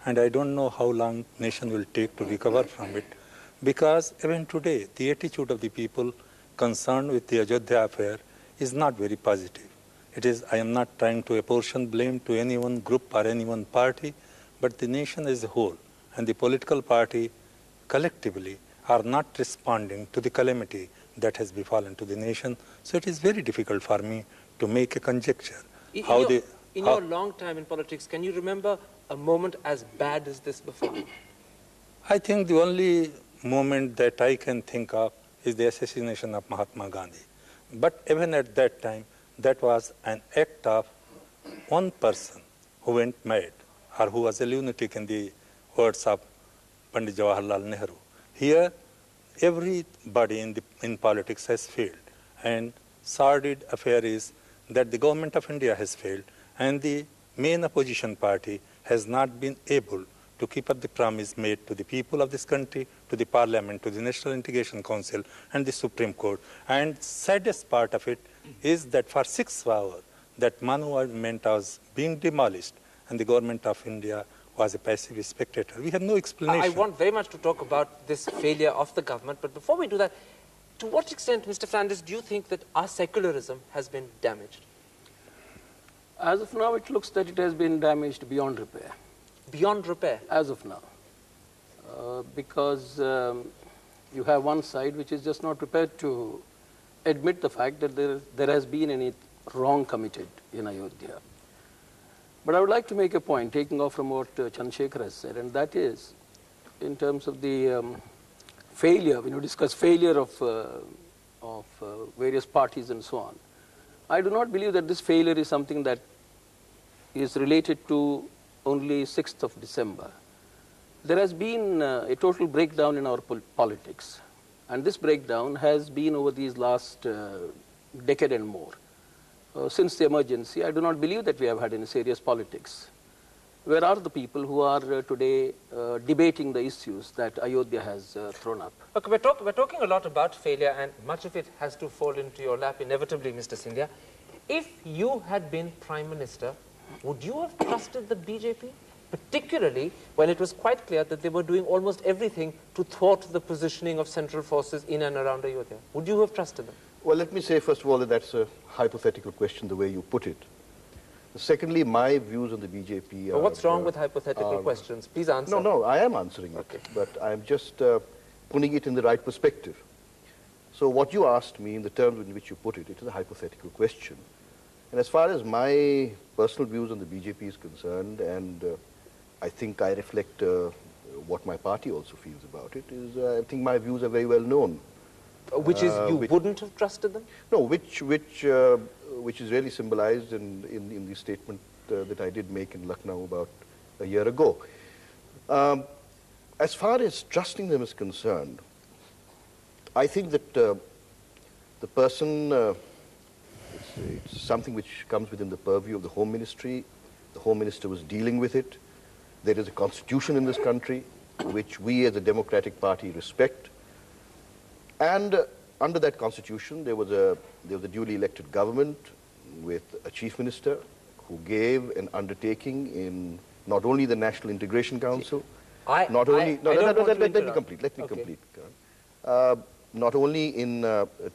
And I don't know how long nation will take to recover from it because even today, the attitude of the people concerned with the Ayodhya affair is not very positive. It is, I am not trying to apportion blame to any one group or any one party, but the nation as a whole and the political party collectively are not responding to the calamity that has befallen to the nation. So it is very difficult for me to make a conjecture. In your long time in politics, can you remember a moment as bad as this before? I think the only moment that I can think of is the assassination of Mahatma Gandhi. But even at that time, that was an act of one person who went mad or who was a lunatic in the words of Pandit Jawaharlal Nehru. Here, everybody in politics has failed. And sordid affair is that the government of India has failed and the main opposition party has not been able to keep up the promise made to the people of this country, to the Parliament, to the National Integration Council and the Supreme Court. And saddest part of it is that for 6 hours, that monument was being demolished and the government of India was a passive spectator. We have no explanation. I want very much to talk about this failure of the government, but before we do that, to what extent, Mr. Fernandes, do you think that our secularism has been damaged? As of now, it looks that it has been damaged beyond repair. Beyond repair? As of now. Because you have one side which is just not prepared to admit the fact that there has been any wrong committed in Ayodhya. But I would like to make a point, taking off from what Chandrasekhar has said, and that is, in terms of the failure, when you discuss failure of various parties and so on, I do not believe that this failure is something that is related to only 6th of December. There has been a total breakdown in our politics, and this breakdown has been over these last decade and more. Since the emergency, I do not believe that we have had any serious politics. Where are the people who are today debating the issues that Ayodhya has thrown up? Okay, we're talking a lot about failure, and much of it has to fall into your lap inevitably, Mr. Sindhya. If you had been Prime Minister, would you have trusted the BJP? particularly when it was quite clear that they were doing almost everything to thwart the positioning of central forces in and around Ayodhya? Would you have trusted them? Well, let me say, first of all, that that's a hypothetical question, the way you put it. Secondly, my views on the BJP are... What's wrong with hypothetical questions? Please answer. No, I am answering it, but I'm just putting it in the right perspective. So what you asked me, in the terms in which you put it, it is a hypothetical question. And as far as my personal views on the BJP is concerned, and I think I reflect what my party also feels about it, is I think my views are very well known. Which is you wouldn't have trusted them? No, which is really symbolized in the statement that I did make in Lucknow about a year ago. As far as trusting them is concerned, I think that the person, it's something which comes within the purview of the Home Ministry. The Home Minister was dealing with it. There is a constitution in this country which we as a democratic party respect. And under that constitution, there was a duly elected government with a chief minister who gave an undertaking in not only the National Integration Council, not only to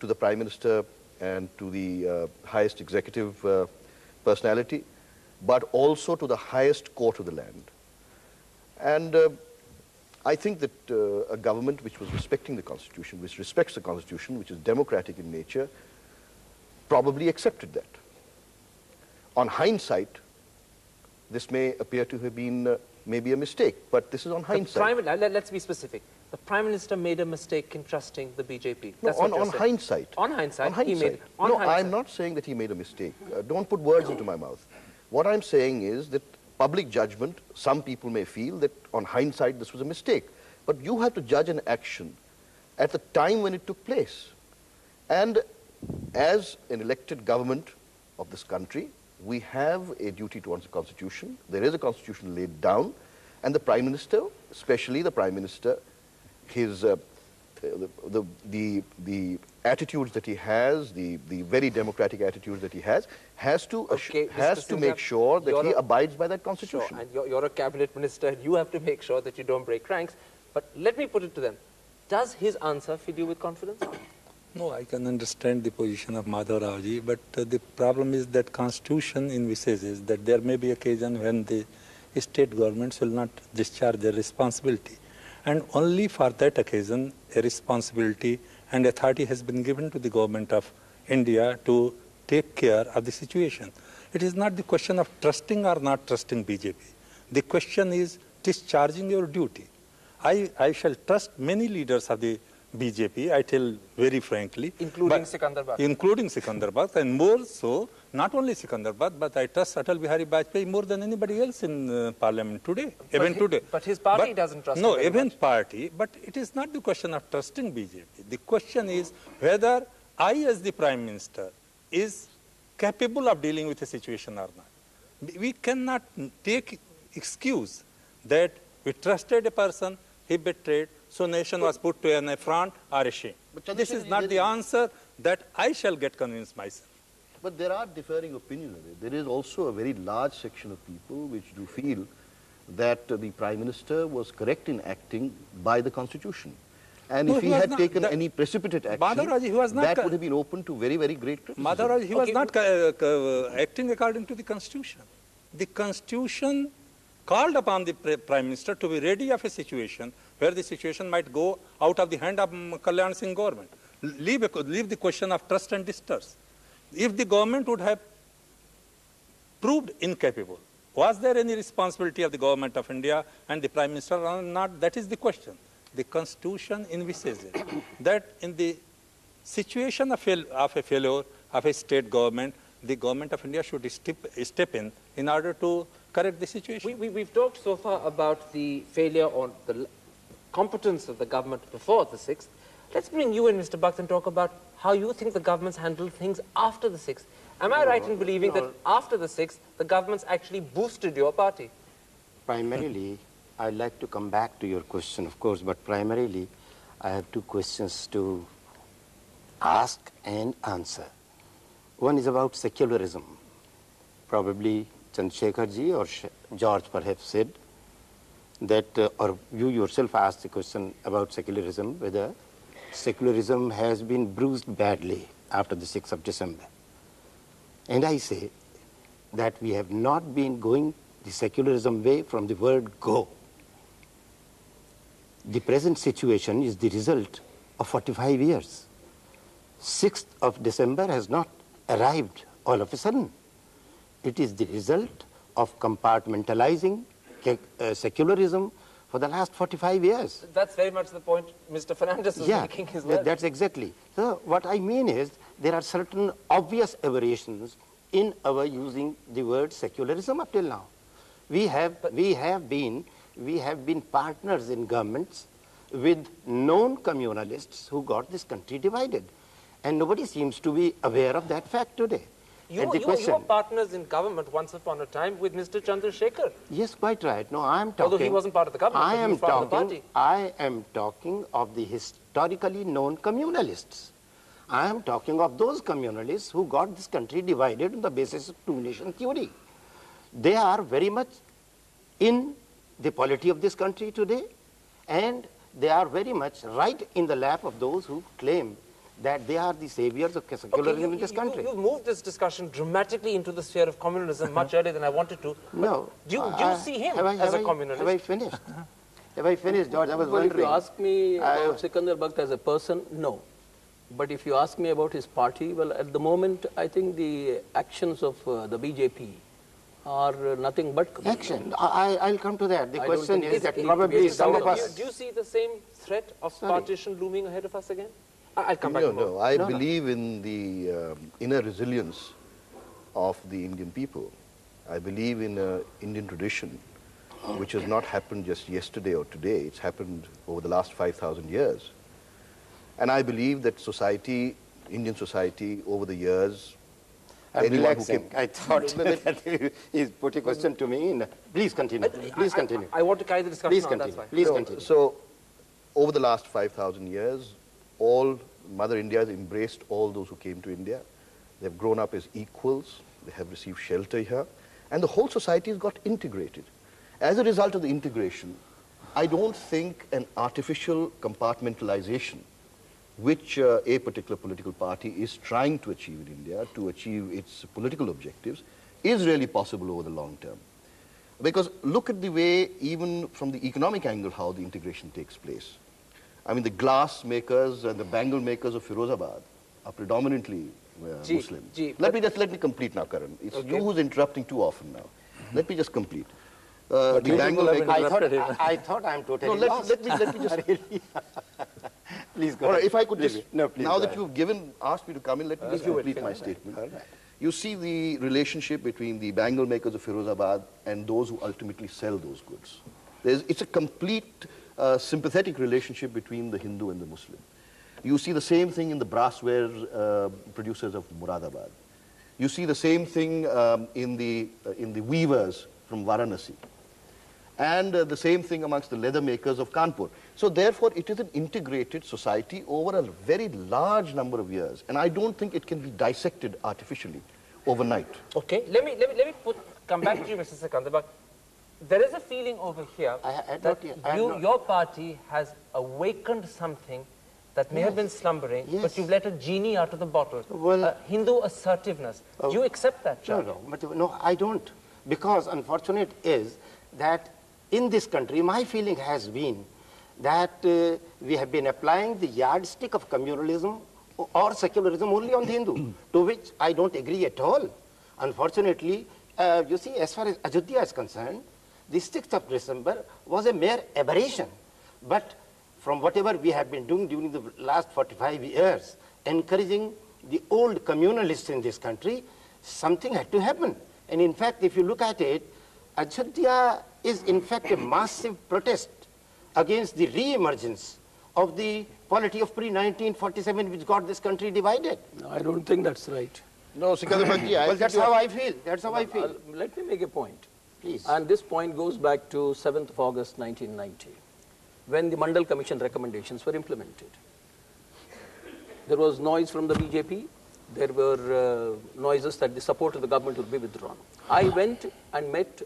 the Prime Minister and to the highest executive personality, but also to the highest court of the land. And I think that a government which was respecting the Constitution, which respects the Constitution, which is democratic in nature, probably accepted that. On hindsight, this may appear to have been maybe a mistake, but this is on hindsight. Let's be specific. The Prime Minister made a mistake in trusting the BJP. No, on hindsight. On hindsight, he made... I'm not saying that he made a mistake. Don't put words into my mouth. What I'm saying is that public judgment, some people may feel that on hindsight this was a mistake. But you have to judge an action at the time when it took place. And as an elected government of this country, we have a duty towards the Constitution. There is a Constitution laid down. And the Prime Minister, especially the Prime Minister, his the attitudes that he has, the very democratic attitudes that he has to make sure that he abides by that Constitution. Sure, and you're a cabinet minister, and you have to make sure that you don't break ranks. But let me put it to them. Does his answer fill you with confidence? No, I can understand the position of Madhav Raoji, but the problem is that Constitution envisages that there may be occasion when the state governments will not discharge their responsibility. And only for that occasion, a responsibility and authority has been given to the government of India to take care of the situation. It is not the question of trusting or not trusting BJP. The question is discharging your duty. I shall trust many leaders of the BJP, I tell very frankly. Including Sikandrabad. Including Sikandrabad, and more so, not only Sikandrabad, but I trust Atal Bihari Vajpayee more than anybody else in Parliament today, today. But his party doesn't trust him. No, even party, but it is not the question of trusting BJP. The question is whether I as the Prime Minister is capable of dealing with the situation or not. We cannot take excuse that we trusted a person, he betrayed, so nation was put to an affront or a shame. But this is not the answer that I shall get convinced myself. But there are differing opinions. There is also a very large section of people which do feel that the Prime Minister was correct in acting by the Constitution. And if he had taken any precipitate action, that would have been open to very, very great criticism. Madhav Raoji, he was not acting according to the Constitution. The Constitution called upon the Prime Minister to be ready of a situation where the situation might go out of the hand of Kalyan Singh government. Leave the question of trust and distrust. If the government would have proved incapable, was there any responsibility of the government of India and the Prime Minister or not? That is the question. The Constitution envisages that in the situation of a failure of a state government, the government of India should step in order to correct the situation. We've talked so far about the failure or the competence of the government before the 6th. Let's bring you in, Mr. Bakht, and talk about how you think the government's handled things after the 6th. Am I right in believing that after the 6th, the government's actually boosted your party? Primarily, I'd like to come back to your question, of course, but primarily, I have two questions to ask and answer. One is about secularism. Probably Chandrasekhar ji or George perhaps said that, or you yourself asked the question about secularism, whether secularism has been bruised badly after the 6th of December. And I say that we have not been going the secularism way from the word go. The present situation is the result of 45 years. 6th of December has not arrived all of a sudden. It is the result of compartmentalizing secularism for the last 45 years. That's very much the point Mr. Fernandez was making as well. That's exactly. So what I mean is there are certain obvious aberrations in our using the word secularism up till now. We have been partners in governments with known communalists who got this country divided. And nobody seems to be aware of that fact today. You were partners in government once upon a time with Mr. Chandrasekhar. Yes, quite right. No, I am talking... Although he wasn't part of the government, but he was part of the party. I am talking of the historically known communalists. I am talking of those communalists who got this country divided on the basis of two-nation theory. They are very much in the polity of this country today, and they are very much right in the lap of those who claim that they are the saviors of secularism in this country. You've moved this discussion dramatically into the sphere of communalism much earlier than I wanted to. No. Do you see him as a communalist? Have I finished? Have I finished, George? I was Well, wondering. if you ask me about Sikandar Bakht as a person, no. But if you ask me about his party, well, at the moment, I think the actions of the BJP are nothing but action. I'll come to that. The I question don't is think that probably some of us... Do you see the same threat of partition looming ahead of us again? I'll come back. No, I believe in the inner resilience of the Indian people. I believe in an Indian tradition which has not happened just yesterday or today. It's happened over the last 5,000 years. And I believe that society, Indian society, over the years... I'm relaxing. I thought that he put a question to me. Please continue. Please continue. I want to carry the discussion Please on, continue. that's why. Please continue. So, over the last 5,000 years, all Mother India has embraced all those who came to India. They've grown up as equals. They have received shelter here. And the whole society has got integrated. As a result of the integration, I don't think an artificial compartmentalization which a particular political party is trying to achieve in India to achieve its political objectives is really possible over the long term. Because look at the way, even from the economic angle, how the integration takes place. I mean, the glass makers and the bangle makers of Firozabad are predominantly Muslim. Let me complete now, Karan. It's you who's interrupting too often now. Let me just complete. The bangle makers... I thought I'm totally lost. Let me just... Please go All right, ahead. if I could just... No, please now go that ahead. you've asked me to come in, let me just complete my statement. All right. You see the relationship between the bangle makers of Firozabad and those who ultimately sell those goods. It's a complete sympathetic relationship between the Hindu and the Muslim. You see the same thing in the brassware producers of Muradabad. You see the same thing in the weavers from Varanasi. And the same thing amongst the leather makers of Kanpur. So therefore, it is an integrated society over a very large number of years. And I don't think it can be dissected artificially overnight. Okay, let me come back to you, Mr. Sikandar Bakht. There is a feeling over here that your party has awakened something that may have been slumbering, but you've let a genie out of the bottle. Well, Hindu assertiveness. Do you accept that, Charlie? No, I don't. Because unfortunate is that in this country, my feeling has been that we have been applying the yardstick of communalism or secularism only on the Hindu, to which I don't agree at all. Unfortunately, you see, as far as Ayodhya is concerned, the 6th of December was a mere aberration. But from whatever we have been doing during the last 45 years, encouraging the old communalists in this country, something had to happen. And in fact, if you look at it, Ayodhya is in fact a massive protest against the re-emergence of the polity of pre-1947 which got this country divided. No, I don't think that's right. No, Sikandar Bakht, well, that's how I feel. That's how I feel. Let me make a point. Please. And this point goes back to 7th of August 1990, when the Mandal Commission recommendations were implemented. There was noise from the BJP. There were noises that the support of the government would be withdrawn. I went and met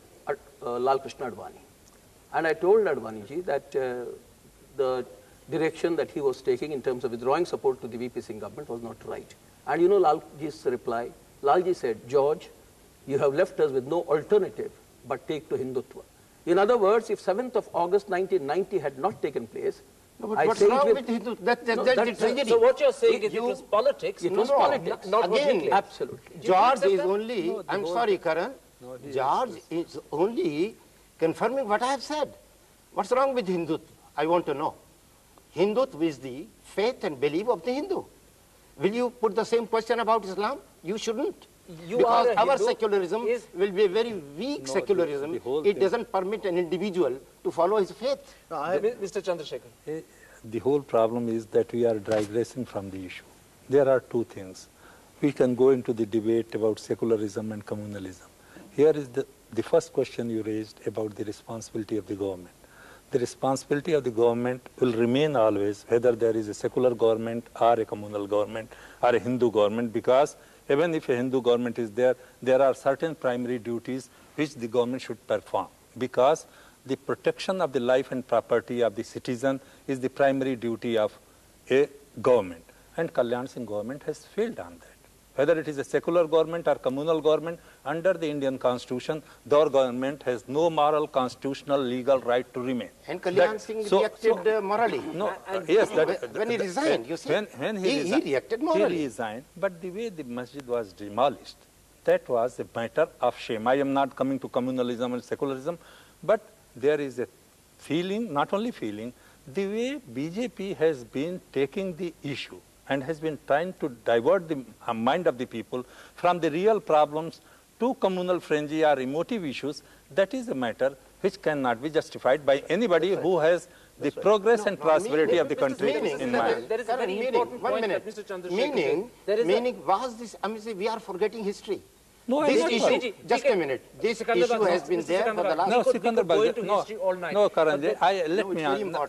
Lal Krishna Advani. And I told Advaniji that the direction that he was taking in terms of withdrawing support to the VP Singh government was not right. And you know Lalji's reply? Lalji said, George, you have left us with no alternative but take to Hindutva. In other words, if 7th of August 1990 had not taken place, no, but what's wrong with Hindu? That's the tragedy. So what you're saying is it was politics. It was politics. Not what he Again, claimed. Absolutely. George is only, I'm sorry, Karan, George is only confirming what I have said. What's wrong with Hindutva? I want to know. Hindutva is the faith and belief of the Hindu. Will you put the same question about Islam? You shouldn't. Because our secularism will be a very weak secularism. It doesn't permit an individual to follow his faith. Mr. Chandrasekhar. The whole problem is that we are digressing from the issue. There are two things. We can go into the debate about secularism and communalism. Here is the first question you raised about the responsibility of the government. The responsibility of the government will remain always, whether there is a secular government or a communal government or a Hindu government, because even if a Hindu government is there, there are certain primary duties which the government should perform, because the protection of the life and property of the citizen is the primary duty of a government. And Kalyan Singh government has failed on that. Whether it is a secular government or communal government, under the Indian Constitution, the government has no moral, constitutional, legal right to remain. And Kalyan Singh reacted morally. No, yes. When he resigned, you see, when he reacted morally. He resigned, but the way the masjid was demolished, that was a matter of shame. I am not coming to communalism and secularism, but there is a feeling, not only feeling, the way BJP has been taking the issue and has been trying to divert the mind of the people from the real problems to communal frenzy or emotive issues, that is a matter which cannot be justified by anybody who has the progress and prosperity of the country in mind. There is a very important point that Mr. Chandrasekhar Meaning, was this, I mean, we are forgetting history. No, this issue, just a minute, this issue has been there for the last... No, Sikandar, no, Karan,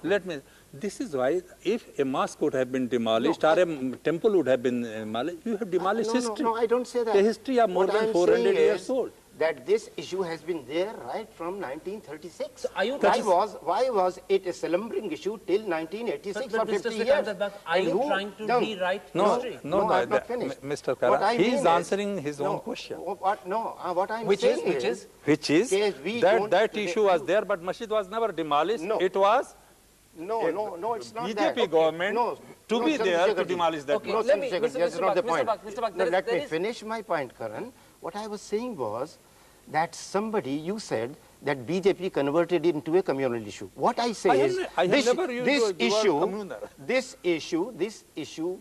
let me, this is why if a mosque would have been demolished or a temple would have been demolished, you have demolished history. No, I don't say that. The history of more than 400 years old. That this issue has been there right from 1936. So are you why was it a slumbering issue till 1986 for 50 years? Are you trying to rewrite history? No, I have not finished. Mr. Kara, he is answering his own question. What I'm saying Which is that issue was there, but masjid was never demolished. No. It was No, it's not that. BJP government to be there to demolish that. No, that's not the point. Let me finish my point, Karan. What I was saying was that somebody, you said that BJP converted it into a communal issue. What I say is, this issue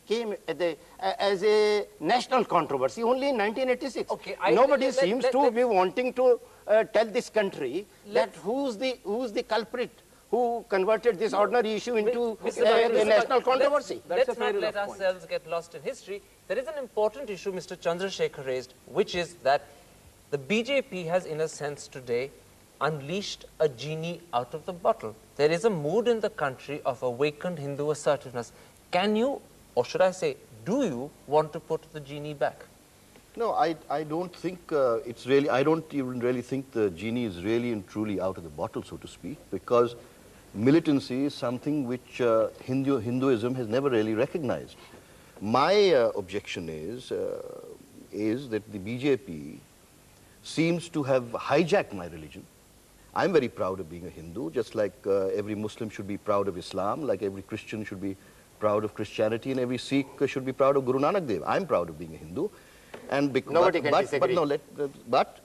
came as a national controversy only in 1986. Okay, nobody seems to be wanting to tell this country that who's the culprit who converted this ordinary issue into a national controversy. Let's not let ourselves get lost in history. There is an important issue Mr. Chandrasekhar raised, which is that the BJP has, in a sense today, unleashed a genie out of the bottle. There is a mood in the country of awakened Hindu assertiveness. Can you, or should I say, do you want to put the genie back? No, I don't think it's really, I don't even really think the genie is really and truly out of the bottle, so to speak, because militancy is something which Hinduism has never really recognized. My objection is that the BJP seems to have hijacked my religion. I'm very proud of being a Hindu, just like every Muslim should be proud of Islam, like every Christian should be proud of Christianity, and every Sikh should be proud of Guru Nanak Dev. I'm proud of being a Hindu. And nobody can disagree. But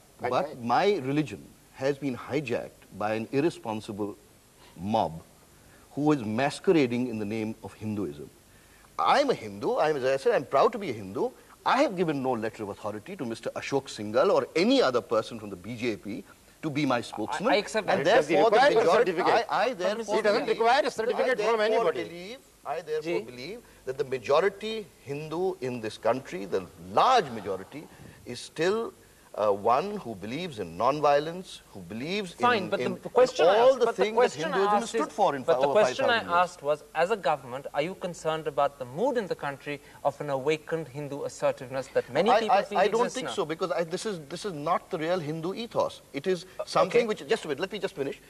my religion has been hijacked by an irresponsible mob who is masquerading in the name of Hinduism. I'm a Hindu, as I said, I'm proud to be a Hindu. I have given no letter of authority to Mr. Ashok Singhal or any other person from the BJP to be my spokesman. I accept that. And therefore, It doesn't require a certificate from anybody. I therefore believe that the majority Hindu in this country, the large majority, is still one who believes in non-violence, who believes in all the things that Hinduism stood for in over 5,000 years. But the question I asked was, as a government, are you concerned about the mood in the country of an awakened Hindu assertiveness that many people feel I don't think so, because this is not the real Hindu ethos. It is something which, just a minute, let me just finish.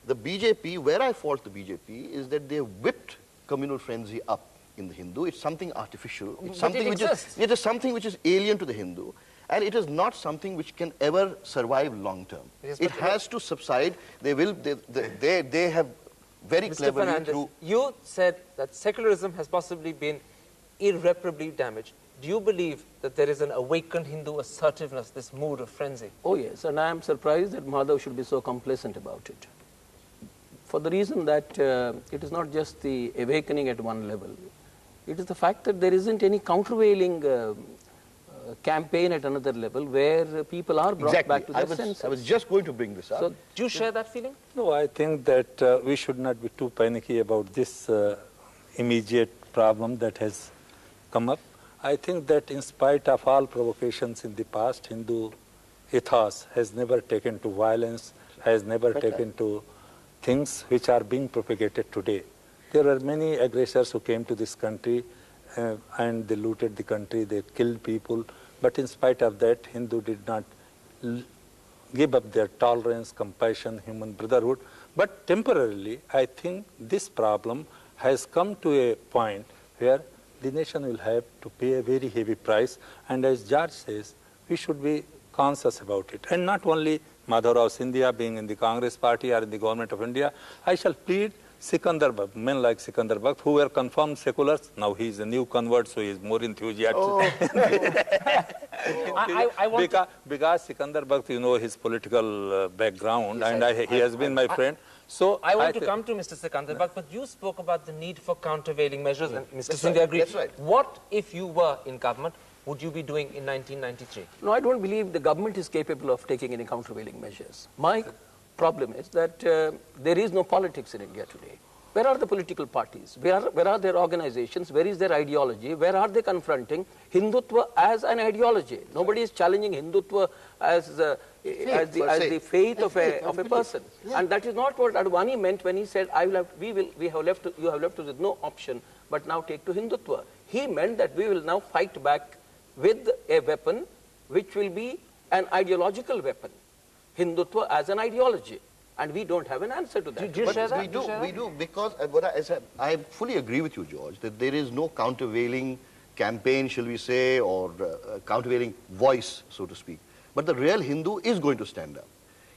The BJP, where I fault the BJP, is that they whipped communal frenzy up in the Hindu. It's something artificial. It's something which is, it is something which is alien to the Hindu, and it is not something which can ever survive long term. Yes, it has to subside. They will. They have very cleverly through. You said that secularism has possibly been irreparably damaged. Do you believe that there is an awakened Hindu assertiveness, this mood of frenzy? Oh yes, and I am surprised that Madhav should be so complacent about it. For the reason that it is not just the awakening at one level. It is the fact that there isn't any countervailing campaign at another level where people are brought back to their senses. I was just going to bring this up. So, do you share that feeling? No, I think that we should not be too panicky about this immediate problem that has come up. I think that in spite of all provocations in the past, Hindu ethos has never taken to violence, has never taken to things which are being propagated today. There are many aggressors who came to this country and they looted the country, they killed people, but in spite of that, Hindu did not give up their tolerance, compassion, human brotherhood. But temporarily, I think this problem has come to a point where the nation will have to pay a very heavy price, and as George says, we should be conscious about it. And not only Madhav Rao Scindia being in the Congress party or in the government of India, I shall plead Sikandar Bhatt, men like Sikandar Bhatt, who were confirmed seculars. Now he is a new convert, so he is more enthusiastic. Oh. Because Sikandar Bhatt, you know his political background, Yes, and he has been my friend. So I want to come to Mr. Sikandar Bhatt, but you spoke about the need for countervailing measures, and Mr. Scindia agreed. That's right. What if you were in government? Would you be doing in 1993? No, I don't believe the government is capable of taking any countervailing measures. My problem is that there is no politics in India today. Where are the political parties? Where are their organizations? Where is their ideology? Where are they confronting Hindutva as an ideology? Nobody is challenging Hindutva as the faith of a person. Yeah. And that is not what Advani meant when he said, you have left us with no option, but now take to Hindutva. He meant that we will now fight back with a weapon which will be an ideological weapon. Hindutva as an ideology. And we don't have an answer to that. Do you share that? We do, because I fully agree with you, George, that there is no countervailing campaign, shall we say, or countervailing voice, so to speak. But the real Hindu is going to stand up.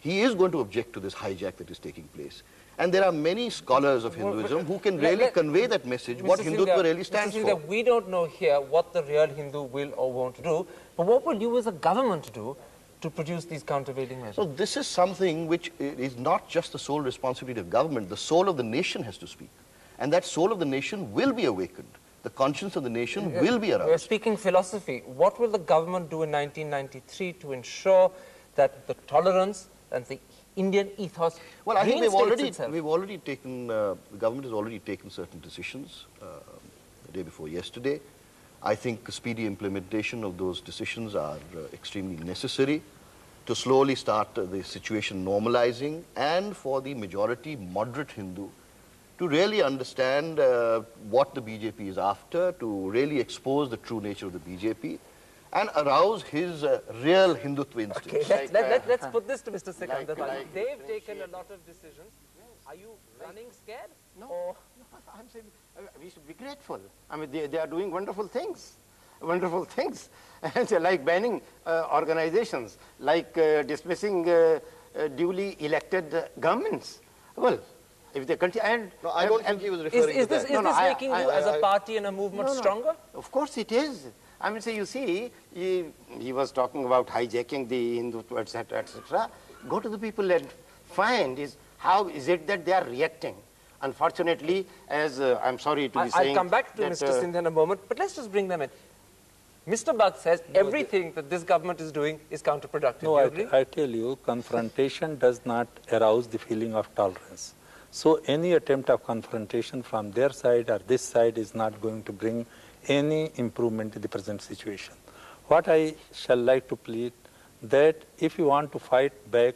He is going to object to this hijack that is taking place. And there are many scholars of Hinduism who can really convey that message, what Hindutva really stands for. We don't know here what the real Hindu will or won't do, but what will you as a government do to produce these countervailing measures? So this is something which is not just the sole responsibility of government. The soul of the nation has to speak. And that soul of the nation will be awakened. The conscience of the nation will be aroused. We're speaking philosophy. What will the government do in 1993 to ensure that the tolerance and the Indian ethos Well, I think we've itself? already taken, the government has already taken certain decisions the day before yesterday. I think speedy implementation of those decisions are extremely necessary to slowly start the situation normalizing, and for the majority moderate Hindu to really understand what the BJP is after, to really expose the true nature of the BJP and arouse his real Hindutva instincts. Okay, let's put this to Mr. Sikandar Bhatt. They've taken a lot of decisions. Are you running scared? No. Or? I'm saying we should be grateful. I mean, they are doing wonderful things. Wonderful things. And like banning organizations, like dismissing duly elected governments. Well, if they continue, and no, I don't think he was referring to that. Is this making you as a party and a movement stronger? Of course it is. I mean, say, you see, he was talking about hijacking the Hindutva, etc., etc. Go to the people and find how is it that they are reacting. Unfortunately, as I'm sorry to be saying... I'll come back to Mr. Scindia in a moment, but let's just bring them in. Mr. Bhatt says everything that this government is doing is counterproductive. No, I tell you, confrontation does not arouse the feeling of tolerance. So any attempt of confrontation from their side or this side is not going to bring any improvement in the present situation. What I shall like to plead, that if you want to fight back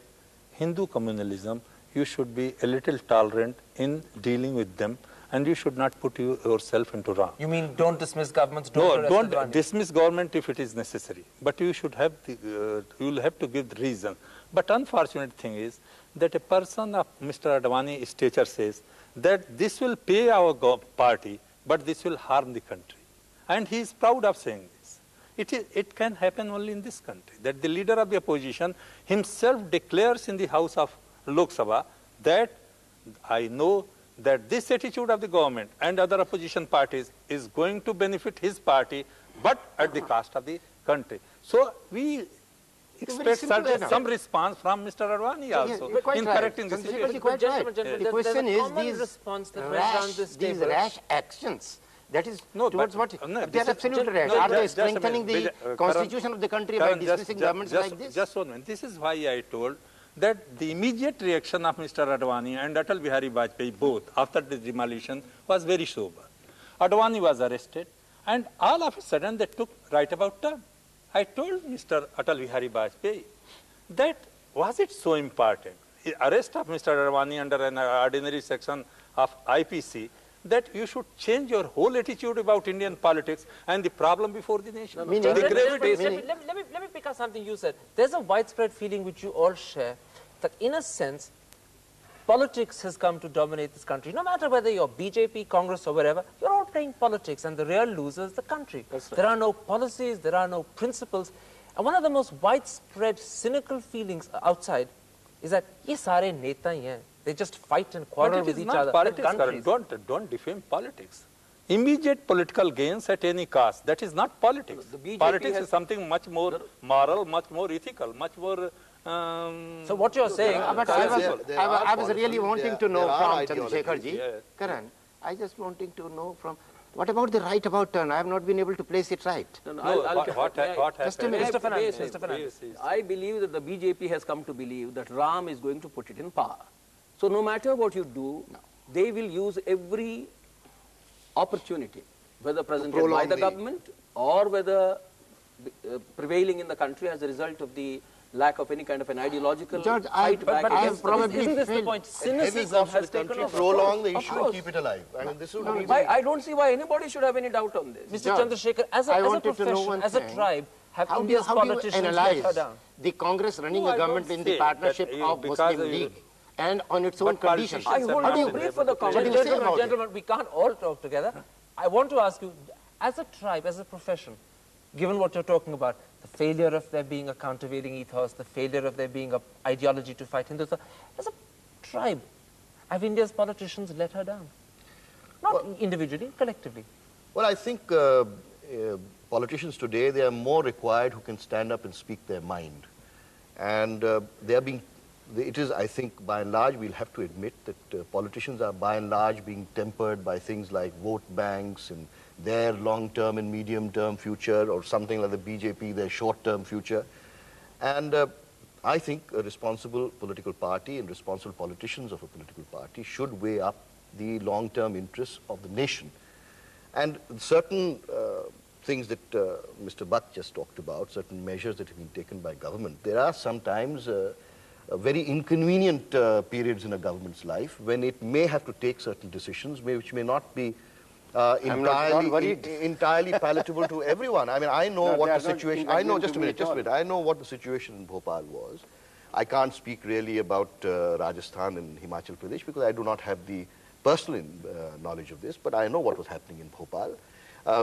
Hindu communalism, you should be a little tolerant in dealing with them, and you should not put yourself into wrong. You mean don't dismiss governments? Don't dismiss government if it is necessary, but you should have you will have to give the reason. But unfortunate thing is that a person of Mr. Advani's stature says that this will pay our party, but this will harm the country. And he is proud of saying this. It can happen only in this country, that the leader of the opposition himself declares in the House of Lok Sabha that I know that this attitude of the government and other opposition parties is going to benefit his party, but at the cost of the country. So we expect some response from Mr. Advani also in correcting the situation. The question is these rash actions. That is towards what? They are absolutely rash. Are they strengthening the constitution of the country by dismissing governments like this? Just 1 minute. This is why I told that the immediate reaction of Mr. Advani and Atal Bihari Vajpayee both after the demolition was very sober. Advani was arrested and all of a sudden they took right about turn. I told Mr. Atal Bihari Vajpayee that was it so important, the arrest of Mr. Advani under an ordinary section of IPC, that you should change your whole attitude about Indian politics and the problem before the nation. Let me pick up something you said. There's a widespread feeling which you all share that in a sense, politics has come to dominate this country. No matter whether you're BJP, Congress or wherever, you're all playing politics and the real loser is the country. Right. There are no policies, there are no principles. And one of the most widespread cynical feelings outside is that ye sare neta hi hain. They just fight and quarrel with each other. Politics, don't defame politics. Immediate political gains at any cost. That is not politics. Politics is something much more moral, much more ethical, much more... so what you're saying... I was really wanting to know from Chandrasekhar ji. Karan, I just wanting to know from... What about the right about turn? I have not been able to place it right. What happened? Mr. Fernandez. I believe that the BJP has come to believe that Ram is going to put it in power. So no matter what you do, they will use every opportunity, whether presented by the government or whether prevailing in the country as a result of the lack of any kind of an ideological fight back. Isn't this the point? Cynicism has taken over. Prolong the issue and keep it alive. I mean, this is I don't see why anybody should have any doubt on this. Mr. Chandrasekhar, as a profession, as a tribe, have India's politicians let her down? The Congress running a government in the partnership of Muslim League and on its own conditions. I hold you brief for the Congress. Gentlemen, we can't all talk together. I want to ask you, as a tribe, as a profession, given what you're talking about, the failure of there being a countervailing ethos, the failure of there being an ideology to fight Hindutva, as a tribe, have India's politicians let her down? Not individually, collectively. Well, I think politicians today, they are more required who can stand up and speak their mind. And they are being... It is, I think, by and large, we'll have to admit that politicians are by and large being tempered by things like vote banks and their long-term and medium-term future, or something like the BJP, their short-term future. And I think a responsible political party and responsible politicians of a political party should weigh up the long-term interests of the nation. And certain things that Mr. Buck just talked about, certain measures that have been taken by government, there are sometimes very inconvenient periods in a government's life when it may have to take certain decisions which may not be entirely palatable to everyone. I mean, I know what the situation... I know, just a minute. I know what the situation in Bhopal was. I can't speak really about Rajasthan and Himachal Pradesh because I do not have the personal knowledge of this, but I know what was happening in Bhopal.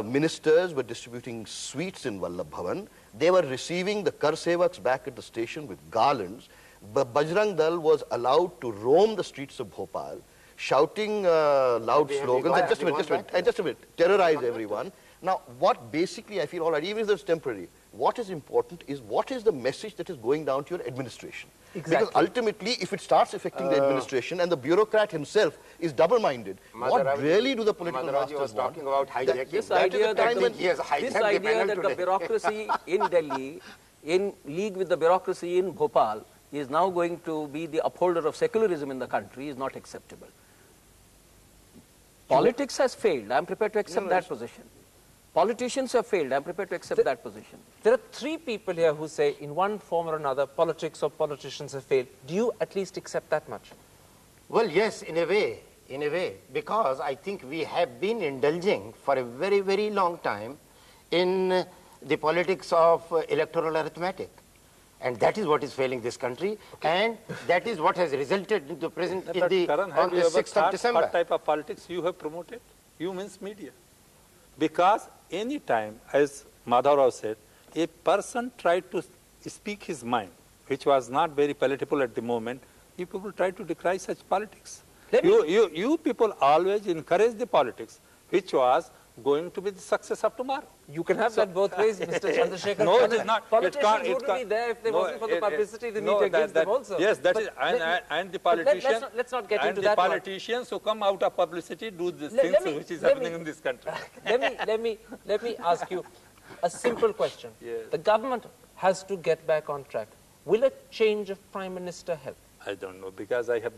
Ministers were distributing sweets in Vallabh Bhavan. They were receiving the Kar Sevaks back at the station with garlands. Bajrang Dal was allowed to roam the streets of Bhopal, shouting loud slogans, and just a minute, terrorize everyone. Now, what basically I feel, all right, even if it's temporary, what is important is what is the message that is going down to your administration. Exactly. Because ultimately, if it starts affecting the administration and the bureaucrat himself is double-minded, what really do the political masters want? Talking about hijacking. This idea that the bureaucracy in Delhi, in league with the bureaucracy in Bhopal, is now going to be the upholder of secularism in the country is not acceptable. Politics has failed. I am prepared to accept that position. Politicians have failed. I am prepared to accept that position. There are three people here who say, in one form or another, politics or politicians have failed. Do you at least accept that much? Well, yes, in a way, because I think we have been indulging for a very, very long time in the politics of electoral arithmetic. And that is what is failing this country, and that is what has resulted in the present But on the Karan, have you ever 6th of thought December. what type of politics you have promoted? You means media. Because any time, as Madhavrao said, a person tried to speak his mind, which was not very palatable at the moment, you people try to decry such politics. You people always encourage the politics, which was going to be the success of tomorrow. You can have that both ways, Mr. Chandrasekhar. No, it is not. Politicians wouldn't be there if there wasn't for the publicity the media gives them also. Yes, that is, and the politicians, let's not get into the that politicians who come out of publicity do these things which is happening in this country. let me ask you a simple question. Yes. The government has to get back on track. Will a change of Prime Minister help? I don't know, because I have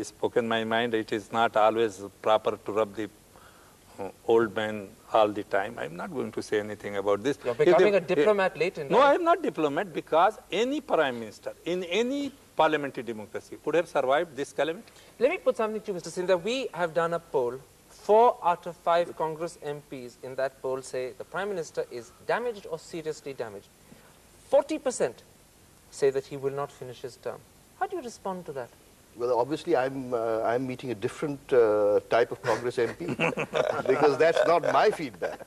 spoken my mind. It is not always proper to rub the old man all the time. I'm not going to say anything about this. You're becoming a diplomat late in No, life. I'm not diplomat, because any prime minister in any parliamentary democracy would have survived this calamity. Let me put something to you, Mr. Sindha. We have done a poll. 4 out of 5 Congress MPs in that poll say the Prime Minister is damaged or seriously damaged. 40% say that he will not finish his term. How do you respond to that? Well, obviously, I'm meeting a different type of Congress MP because that's not my feedback.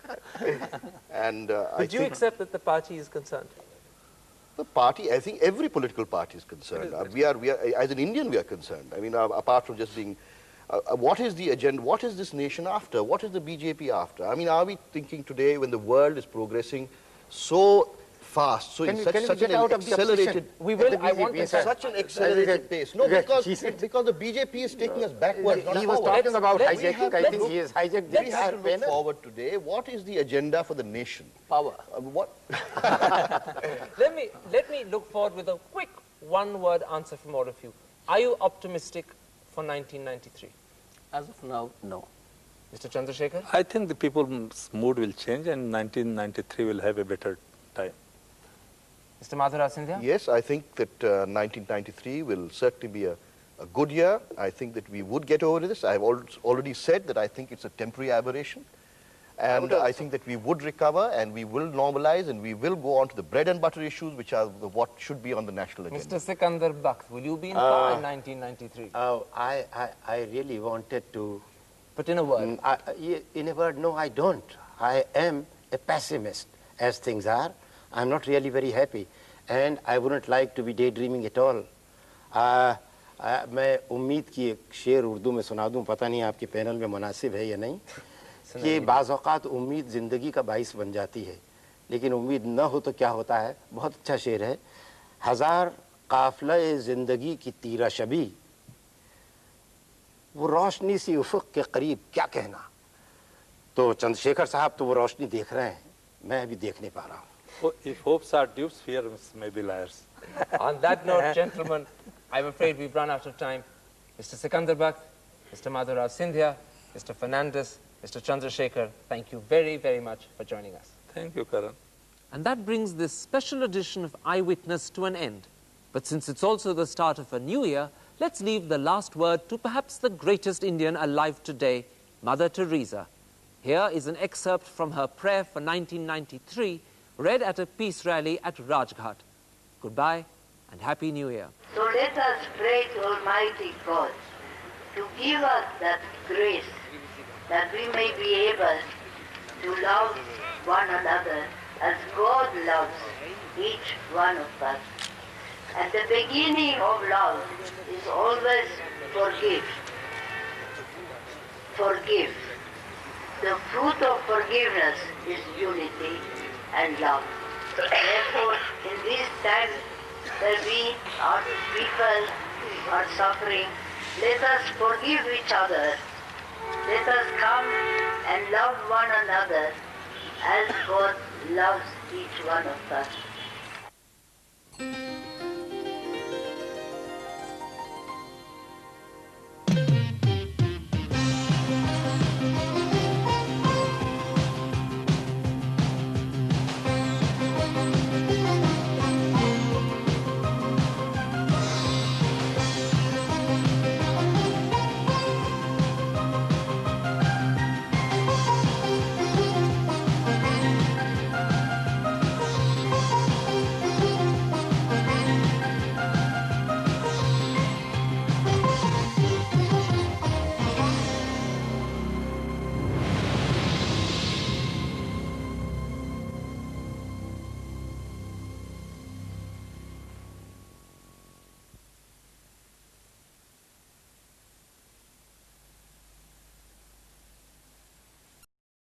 And Would you accept that the party is concerned? The party, I think every political party is concerned. We are, as an Indian, we are concerned. I mean, apart from just being, what is the agenda? What is this nation after? What is the BJP after? I mean, are we thinking today when the world is progressing so fast, so in such an accelerated, such an accelerated pace? No, because the BJP is taking us backwards. He was talking about hijacking. I think he has hijacked the We have to look forward today. What is the agenda for the nation? Power. What? Let me look forward with a quick one-word answer from all of you. Are you optimistic for 1993? As of now, no. Mr. Chandrasekhar? I think the people's mood will change and 1993 will have a better time. Mr. Madhurao Sindhya? Yes, I think that 1993 will certainly be a good year. I think that we would get over this. I've already said that I think it's a temporary aberration. And I think that we would recover and we will normalize and we will go on to the bread and butter issues, which are what should be on the national agenda. Mr. Sikandar Bakht, will you be in power in 1993? I really wanted to... But in a word? In a word, no, I don't. I am a pessimist as things are. I'm not really very happy. And I wouldn't like to be daydreaming at all. मैं उम्मीद की एक शेर उर्दू में सुना दूं, पता नहीं आपके पैनल में मुनासिब है या नहीं, कि बाज़ औक़ात उम्मीद ज़िंदगी का बाइस बन जाती है, लेकिन उम्मीद न हो तो क्या होता है. बहुत अच्छा शेर है. हज़ार काफ़िला ज़िंदगी की तीरा शबी, वो रोशनी सी उफ़क़ के करीब क्या कहना. तो चंद्रशेखर साहब तो वो रोशनी देख रहे हैं, मैं अभी देख नहीं पा रहा हूँ. If hopes are dupes, fears may be liars. On that note, gentlemen, I'm afraid we've run out of time. Mr. Sikandar Bakht, Mr. Madhurao Sindhya, Mr. Fernandes, Mr. Chandrasekhar, thank you very, very much for joining us. Thank you, Karan. And that brings this special edition of Eyewitness to an end. But since it's also the start of a new year, let's leave the last word to perhaps the greatest Indian alive today, Mother Teresa. Here is an excerpt from her prayer for 1993, read at a peace rally at Rajghat. Goodbye and Happy New Year. So let us pray to Almighty God to give us that grace that we may be able to love one another as God loves each one of us. And the beginning of love is always forgive. Forgive. The fruit of forgiveness is unity and love. Therefore, in these times where we, our people, are suffering, let us forgive each other. Let us come and love one another as God loves each one of us.